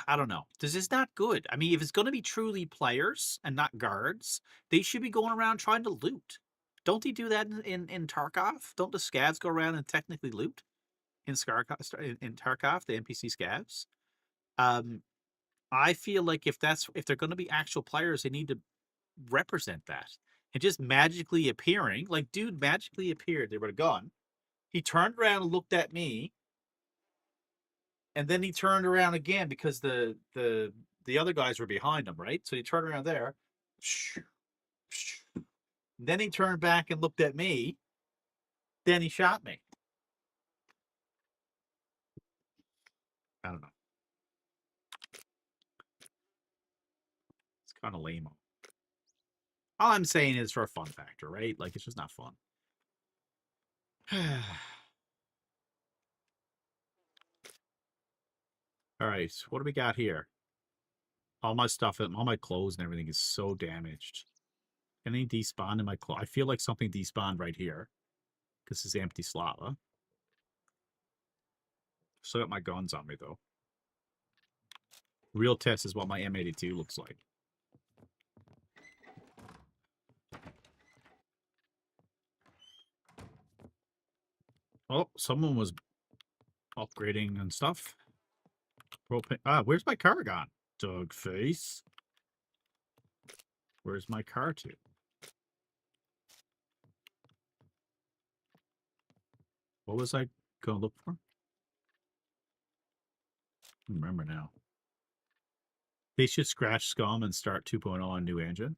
I don't know. This is not good. I mean, if it's going to be truly players and not guards, they should be going around trying to loot. Don't they do that in Tarkov? Don't the scavs go around and technically loot in Tarkov, the NPC scavs? I feel like if they're going to be actual players, they need to represent that. And just magically appearing, like dude magically appeared there with a gun. He turned around and looked at me, and then he turned around again because the other guys were behind him, right? So he turned around there. Then he turned back and looked at me. Then he shot me. I don't know. It's kind of lame. All I'm saying is for a fun factor, right? Like, it's just not fun. All right, what do we got here? All my stuff, all my clothes and everything is so damaged. Any despawn in my clothes? I feel like something despawned right here. This is empty slava. Still got my guns on me, though. Real test is what my M82 looks like. Oh, someone was upgrading and stuff. Propane. Ah, where's my car gone? Dog face. Where's my car to? What was I going to look for? I don't remember now. They should scratch Scum and start 2.0 on new engine.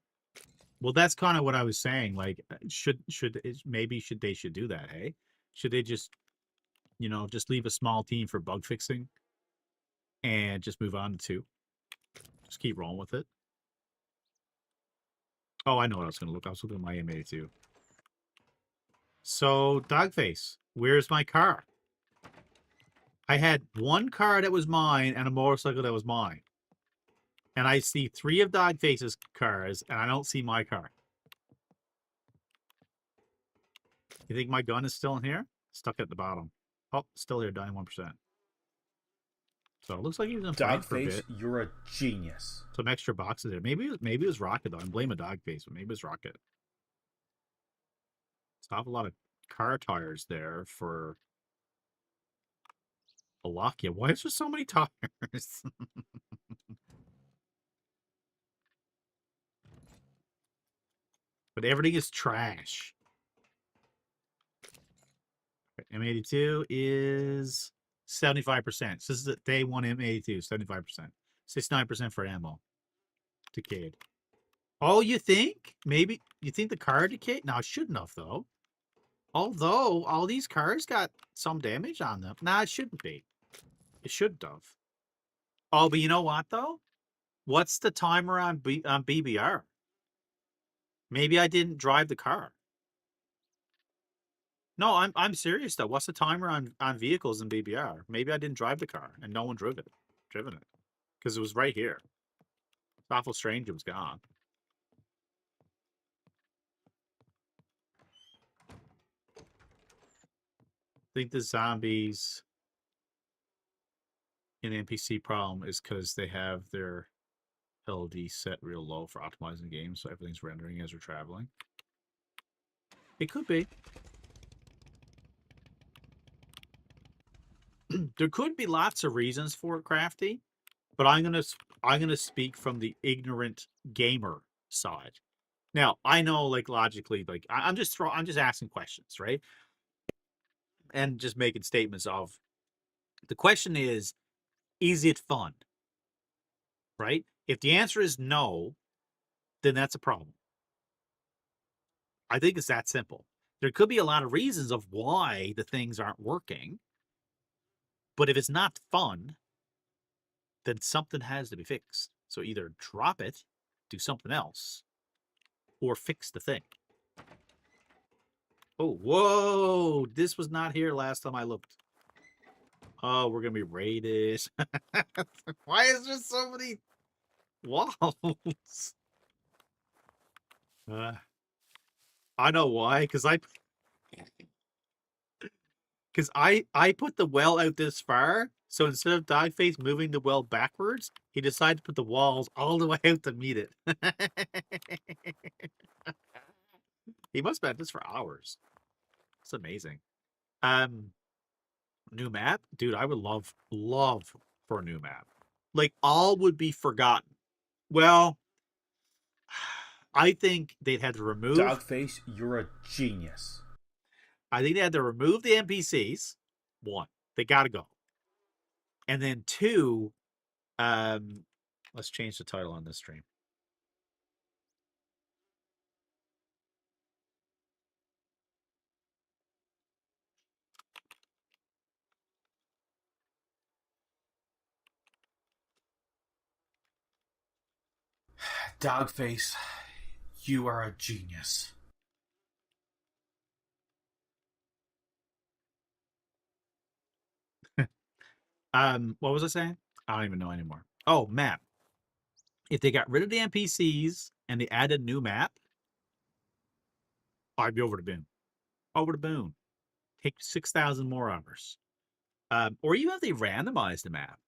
Well, that's kind of what I was saying. Like, should they should do that? Hey, should they just, just leave a small team for bug fixing and just move on to 2? Just keep rolling with it. Oh, I know what I was going to look. I was looking at my M82. So, Dogface, where's my car? I had one car that was mine and a motorcycle that was mine. And I see 3 of Dogface's cars, and I don't see my car. You think my gun is still in here? Stuck at the bottom. Oh, still here, 91%. So it looks like he's in flank for a Dogface, bit. you're a genius. Some extra boxes there. Maybe it was Rocket though. I'm blaming Dogface, but maybe it was Rocket. Stop a lot of car tires there for Alakia. Why is there so many tires? But everything is trash. M82 is 75%. So this is the day one M82, 75%. 69% for ammo. Decayed. Oh, you think? Maybe you think the car decayed? No, it shouldn't have though. Although all these cars got some damage on them. Nah, it shouldn't be. It shouldn't have. Oh, but you know what though? What's the timer on BBR? Maybe I didn't drive the car. No, I'm serious though. What's the timer on vehicles in BBR? Maybe I didn't drive the car and no one driven it because it was right here. It's awful strange. It was gone. I think the zombies in NPC problem is because they have their LD set real low for optimizing the game, so everything's rendering as we're traveling. It could be. There could be lots of reasons for it, Crafty, but I'm gonna speak from the ignorant gamer side. Now I know, like logically, like I'm just asking questions, right? And just making statements of the question is it fun? Right? If the answer is no, then that's a problem. I think it's that simple. There could be a lot of reasons of why the things aren't working, but if it's not fun, then something has to be fixed. So either drop it, do something else, or fix the thing. Oh, whoa! This was not here last time I looked. Oh, we're gonna be raided. Why is there so many walls? I know why, because I put the well out this far, so instead of Dogface moving the well backwards, he decided to put the walls all the way out to meet it. He must have had this for hours. It's amazing. New map? Dude, I would love for a new map. Like, all would be forgotten. Well, I think they'd had to remove... Dogface, you're a genius. I think they had to remove the NPCs. One, they gotta go. And then two, let's change the title on this stream. Dogface, you are a genius. What was I saying? I don't even know anymore. Oh, map. If they got rid of the NPCs and they added a new map, I'd be over the boon. Over the boon. Take 6,000 more hours. Or even if they randomized the map.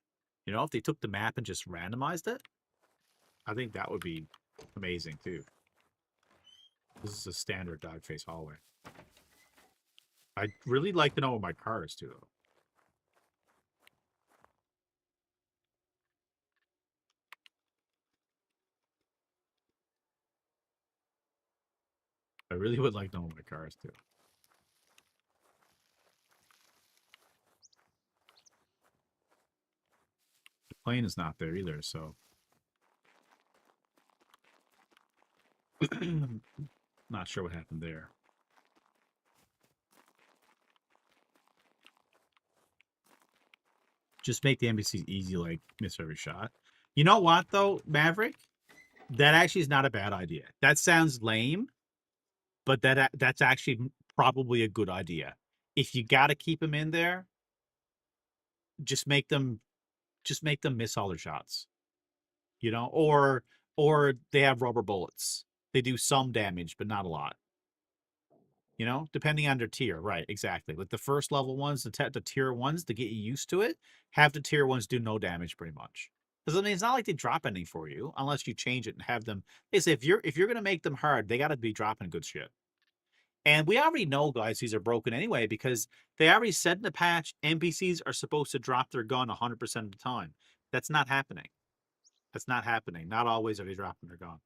You know, if they took the map and just randomized it, I think that would be amazing too. This is a standard Dogface hallway. I'd really like to know what my car is too, though. I really would like to know what my car is too. The plane is not there either, so. Not sure what happened there. Just make the NPCs easy, like miss every shot. You know what though, Maverick? That actually is not a bad idea. That sounds lame, but that's actually probably a good idea. If you got to keep them in there, just make them miss all their shots. You know, or they have rubber bullets. They do some damage, but not a lot. You know, depending on their tier, right? Exactly. Like the first level ones, the tier ones to get you used to it, have the tier ones do no damage pretty much. Because I mean, it's not like they drop anything for you unless you change it and have them. They say if you're gonna make them hard, they got to be dropping good shit. And we already know, guys, these are broken anyway because they already said in the patch NPCs are supposed to drop their gun 100% of the time. That's not happening. That's not happening. Not always are they dropping their gun.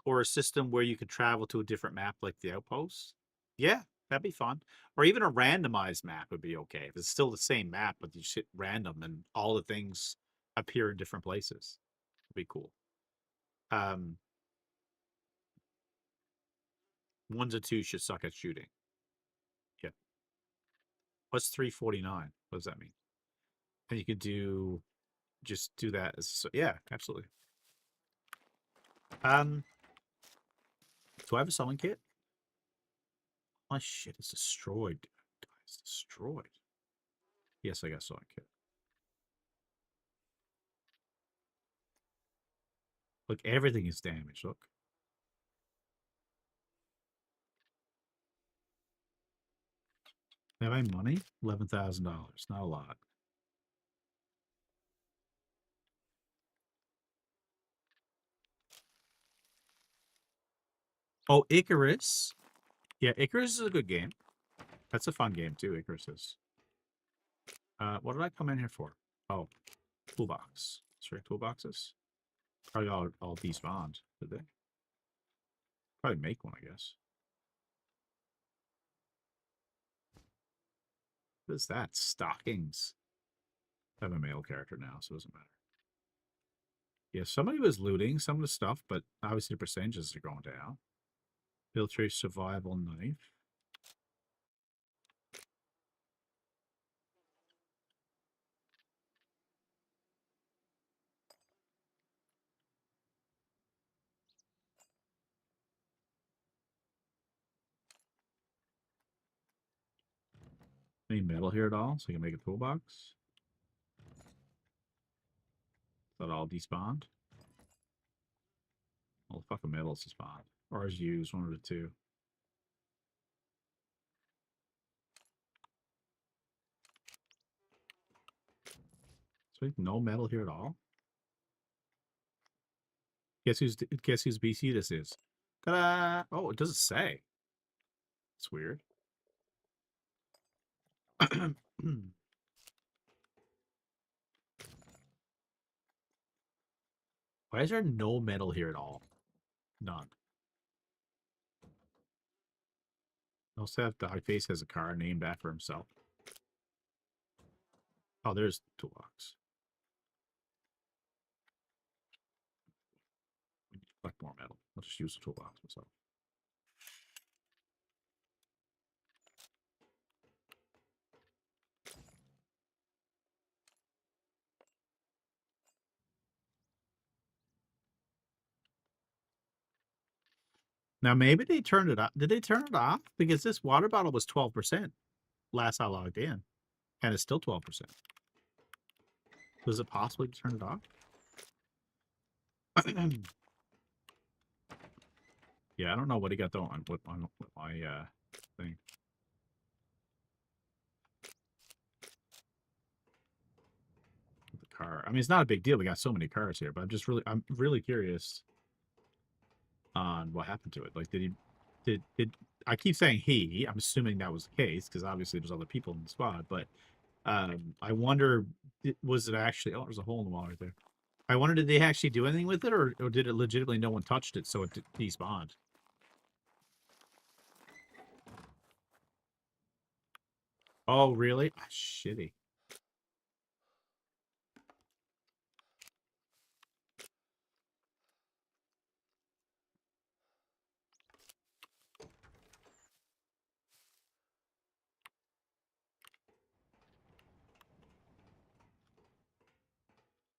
Or a system where you could travel to a different map like the Outpost. Yeah, that'd be fun. Or even a randomized map would be okay. If it's still the same map, but you shit random and all the things appear in different places. It'd be cool. 1s and 2s should suck at shooting. Yeah. What's 349? What does that mean? And you could just do that as yeah, absolutely. Do I have a sewing kit? My shit is destroyed, guys. Destroyed. Yes, I got a sewing kit. Look, everything is damaged. Look. Have I money? $11,000. Not a lot. Oh, Icarus. Yeah, Icarus is a good game. That's a fun game too, Icarus is. What did I come in here for? Oh, toolbox. Straight toolboxes. Probably all despawned, did they? Probably make one, I guess. What is that? Stockings. I have a male character now, so it doesn't matter. Yeah, somebody was looting some of the stuff, but obviously the percentages are going down. Military survival knife. Any metal here at all, so you can make a toolbox? Is that all despawned? Well, the fucking metal's despawned. Or is used, one of the two. So no metal here at all? Guess whose BC this is? Ta-da! Oh, it doesn't say. It's weird. Why is there no metal here at all? None. Also have Dogface has a car named after himself. Oh, there's toolbox. We need to collect more metal. I'll just use the toolbox myself. Now maybe they turned it off. Did they turn it off? Because this water bottle was 12% last I logged in. And it's still 12%. Was it possible to turn it off? Yeah, I don't know what he got though on my thing. The car. I mean, it's not a big deal. We got so many cars here, but I'm really curious on what happened to it. Like, did I keep saying he? I'm assuming that was the case because obviously there's other people in the squad. But I wonder, was it actually? Oh, there's a hole in the wall right there. I wonder, did they actually do anything with it, or did it legitimately no one touched it, so it despawned? Oh, really? Ah, shitty.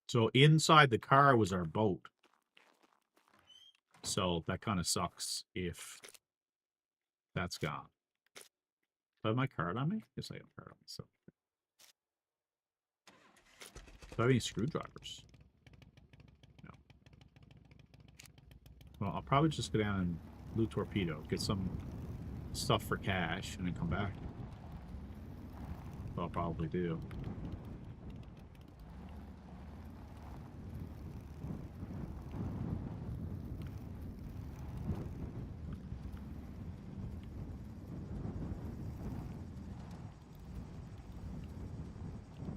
So inside the car was our boat. So that kind of sucks if that's gone. Do I have my card on me? Yes, I have a card on me. So, do I have any screwdrivers? No. Well, I'll probably just go down and loot torpedo, get some stuff for cash, and then come back. I'll probably do.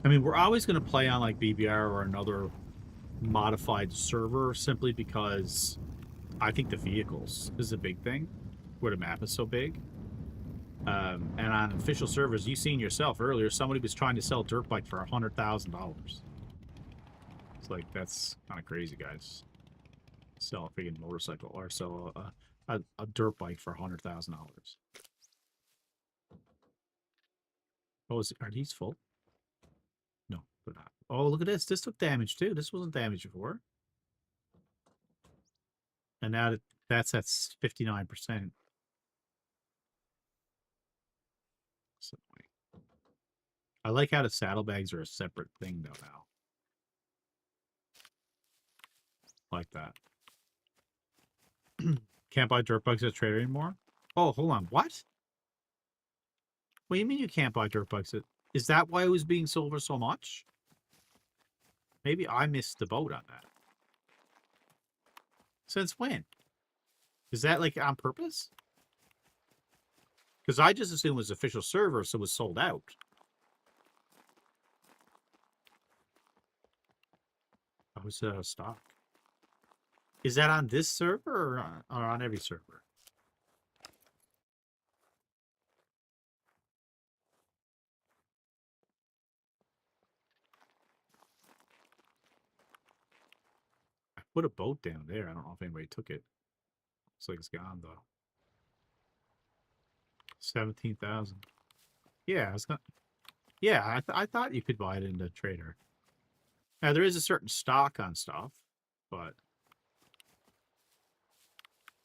I mean, we're always going to play on like BBR or another modified server simply because I think the vehicles is a big thing where the map is so big. And on official servers, you seen yourself earlier, somebody was trying to sell a dirt bike for $100,000. It's like, that's kind of crazy, guys. Sell a freaking motorcycle or sell a dirt bike for $100,000. Oh, are these full? No, they're not. Oh, look at this. This took damage too. This wasn't damaged before. And now that's at 59%. So, I like how the saddlebags are a separate thing though now. Like that. Can't buy dirt bikes at Trader anymore? Oh, hold on. What? What do you mean you can't buy dirt bikes at... Is that why it was being sold for so much? Maybe I missed the boat on that. Since when? Is that like on purpose? Because I just assumed it was official server, so it was sold out. I was out of stock. Is that on this server or on every server? I put a boat down there. I don't know if anybody took it. Looks like it's gone though. 17,000. Yeah, it's not. Yeah, I thought you could buy it in the Trader. Now there is a certain stock on stuff, but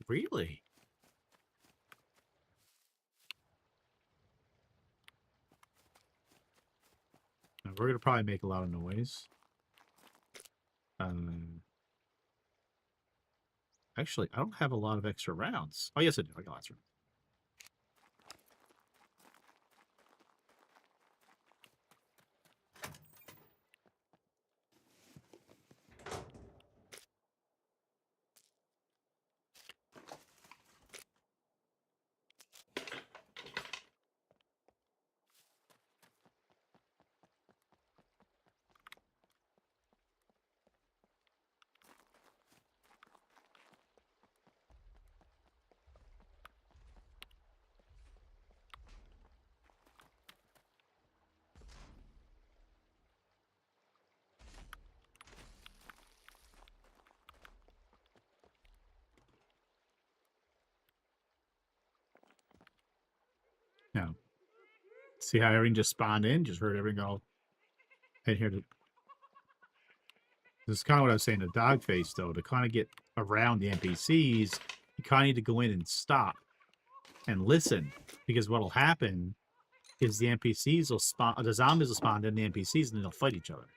really. Now, we're gonna probably make a lot of noise. Actually, I don't have a lot of extra rounds. Oh yes, I do. I got lots of rounds. Now, see how everything just spawned in? Just heard everything go. Head here to. This is kind of what I was saying to Dogface, though. To kind of get around the NPCs, you kind of need to go in and stop and listen, because what'll happen is the NPCs will spawn, the zombies will spawn in the NPCs, and then they'll fight each other.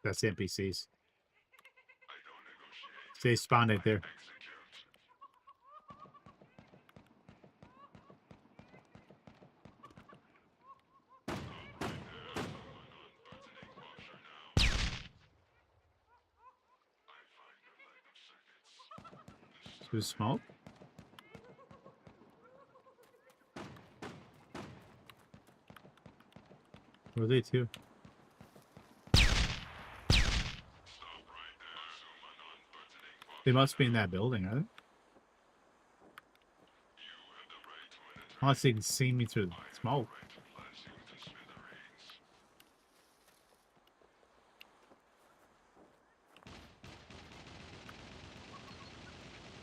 That's the NPCs. They spawned right there. There's smoke. Where are they too? They must be in that building, are they? Unless they can see me through the smoke.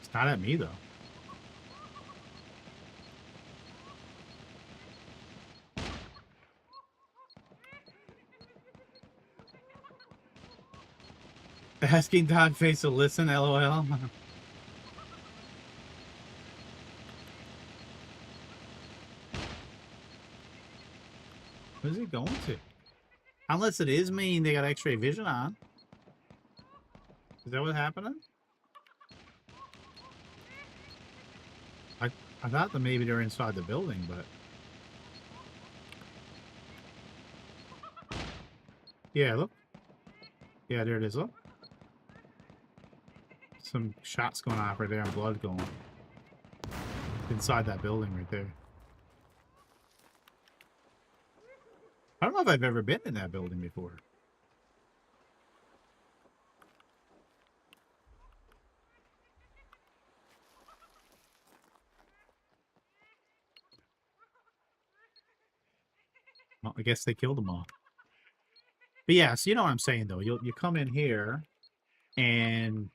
It's not at me, though. Asking Dogface to listen, LOL. Where's he going to? Unless it is me and they got X-ray vision on. Is that what happened? I thought that maybe they're inside the building, but yeah, look. Yeah, there it is. Look, some shots going off right there and blood going inside that building right there. I don't know if I've ever been in that building before. Well, I guess they killed them all. But yeah, so you know what I'm saying though. You come in here and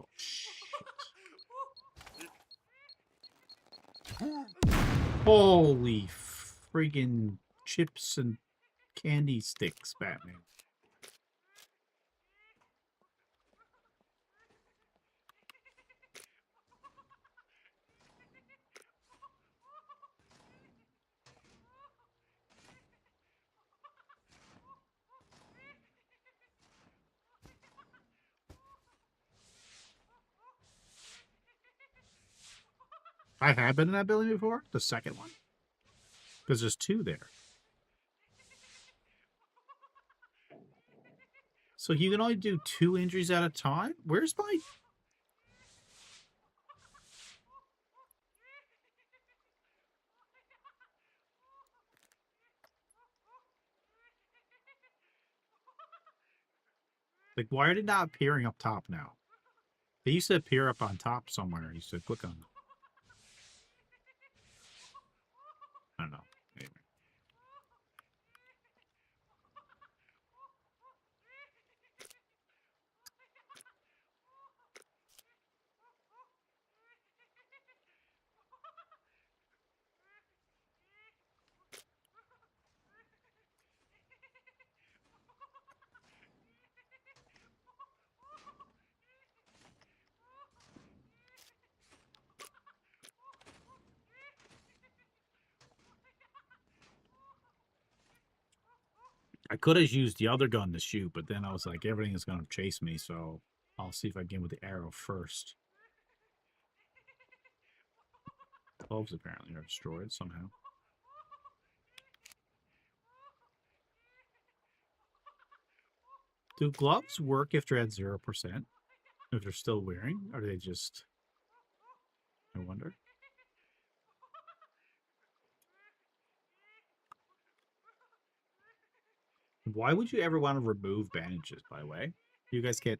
oh, shit. Holy friggin' chips and candy sticks, Batman. I have been in that building before, the second one. Because there's two there. So you can only do 2 injuries at a time? Where's my... Like, why are they not appearing up top now? They used to appear up on top somewhere. You used to click on them. I don't know. Anyway. I could have used the other gun to shoot, but then I was like, everything is going to chase me, so I'll see if I get with the arrow first. Gloves apparently are destroyed somehow. Do gloves work if they're at 0%? If they're still wearing? Or are they just... I wonder. Why would you ever want to remove bandages, by the way? You guys get...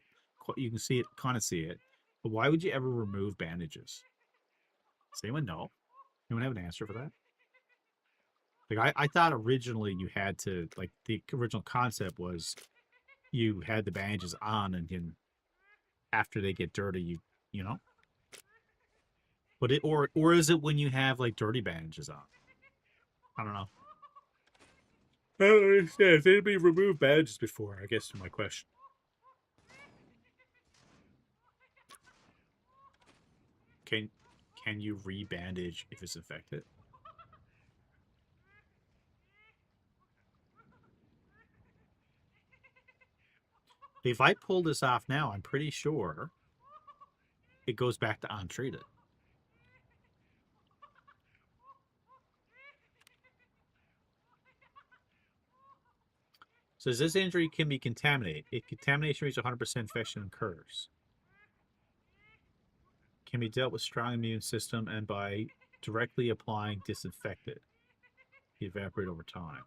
You can see it, kind of see it. But why would you ever remove bandages? Does anyone know? Anyone have an answer for that? Like, I thought originally you had to... Like, the original concept was you had the bandages on and then after they get dirty, you know? But it... Or is it when you have, like, dirty bandages on? I don't know. I don't understand. If anybody removed bandages before, I guess is my question. Can you re-bandage if it's infected? If I pull this off now, I'm pretty sure it goes back to untreated. Says this injury can be contaminated. If contamination reaches 100%, infection occurs. Can be dealt with strong immune system and by directly applying disinfectant. Evaporate over time.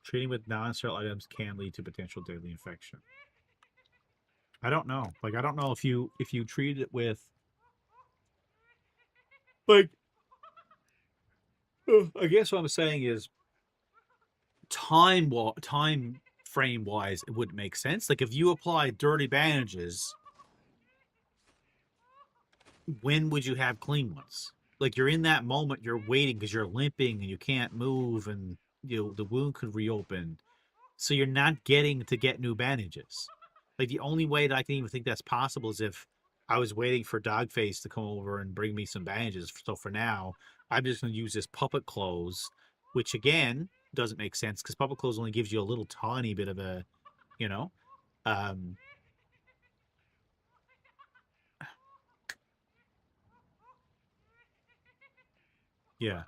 Treating with non-sterile items can lead to potential deadly infection. I don't know. Like, I don't know if you treat it with, like, I guess what I'm saying is time frame wise, it wouldn't make sense. Like, if you apply dirty bandages, when would you have clean ones? Like, you're in that moment, you're waiting because you're limping and you can't move, and the wound could reopen, so you're not getting to get new bandages. Like, the only way that I can even think that's possible is if I was waiting for Dogface to come over and bring me some bandages. So for now, I'm just going to use this puppet clothes, which again doesn't make sense because puppet clothes only gives you a little tiny bit of a, you know. Um, yeah,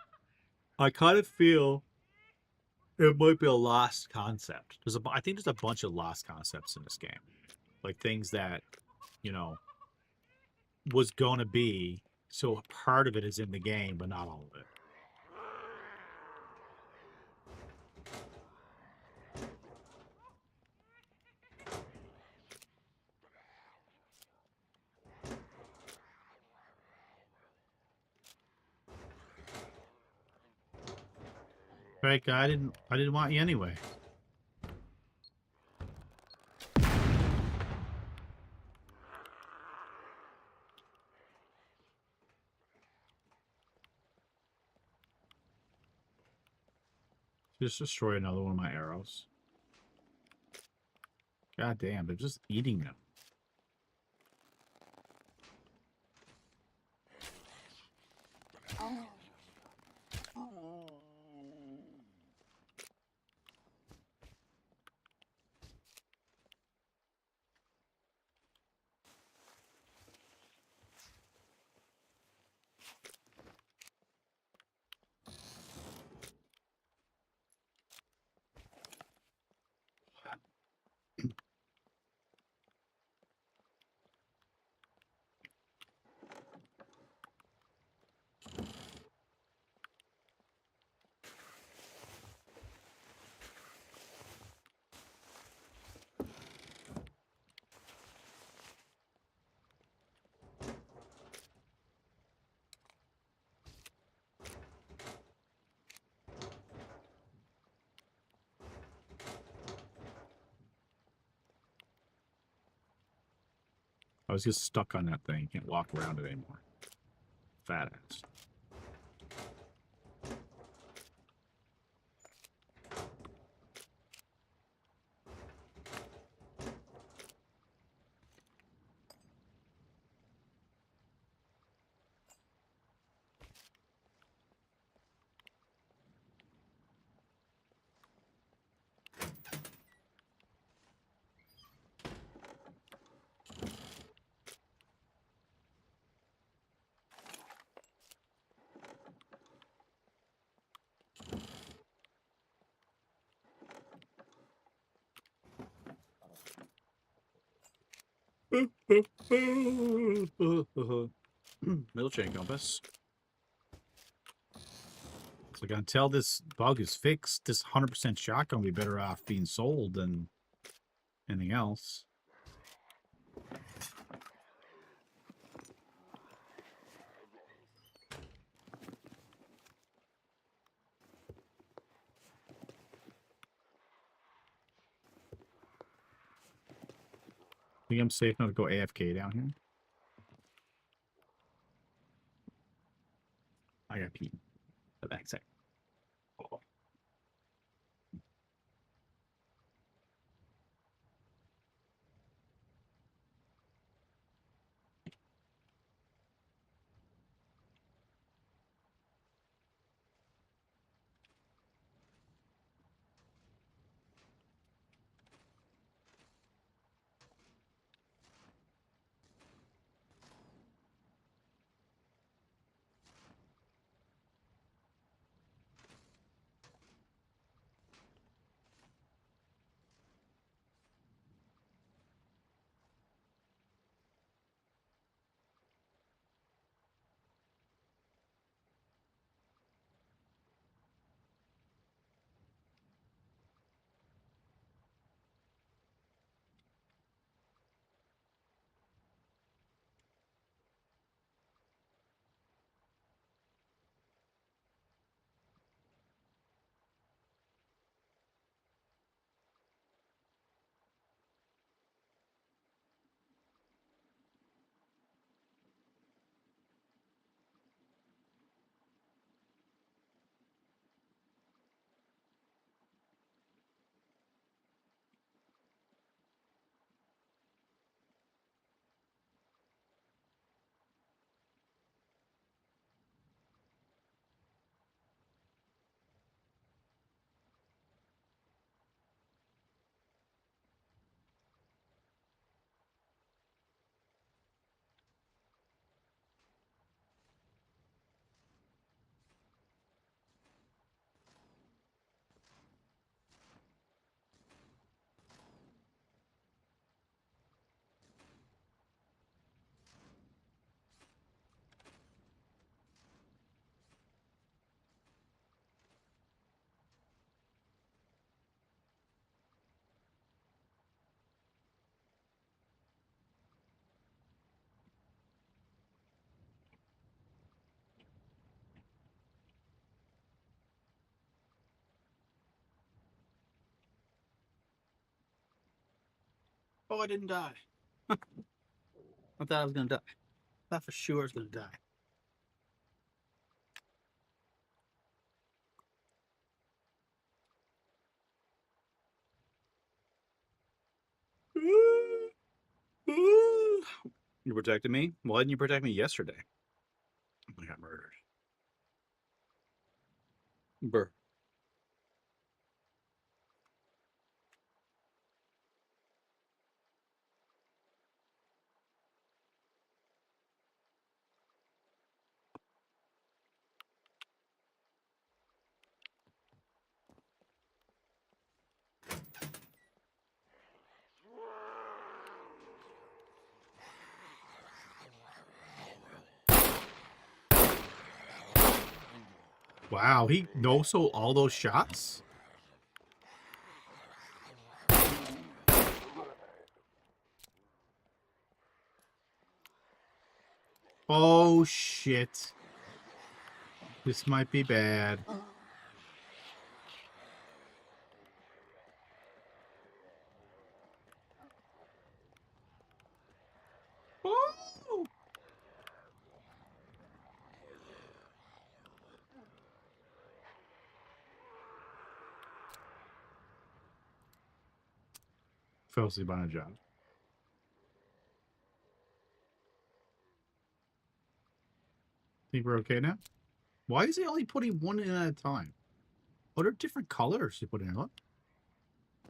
I kind of feel it might be a lost concept. I think there's a bunch of lost concepts in this game, like things that, you know, was gonna be. So part of it is in the game, but not all of it. Right, guy, I didn't want you anyway. Just destroy another one of my arrows. God damn, they're just eating them. I was just stuck on that thing. Can't walk around it anymore. Fat ass. Middle chain compass. It's like until this bug is fixed, this 100% shotgun will be better off being sold than anything else. Think I'm safe now to go AFK down here? I got pee. The back side. Oh. Oh, I didn't die. I thought I was gonna die. I thought for sure I was gonna die. You protected me? Why didn't you protect me yesterday? I got murdered. Brr. Wow, he no-sold all those shots? Oh, shit. This might be bad. Oh! Fell asleep on a job. Think we're okay now? Why is he only putting one in at a time? What are different colors he put in? Look.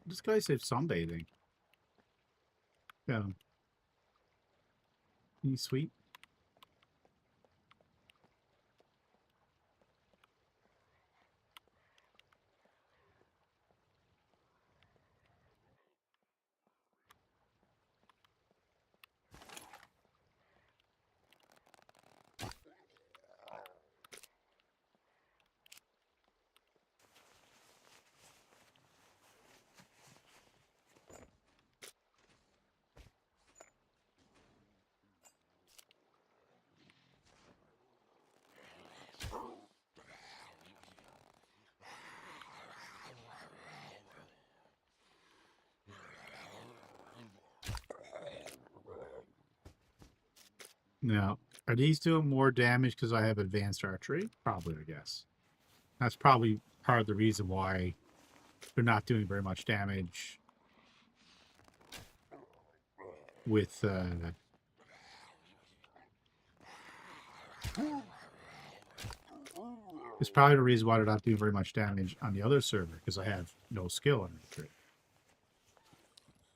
This guy said sunbathing. Yeah. He's sweet. Now, are these doing more damage because I have advanced archery? Probably, I guess. That's probably part of the reason why they're not doing very much damage with it's probably the reason why they're not doing very much damage on the other server, because I have no skill in archery.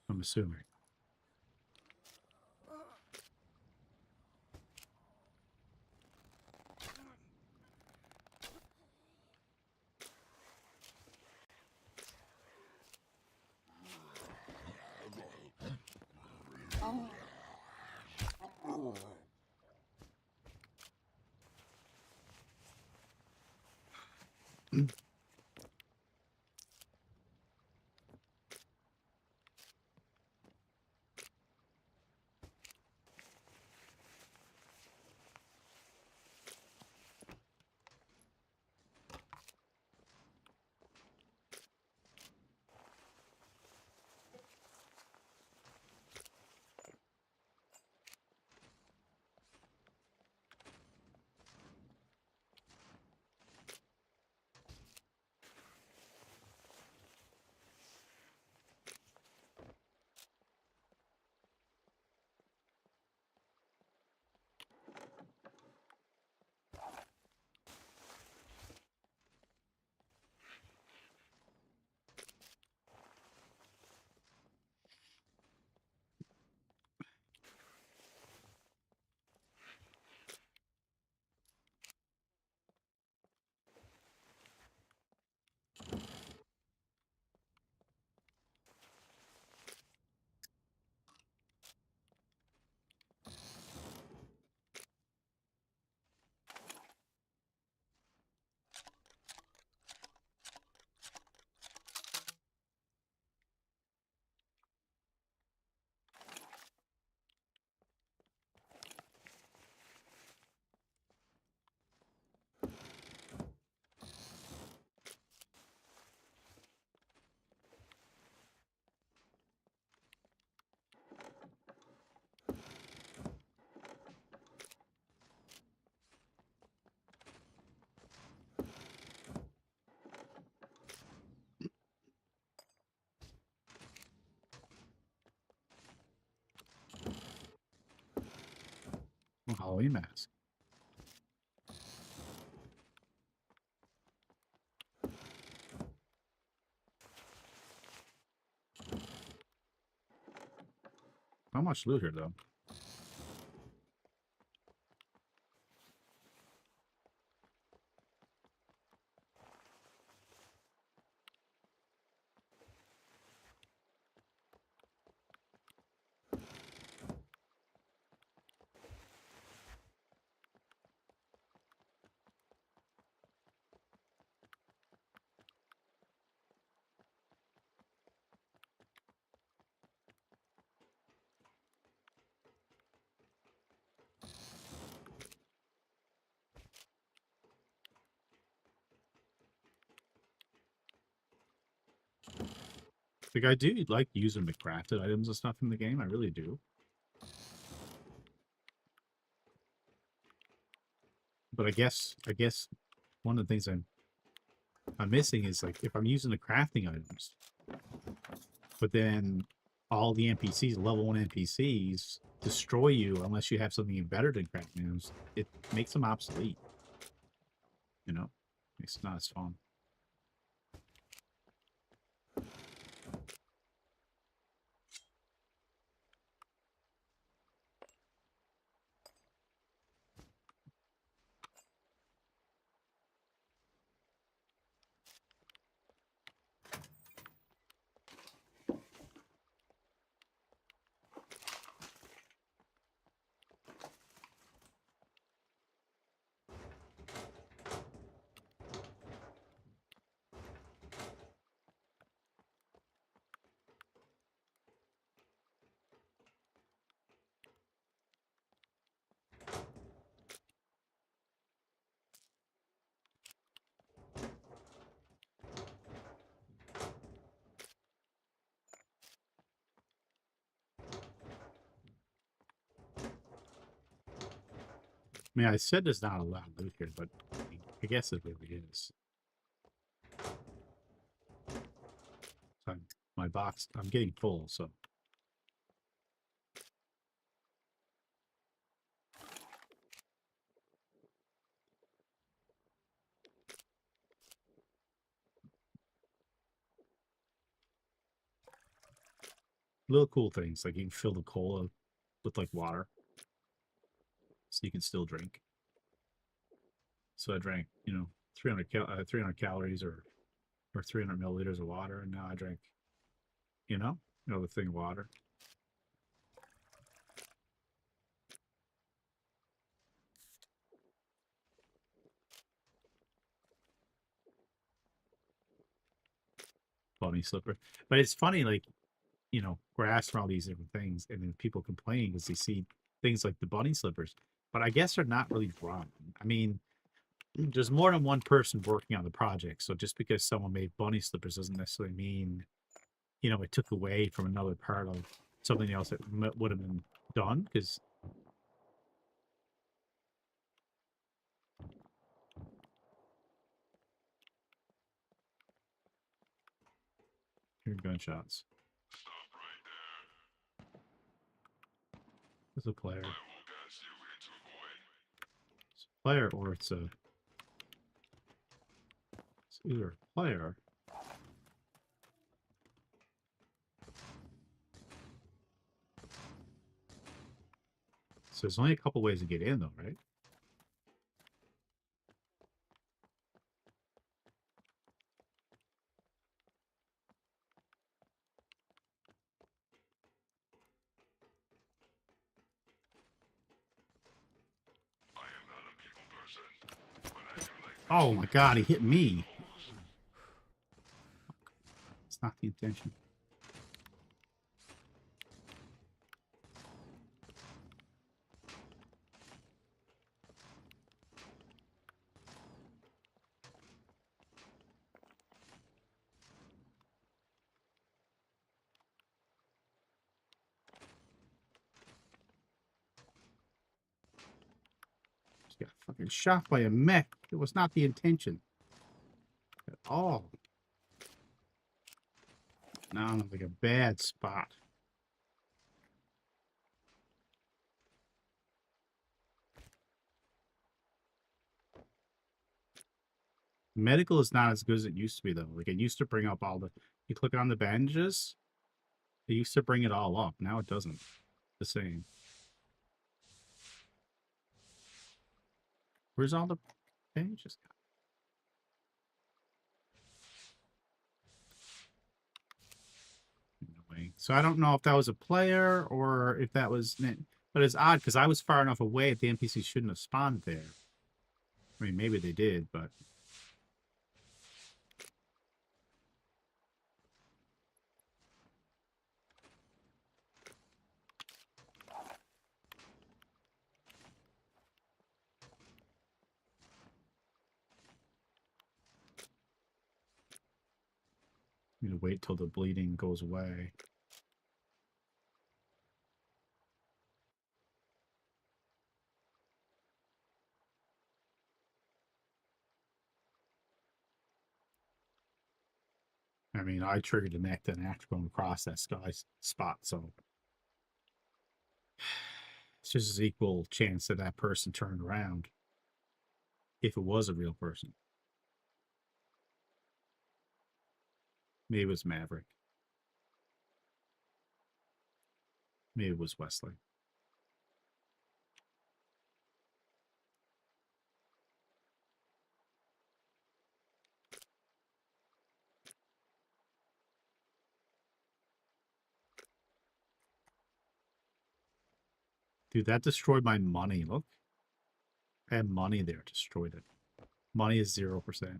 I'm assuming. Halloween mask. Not much loot here, though. Like, I do like using the crafted items and stuff in the game. I really do. But I guess one of the things I'm missing is, like, if I'm using the crafting items, but then all the NPCs, level 1 NPCs, destroy you unless you have something better than crafting items, it makes them obsolete. You know? Makes it not as fun. I mean, I said there's not a lot of loot here, but I guess it really is. So my box, I'm getting full, so. Little cool things, like you can fill the cola with, like, water. So you can still drink. So I drank, 300 calories or 300 milliliters of water, and now I drink, the thing of water. Bunny slipper. But it's funny, like, grass and all these different things, and then people complain because they see things like the bunny slippers. But I guess they're not really wrong. I mean, there's more than one person working on the project, so just because someone made bunny slippers doesn't necessarily mean, it took away from another part of something else that would have been done. Because hear gunshots. It's a player. It's a player, or it's either a player. So there's only a couple ways to get in, though, right? Oh my god, he hit me. It's not the intention. Just got fucking shot by a mech. It was not the intention at all. Now I'm in, like, a bad spot. Medical is not as good as it used to be though. Like it used to bring up all the. You click on the bandages. It used to bring it all up. Now it doesn't. The same. Where's all the bandages? Anyway, so I don't know if that was a player or if that was. But it's odd because I was far enough away that the NPC shouldn't have spawned there. I mean, maybe they did, but. I'm gonna wait till the bleeding goes away. I mean, I triggered an act and after going across that sky spot, so it's just an equal chance that that person turned around if it was a real person. Maybe it was Maverick. Maybe it was Wesley. Dude, that destroyed my money. Look. I had money there, destroyed it. Money is 0%.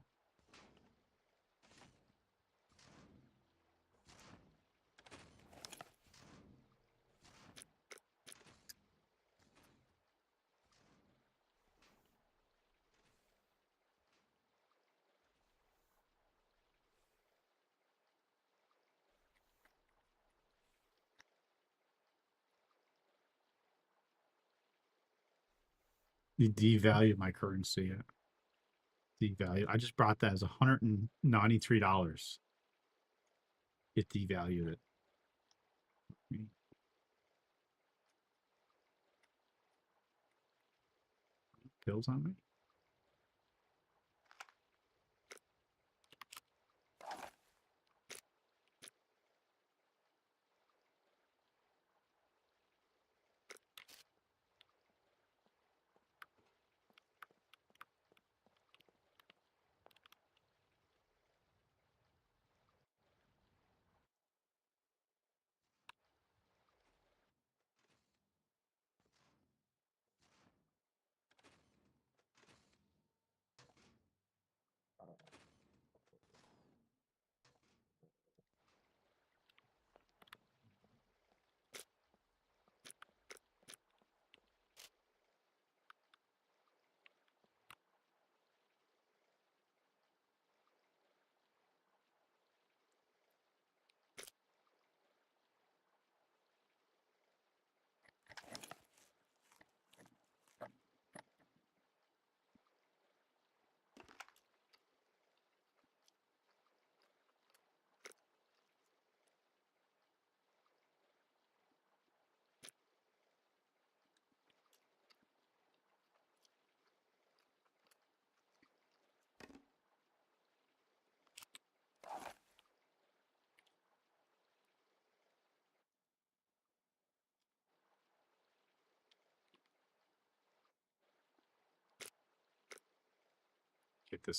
You devalued my currency. Devalued. I just brought that as $193. It devalued it. Pills on me?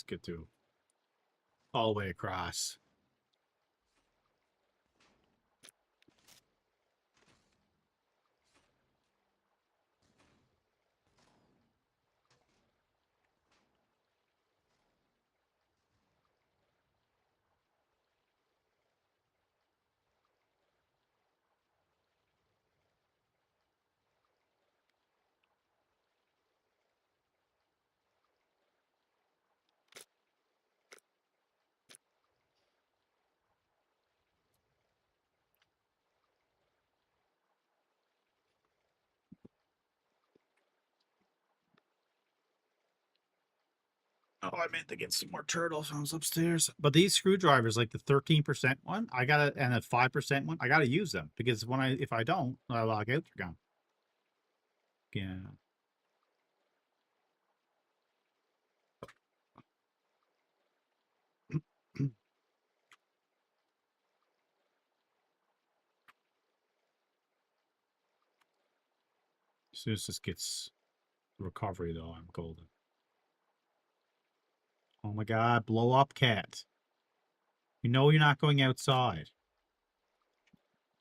Get to all the way across. Oh, I meant to get some more turtles when I was upstairs. But these screwdrivers, like the 13% one, I gotta, and a 5% one, I gotta use them because if I don't, I log out, they're gone. Yeah. soon as this gets recovery, though, I'm golden. Oh my god, blow up, cat. You know you're not going outside.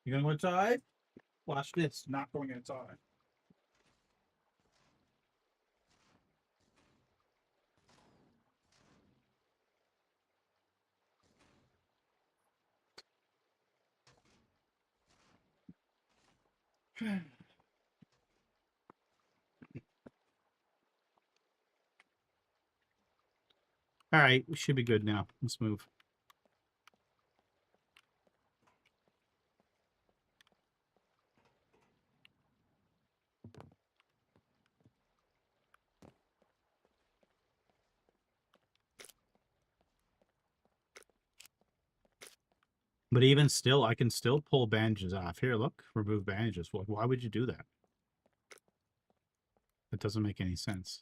You gonna go outside? Watch this, not going outside. All right, we should be good now. Let's move. But even still, I can still pull bandages off. Here, look, remove bandages. Well, why would you do that? That doesn't make any sense.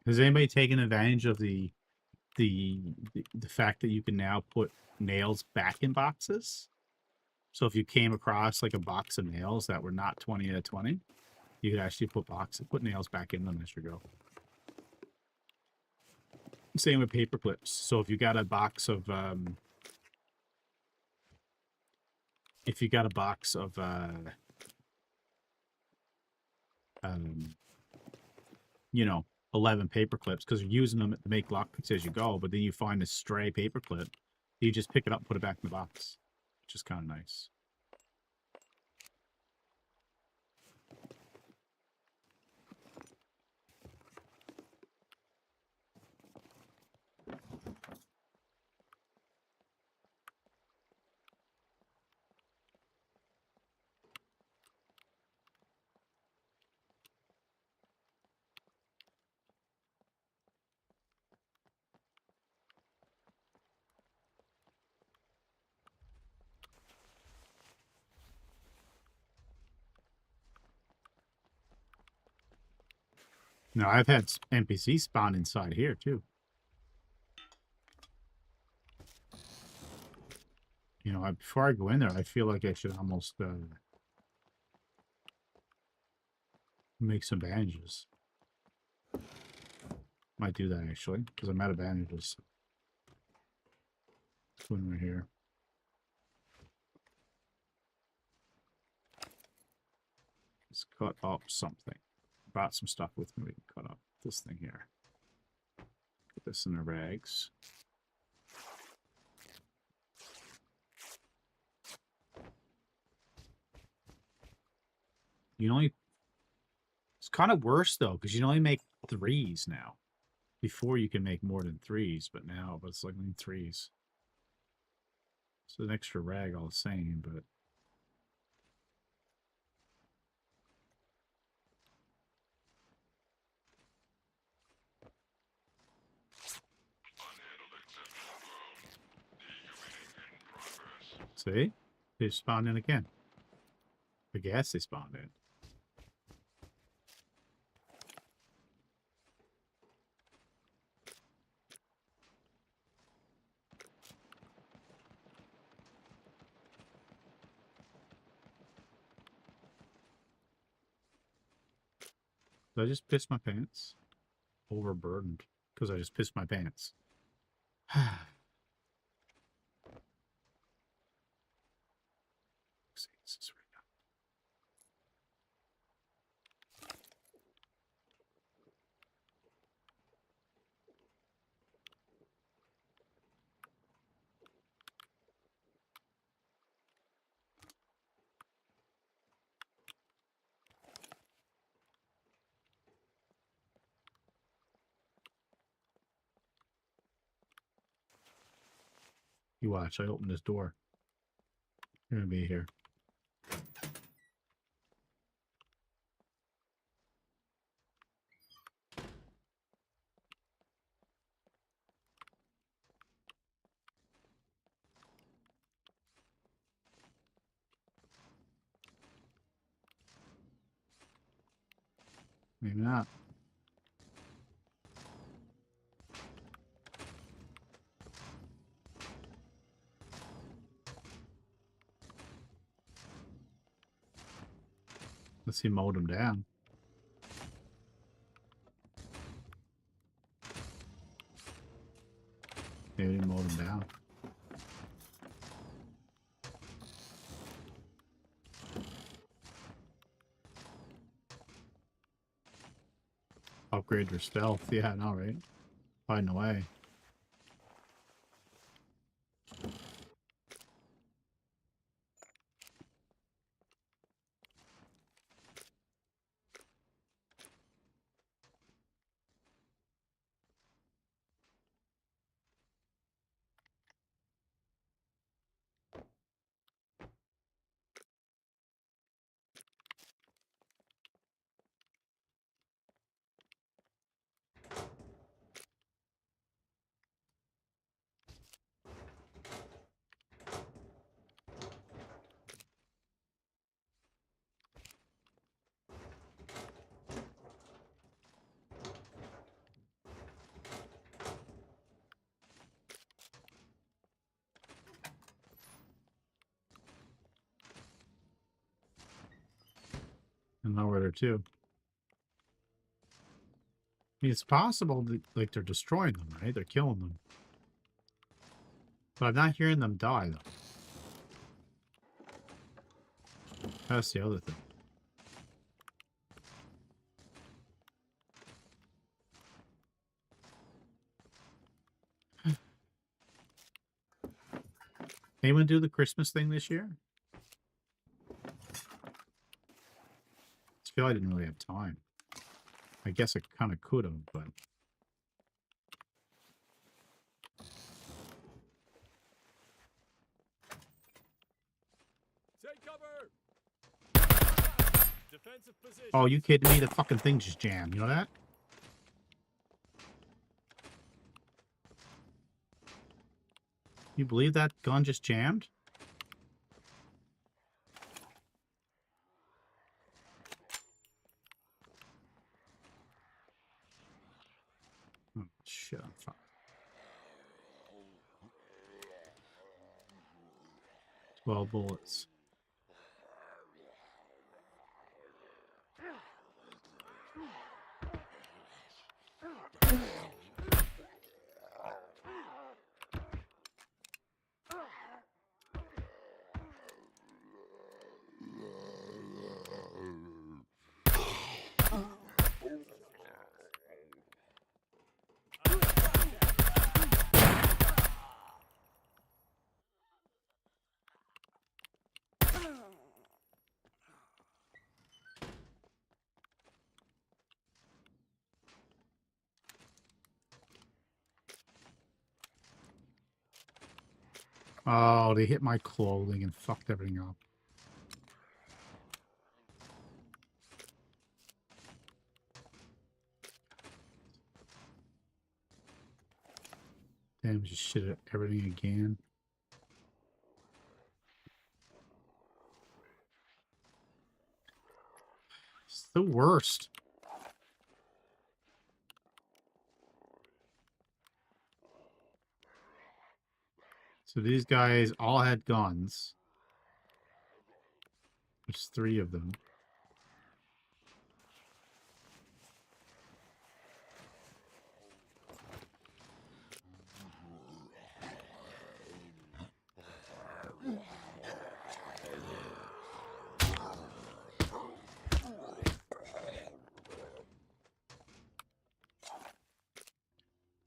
Has anybody taken advantage of the fact that you can now put nails back in boxes? So if you came across like a box of nails that were not 20 out of 20, you could actually put nails back in them as you go. Same with paper clips. So if you got a box of you know, 11 paper clips, because you're using them to make lockpicks as you go, but then you find a stray paper clip, you just pick it up and put it back in the box, which is kind of nice. Now, I've had NPCs spawn inside here, too. You know, before I go in there, I feel like I should almost make some bandages. Might do that, actually, because I'm out of bandages. This one right here. Let's cut up something. Brought some stuff with me. We can cut up this thing here. Put this in the rags. You only... It's kind of worse, though, because you can only make 3s now. Before you can make more than 3s, but now it's like only 3s. It's an extra rag all the same, but... See? They spawned in again. I guess they spawned in. Did I just piss my pants? Overburdened. Because I just pissed my pants. This is right now. You watch, I open this door. You're gonna be here. Maybe not. Let's see, mowed him down. Maybe he mowed him down. Upgrade your stealth. Yeah, no, right? Hiding away. And nowhere there too. I mean, it's possible that, like, they're destroying them, right? They're killing them. But I'm not hearing them die, though. That's the other thing. Anyone do the Christmas thing this year? I feel I didn't really have time. I guess I kind of could have, but... Take cover! Defensive position. Oh, you kidding me? The fucking thing just jammed. You know that? You believe that gun just jammed? Oh, shit, I'm fine. 12 bullets. Oh, they hit my clothing and fucked everything up. Damn, just shit at everything again. It's the worst. So these guys all had guns. There's 3 of them.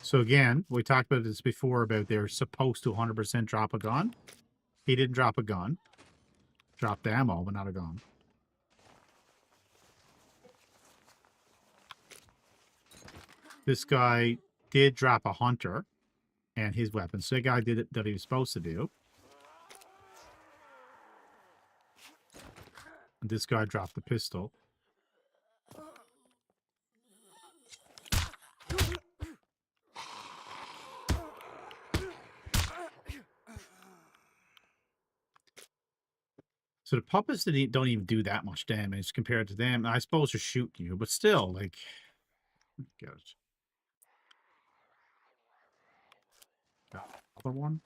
So again, we talked about this before about they're supposed to 100% drop a gun. He didn't drop a gun. Dropped ammo, but not a gun. This guy did drop a hunter and his weapon. So the guy did it that he was supposed to do. And this guy dropped the pistol. So the puppets don't even do that much damage compared to them. I suppose they're shooting you, but still, like, gosh. Other one.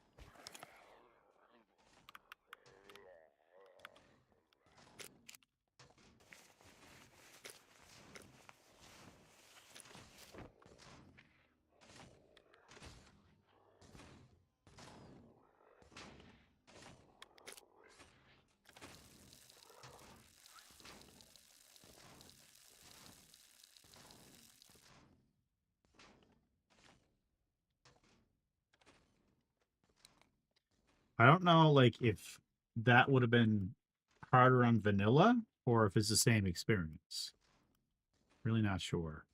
I don't know, like, if that would have been harder on vanilla or if it's the same experience. Really not sure.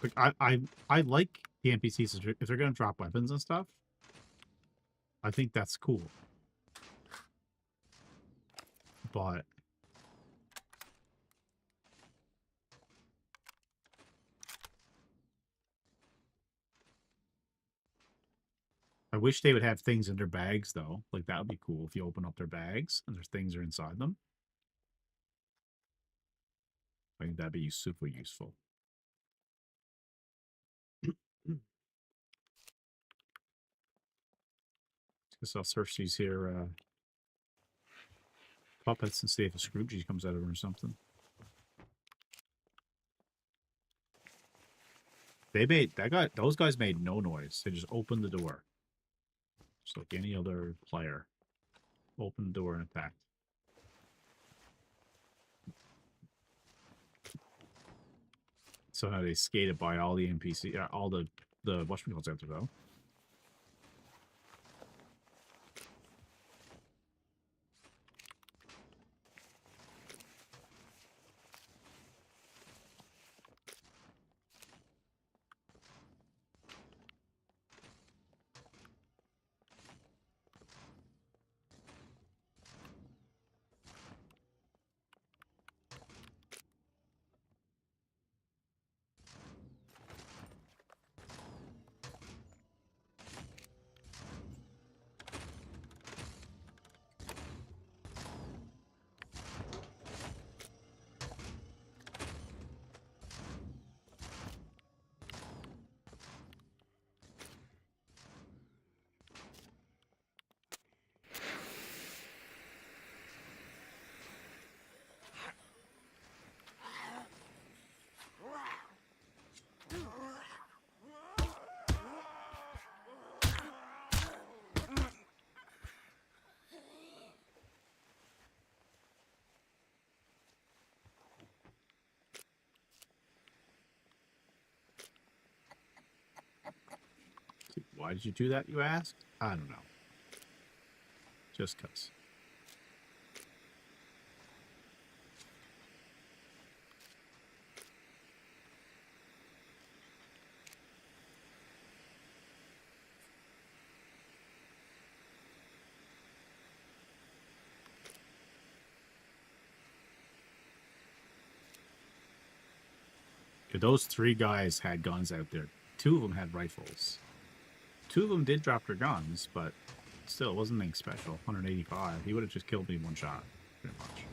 Like, I like the NPCs if they're gonna drop weapons and stuff. I think that's cool. But I wish they would have things in their bags, though. Like, that would be cool if you open up their bags and there's things are inside them. I think that'd be super useful. Guess I'll search these here puppets and see if a Scrooge comes out of them or something. Those guys made no noise. They just opened the door. Just like any other player. Opened the door and attacked. So now they skated by all the NPC, all the whatchamacallits out there, though. Why did you do that, you ask? I don't know. Just cuz. Those 3 guys had guns out there. 2 of them had rifles. 2 of them did drop their guns, but still, it wasn't anything special. 185. He would have just killed me in one shot, pretty much.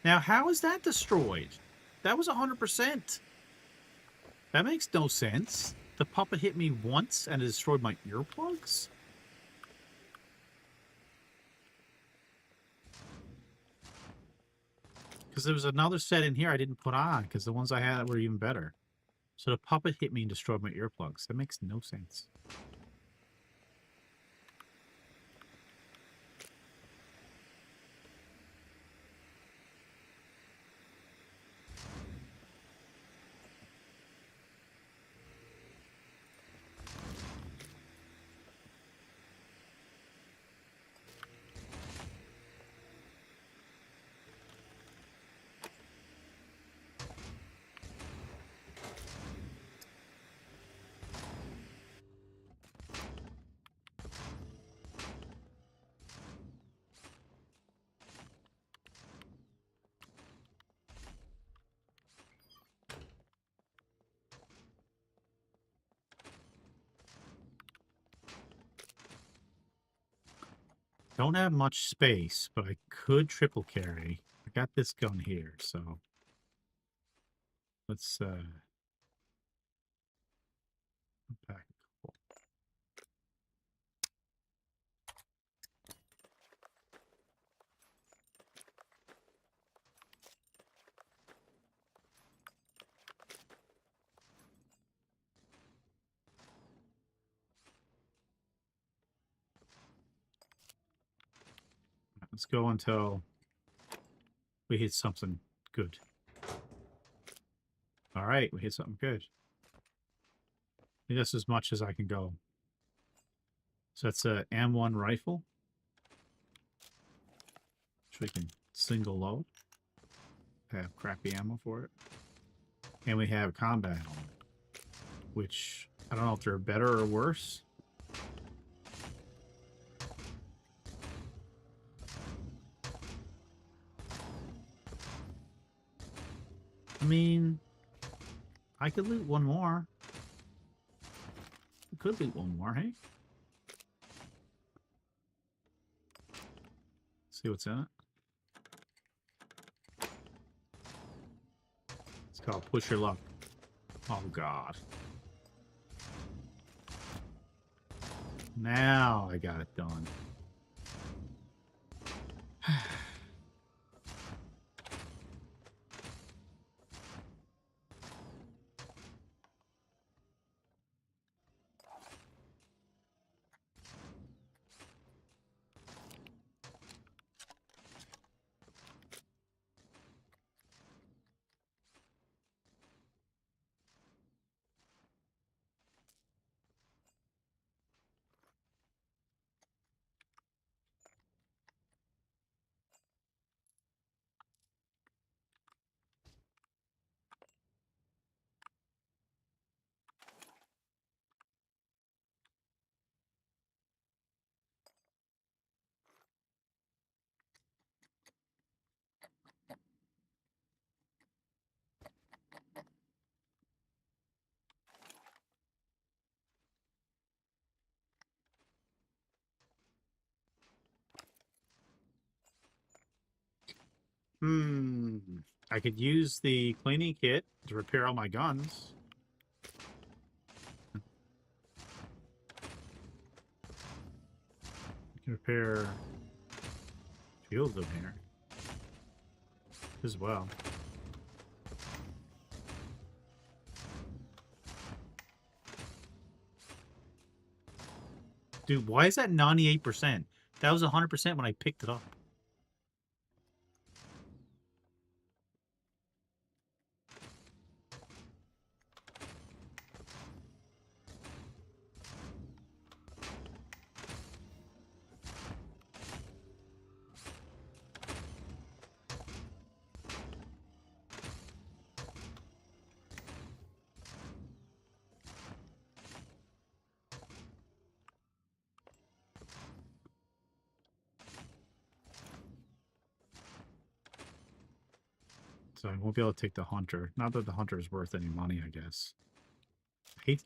Now, how is that destroyed? That was 100%. That makes no sense. The puppet hit me once and it destroyed my earplugs? Because there was another set in here I didn't put on, because the ones I had were even better. So the puppet hit me and destroyed my earplugs. That makes no sense. Don't have much space, but I could triple carry. I got this gun here, so let's unpack a couple. Let's go until we hit something good. All right, we hit something good. I think that's as much as I can go. So that's a M1 rifle, which we can single load. Have crappy ammo for it. And we have combat helmet, which I don't know if they're better or worse. I mean, I could loot one more. We could loot one more, hey? See what's in it. It's called Push Your Luck. Oh, God. Now I got it done. I could use the cleaning kit to repair all my guns. I can repair a few of them here as well. Dude, why is that 98%? That was 100% when I picked it up. So I won't be able to take the hunter. Not that the hunter is worth any money, I guess.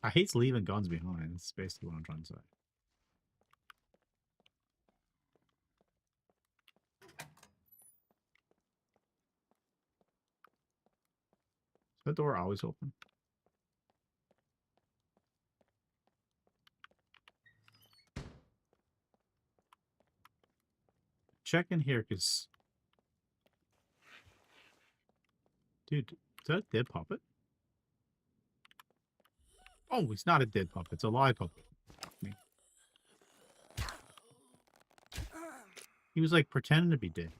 I hate leaving guns behind. That's basically what I'm trying to say. Is that door always open? Check in here, because... Dude, is that a dead puppet? Oh, he's not a dead puppet. It's a live puppet. He was like pretending to be dead.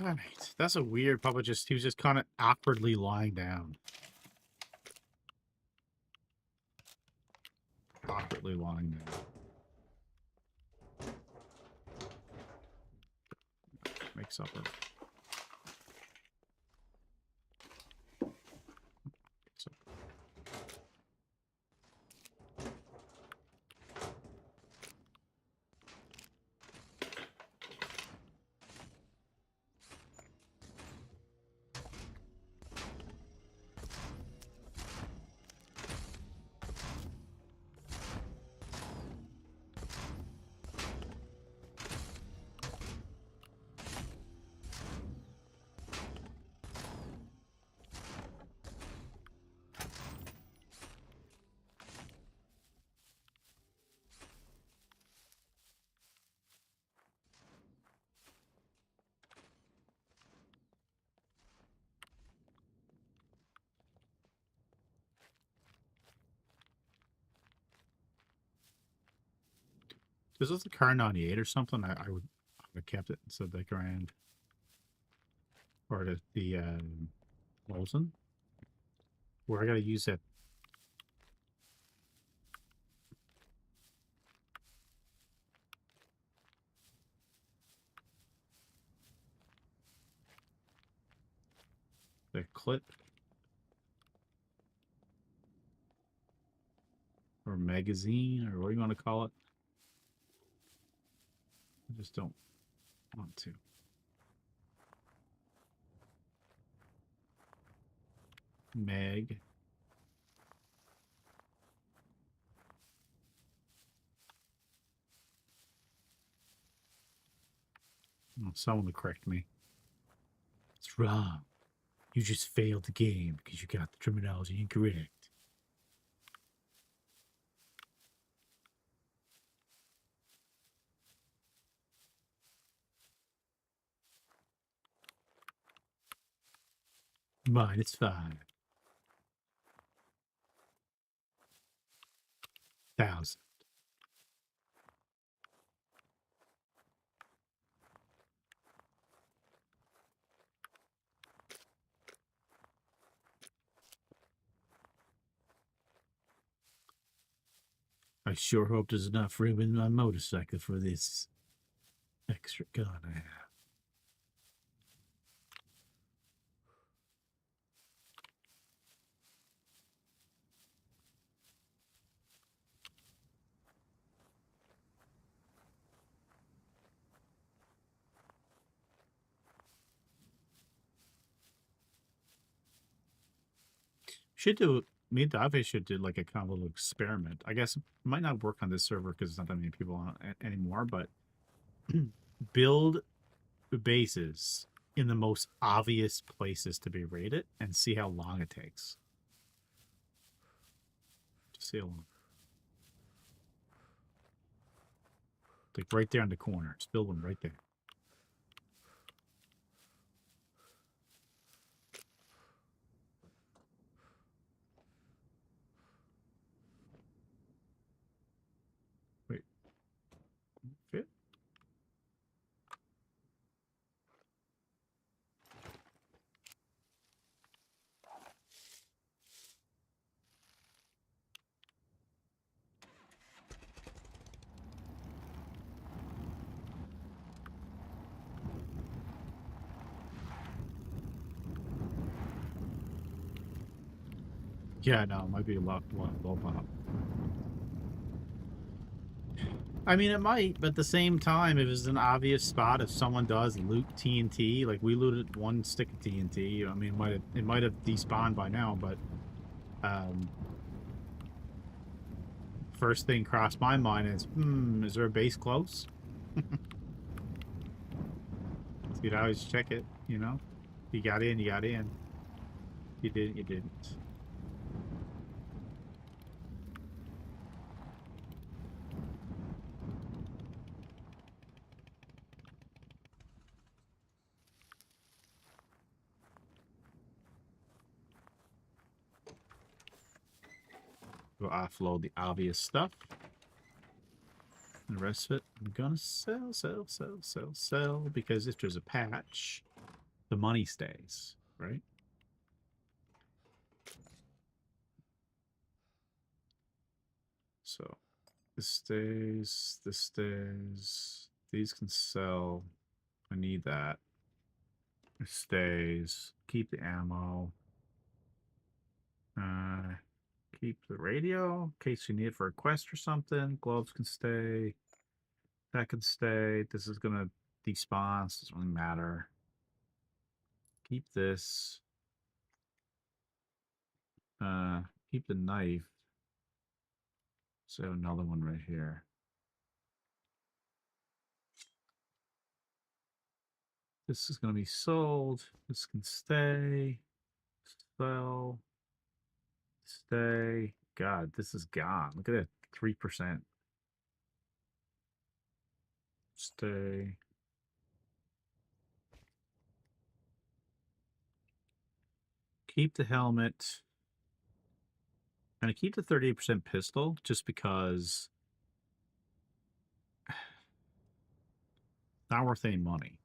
Alright, that's a weird puppet. He was just kind of awkwardly lying down. Awkwardly lying down. Make supper. This was the car 98 or something. I would have kept it and said the grand or the Wilson. Where I gotta use that. The clip or magazine or what do you want to call it? I just don't want to. Meg. Oh, someone will correct me. It's wrong. You just failed the game because you got the terminology incorrect. -5,000. I sure hope there's enough room in my motorcycle for this extra gun I have. Should do. Me and Dave should do like a kind of little experiment. I guess it might not work on this server because there's not that many people on it anymore, but build bases in the most obvious places to be raided and see how long it takes. Just see how long. Like right there in the corner. Just build one right there. Wait. Fit? Yeah, no, it might be a lot low pop. I mean, it might, but at the same time, if it's an obvious spot, if someone does loot TNT, like we looted one stick of TNT, I mean, it might have despawned by now, but first thing crossed my mind is there a base close? So you'd always check it, you know? You got in, you got in. You didn't, you didn't. We'll offload the obvious stuff. The rest of it, I'm gonna sell because if there's a patch, the money stays, right? So this stays, this stays. These can sell. I need that. It stays. Keep the ammo. Keep the radio in case you need it for a quest or something. Gloves can stay. That can stay. This is gonna despawn. So it doesn't really matter. Keep this. Keep the knife. So another one right here. This is gonna be sold. This can stay. Sell. Stay. God, this is gone. Look at it. 3%. Stay. Keep the helmet. And I keep the 38% pistol just because not worth any money.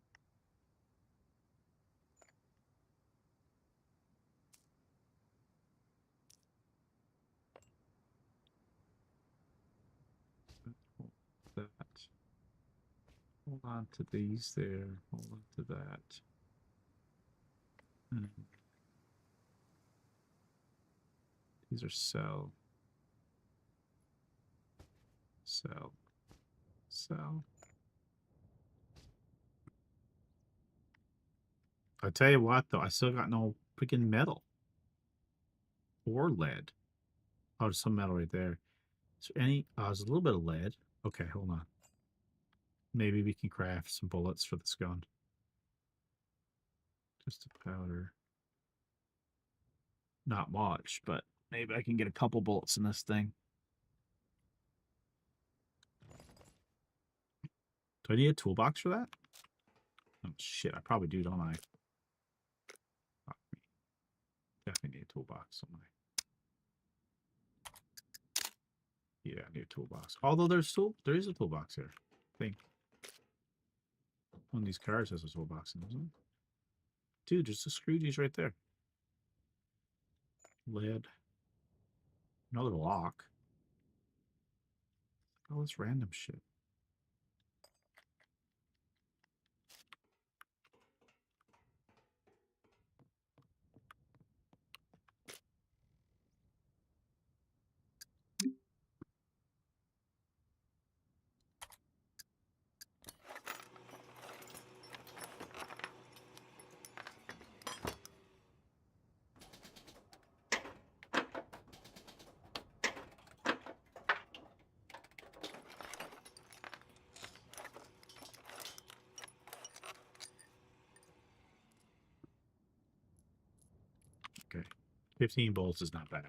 That. Hold on to these there. Hold on to that. These are sell. Sell. Sell. I tell you what, though, I still got no freaking metal or lead. Oh, there's some metal right there. Is there any? Oh, there's a little bit of lead. Okay, hold on. Maybe we can craft some bullets for this gun. Just a powder. Not much, but maybe I can get a couple bullets in this thing. Do I need a toolbox for that? Oh, shit, I probably do, don't I? Fuck me. Definitely need a toolbox, don't I? Yeah, I need a toolbox. Although there is a toolbox here. I think. One of these cars has a toolbox in it, doesn't it? Dude, just a screw these right there. Lead. Another lock. All this random shit. Okay. 15 bolts is not bad.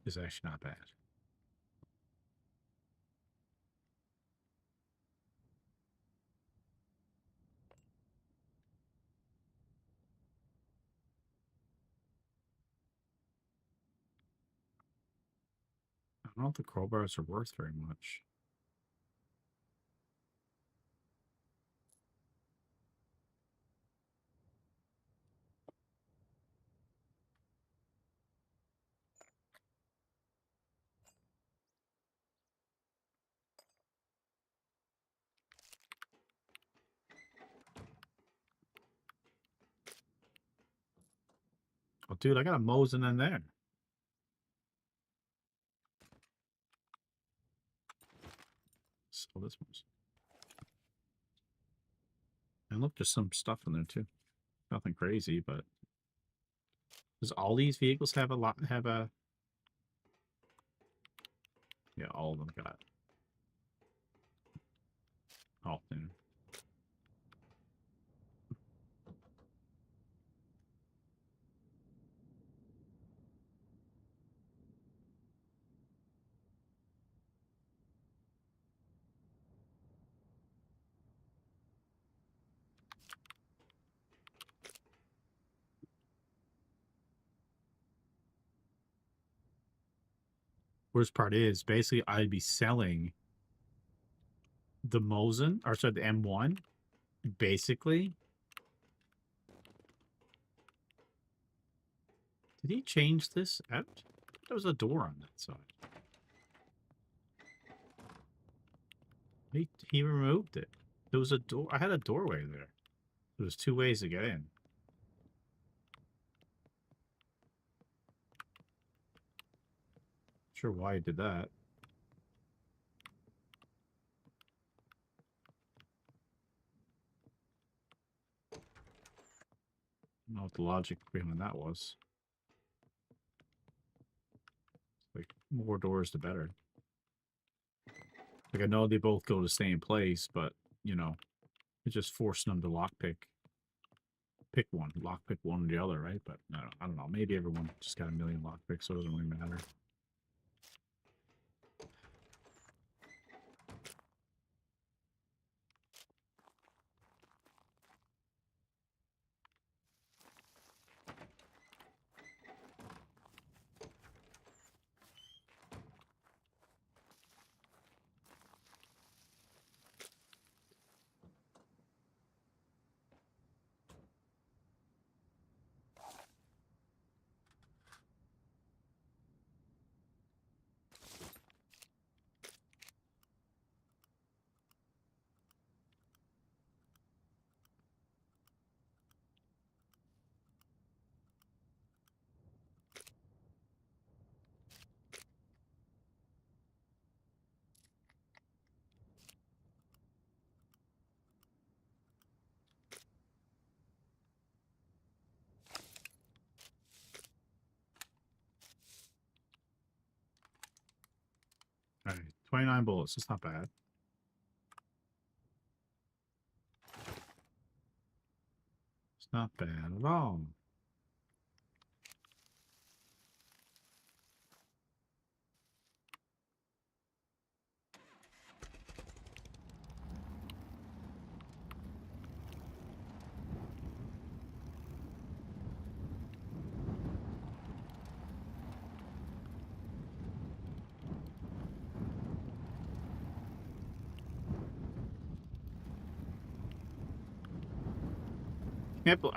It's actually not bad. I don't know if the crowbars are worth very much. Oh, dude, I got a Mosin in there. Sell this one. And look, there's some stuff in there too. Nothing crazy, but does all these vehicles have a lot? Yeah, all of them got. Oh, yeah. Worst part is basically I'd be selling the Mosin, or sorry, the M1, basically Did he change this out? There was a door on that side. He removed it. There was a door. I had a doorway there. There was 2 ways to get in. Sure why he did that. I don't know what the logic behind that was. Like, more doors the better. Like, I know they both go to the same place, but, you know, it's just forcing them to lockpick. Pick one. Lockpick one or the other, right? But, no, I don't know. Maybe everyone just got a million lockpicks, so it doesn't really matter. Alright, 29 bullets. It's not bad. It's not bad at all.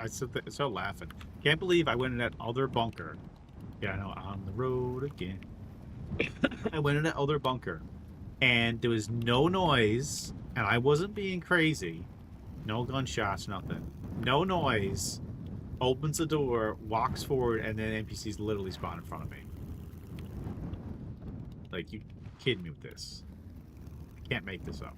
I started laughing. Can't believe I went in that other bunker. Yeah, I know. On the road again. I went in that other bunker, and there was no noise, and I wasn't being crazy. No gunshots, nothing. No noise. Opens the door, walks forward, and then NPCs literally spawn in front of me. Like, you kidding me with this? I can't make this up.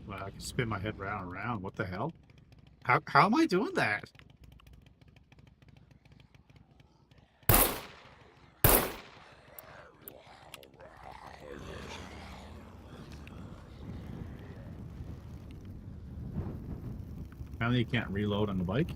Well, I can spin my head round and round. What the hell? How am I doing that? Apparently you can't reload on the bike.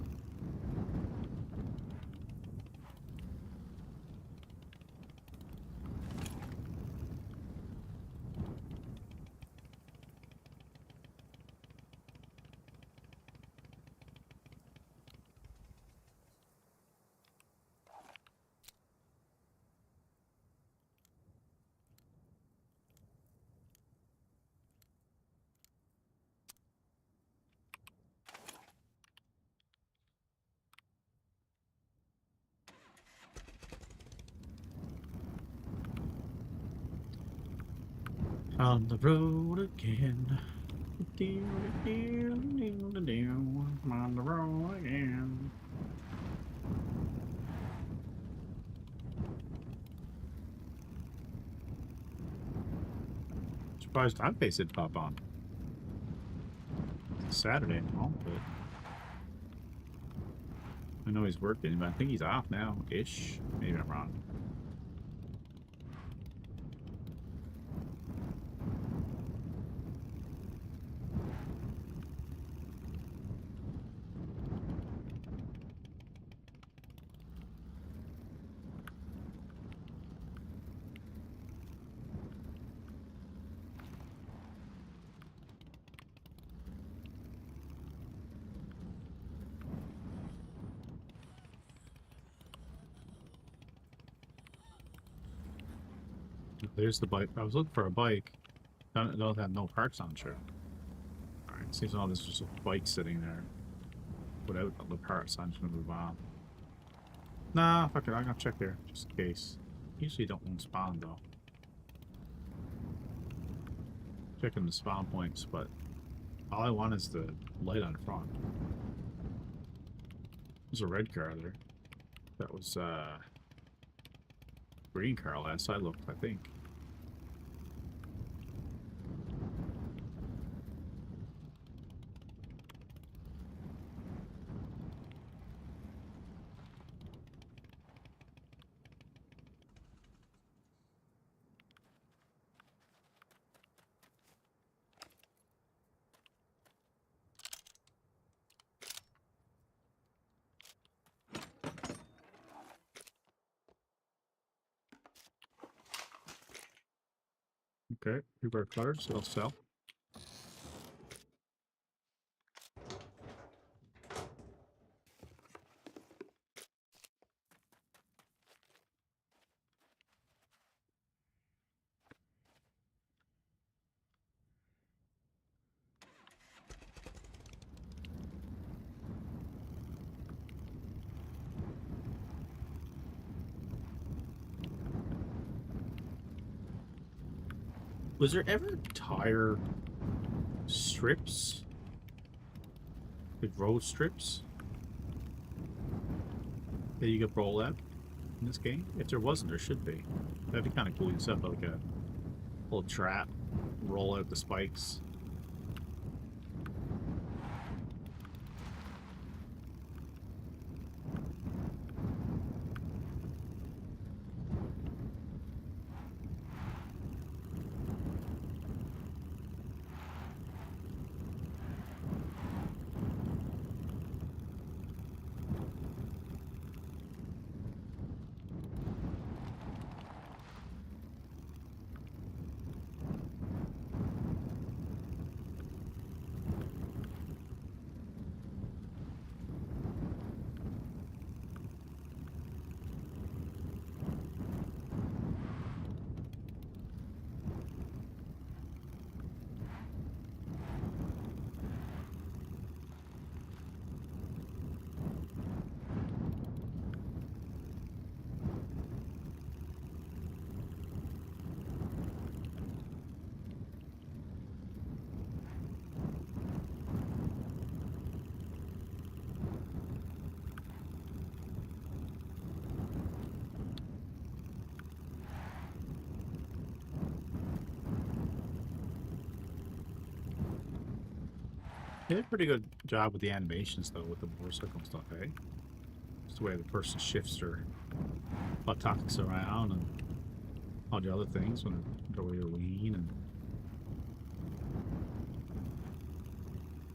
On the road again. I'm on the road again. Surprised Typeface didn't pop on. It's Saturday and all, but I know he's working, but I think he's off now, ish. Maybe I'm wrong. There's the bike. I was looking for a bike. Don't have no parts on, sure. Alright, seems all this is just a bike sitting there without the parts. I'm just gonna move on. Nah, fuck it. I'm gonna check there just in case. Usually don't won't spawn though. Checking the spawn points, but all I want is the light on front. There's a red car there. That was green car last I looked, I think. Okay, people are cluttered, so they'll sell. Was there ever tire strips? Like road strips? That you could roll out in this game? If there wasn't, there should be. That'd be kind of cool. You set up like a little trap, roll out the spikes. They did a pretty good job with the animations, though, with the motorcycle stuff, eh? Just the way the person shifts their buttocks around and all the other things when the way you lean and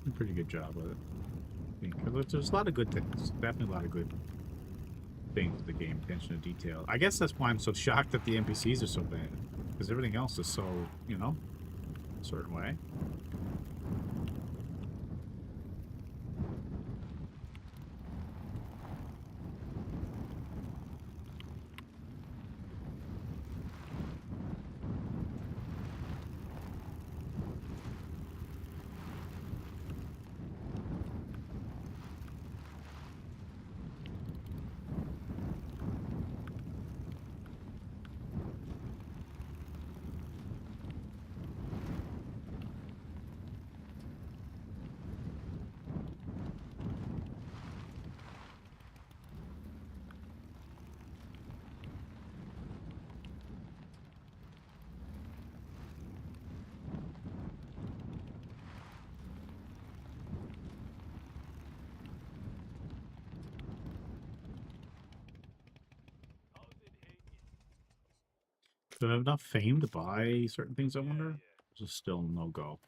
a pretty good job with it. I think there's a lot of good things. Definitely a lot of good things with the game. Attention to detail. I guess that's why I'm so shocked that the NPCs are so bad. Because everything else is so, you know, a certain way. Do I have enough fame to buy certain things, I wonder? This is still no go.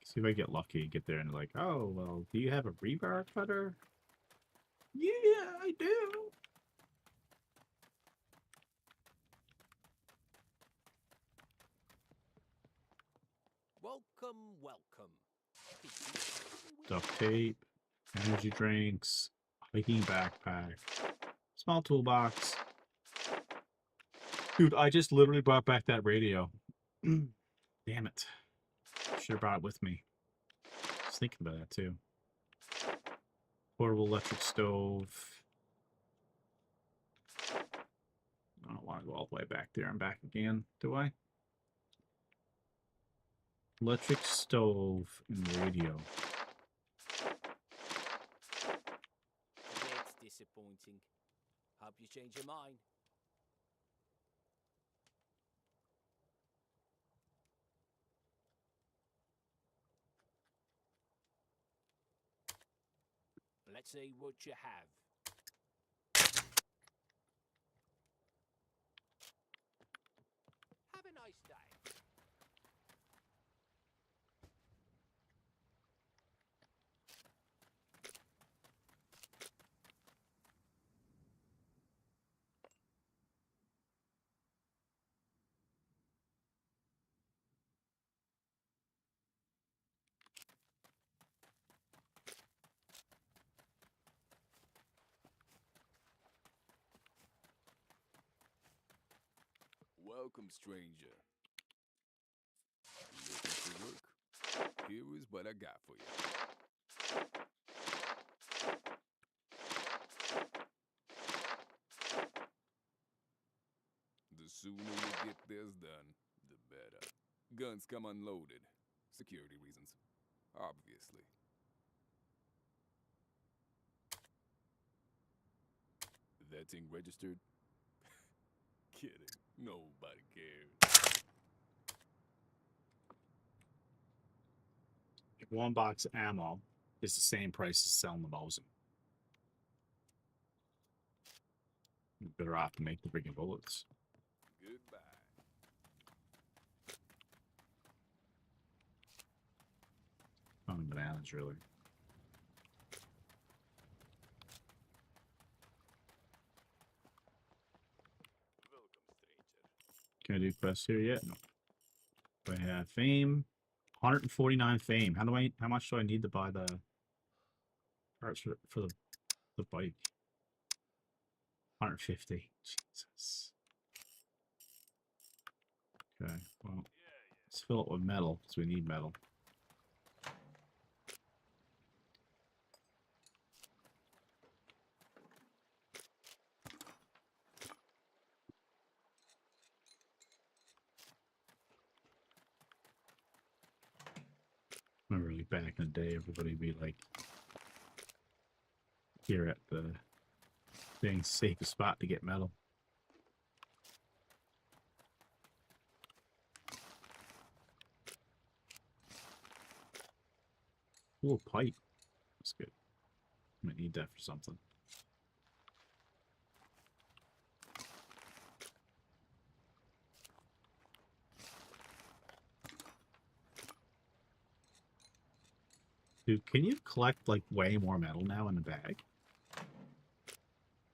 See if I get lucky, get there and like, oh, well, do you have a rebar cutter? Yeah, I do. Welcome, welcome. Duct tape, energy drinks, hiking backpack, small toolbox. Dude, I just literally brought back that radio. Damn it. Should have brought it with me. Just thinking about that too. Portable electric stove. I don't want to go all the way back there and back again, do I? Electric stove and radio. That's disappointing. Hope you change your mind. Let's see what you have. Have a nice day. Welcome, stranger. Looking for work? Here is what I got for you. The sooner you get this done, the better. Guns come unloaded. Security reasons. Obviously. That thing registered? Kidding. Nobody cares. One box of ammo is the same price as selling the Mosin. You're better off to make the freaking bullets. Goodbye. Only bananas, really. Can I do quests here yet? No. Do I have fame? 149 fame. How much do I need to buy the parts for the bike? 150. Jesus. Okay, well, let's fill it with metal because we need metal. Remember, like back in the day, everybody would be like here at the thing, safest spot to get metal. Ooh, a pipe. That's good. Might need that for something. Dude, can you collect like way more metal now in the bag?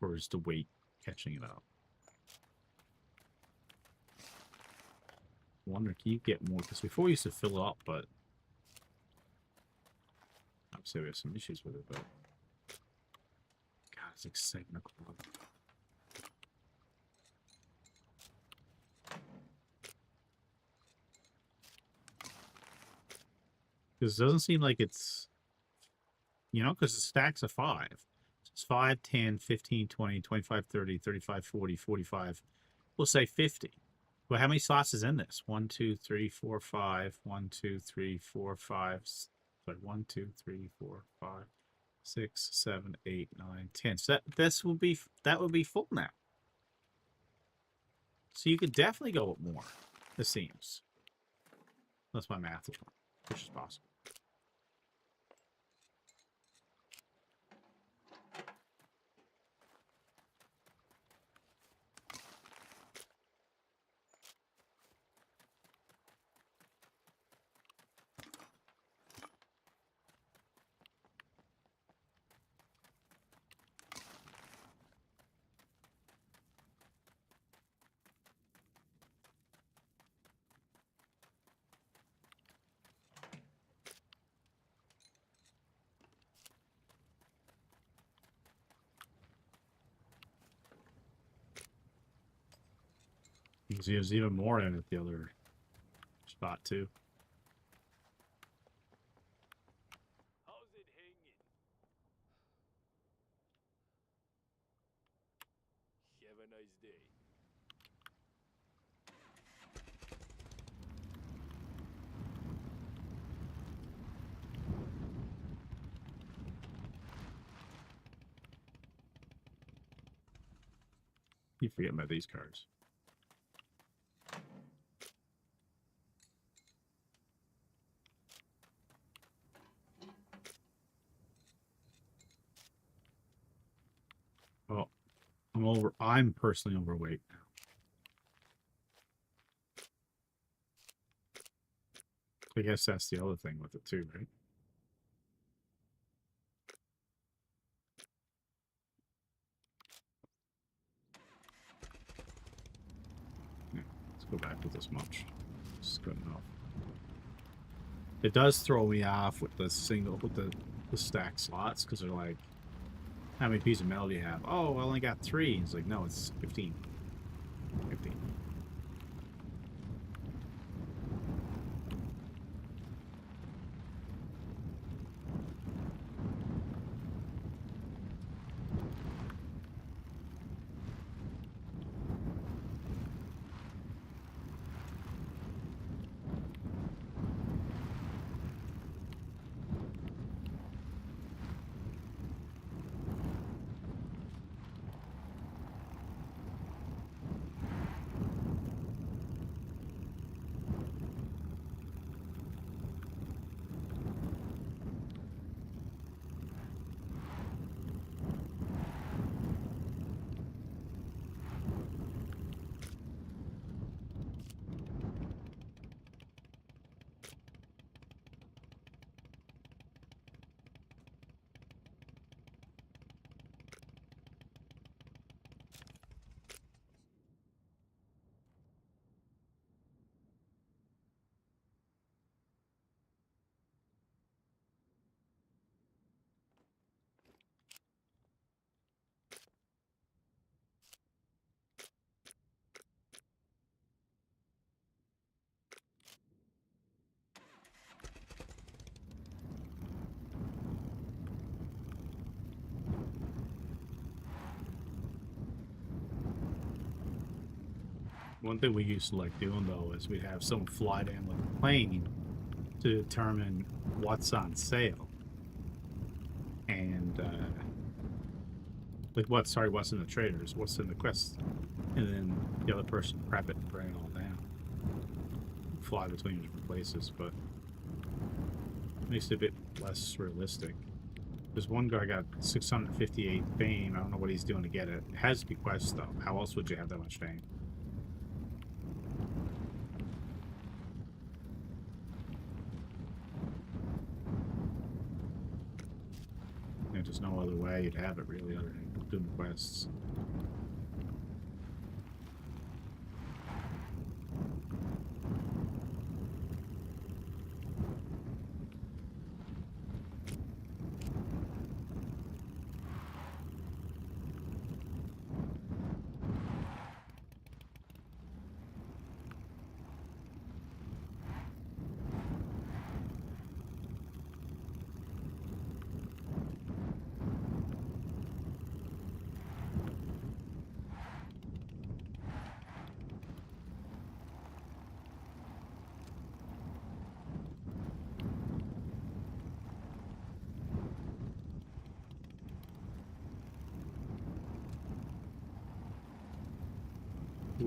Or is the weight catching it up? I wonder, can you get more? Because before we used to fill it up, but obviously we have some issues with it, but God, it's like 7 o'clock. Because it doesn't seem like it's, you know, because the stacks of 5. It's 5, 10, 15, 20, 25, 30, 35, 40, 45. We'll say 50. Well, how many slots is in this? 1, 2, 3, 4, 5. 1, 2, 3, 4, 5. Sorry, 1, 2, 3, 4, 5, 6, 7, 8, 9, 10. So that would be full now. So you could definitely go with more, it seems. Unless my math is wrong, which is possible. There's even more in at the other spot too. How's it hanging? Have a nice day. You forget about these cards. Well, I'm personally overweight now. I guess that's the other thing with it too, right? Yeah, let's go back with this much. It's good enough. It does throw me off with the stack slots because they're like, how many pieces of metal do you have? Oh, I only got 3. It's like, no, it's 15. 15. One thing we used to like doing though is we'd have someone fly down with a plane to determine what's on sale. And like what's in the traders, what's in the quests, and then the other person prep it and bring it all down. Fly between different places, but it makes it a bit less realistic. There's one guy got 658 fame. I don't know what he's doing to get it. It has to be quests though. How else would you have that much fame? There's no other way you'd have it really other than doing quests.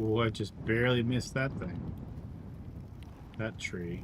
Oh, I just barely missed that thing. That tree.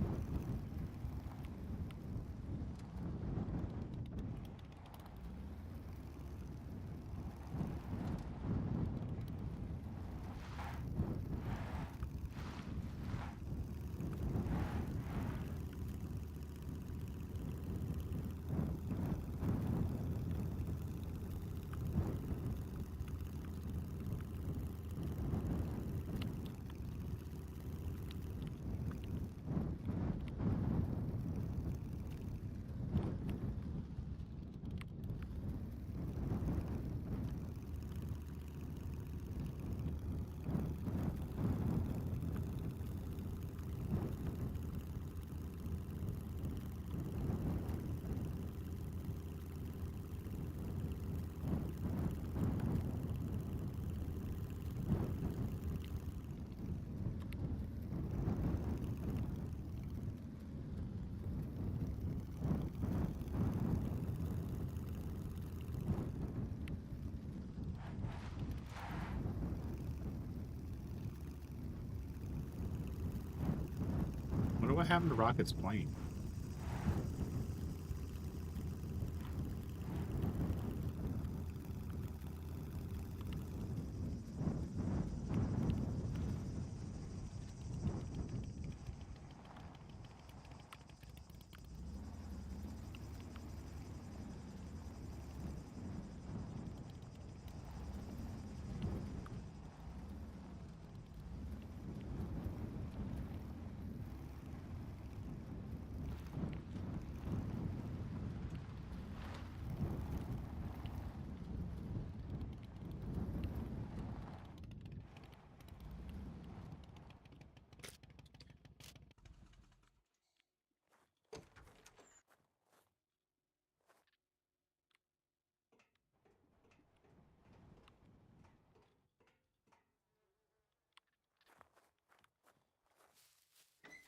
What happened to Rocket's plane?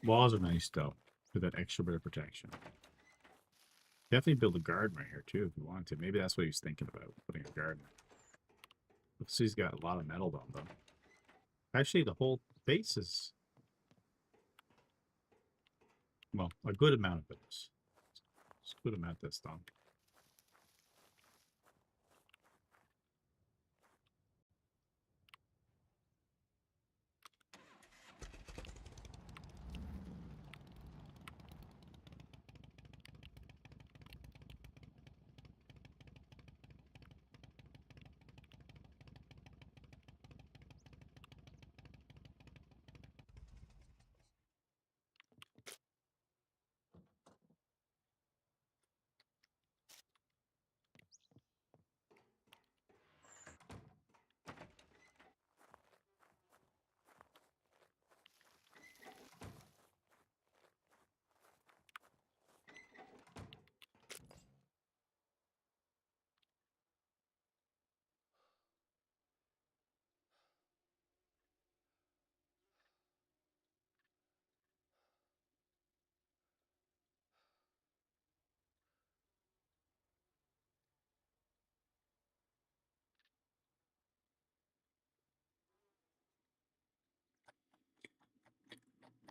Walls are nice though, for that extra bit of protection. Definitely build a garden right here too if you want to. Maybe that's what he's thinking about, putting a garden. Looks like he's got a lot of metal on them. Actually, the whole base is, well, a good amount of it is. It's a good amount that's done.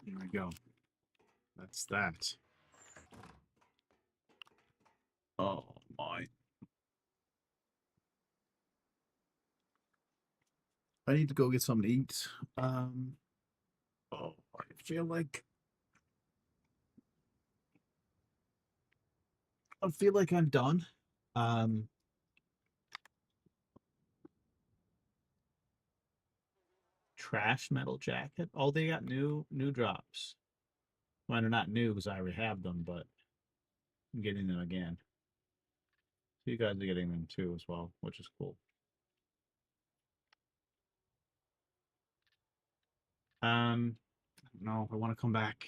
Here we go. That's that. Oh my. I need to go get something to eat. Oh, I feel like I'm done. Trash metal jacket. Oh, they got new drops. Mine are not new because I already have them, but I'm getting them again. So you guys are getting them too as well, which is cool. No, I want to come back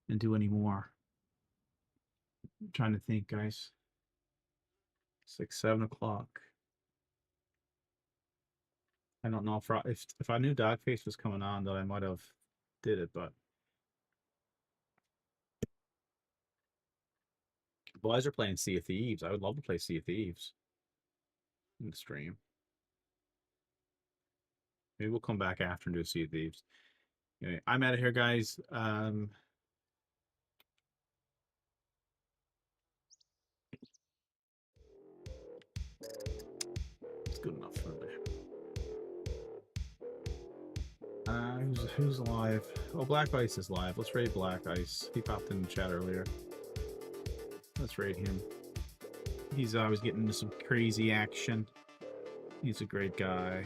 and do any more. I'm trying to think, guys. It's like 7 o'clock. I don't know if I knew Dogface was coming on, then I might have did it, but boys are playing Sea of Thieves. I would love to play Sea of Thieves in the stream. Maybe we'll come back after and do Sea of Thieves. Anyway, I'm out of here, guys. It's good enough for me. Who's live? Oh, Black Ice is live. Let's raid Black Ice. He popped in the chat earlier. Let's raid him. He's always getting into some crazy action. He's a great guy.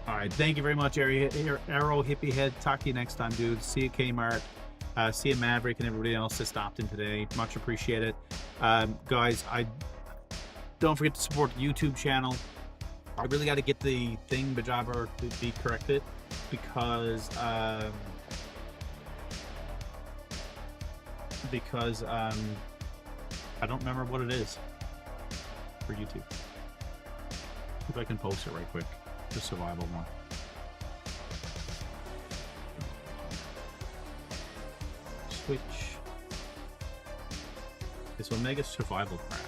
All right, thank you very much, Arrow Hippie Head. Talk to you next time, dude. See you, Kmart. See you, Maverick, and everybody else that stopped in today. Much appreciated. Guys, don't forget to support the YouTube channel. I really got to get the thing, Bajabber, to be corrected because I don't remember what it is for YouTube. If I can post it right quick. The survival one. Switch. It's Omega Survival Craft.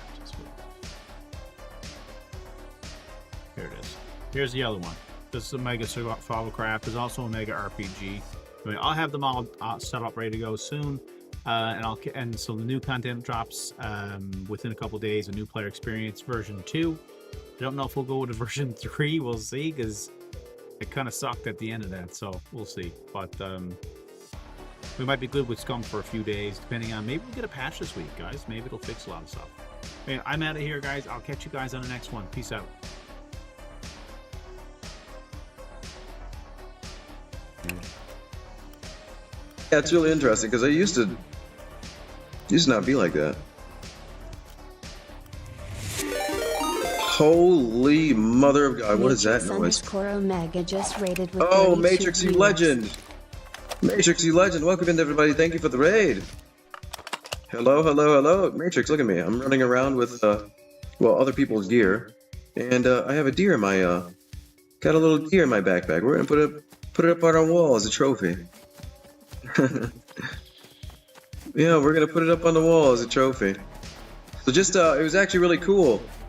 Here it is. Here's the other one. There's a Mega Survival Craft. There's also a Mega RPG. I mean, I'll have them all set up, ready to go soon. And so the new content drops within a couple days. A new player experience version 2. I don't know if we'll go with a version 3. We'll see, because it kind of sucked at the end of that. So we'll see. But we might be good with Scum for a few days, depending on, maybe we'll get a patch this week, guys. Maybe it'll fix a lot of stuff. Anyway, I'm out of here, guys. I'll catch you guys on the next one. Peace out. Yeah, it's really interesting because I used to not be like that. Holy mother of God! What is that noise? Omega just rated with Oh, 32 Matrix, you viewers. legend! Matrix, you legend! Welcome in, everybody. Thank you for the raid. Hello, hello, hello, Matrix. Look at me. I'm running around with well, other people's gear, and I have a deer in my got a little deer in my backpack. We're gonna put it up on our wall as a trophy. Yeah, we're gonna put it up on the wall as a trophy. So just it was actually really cool.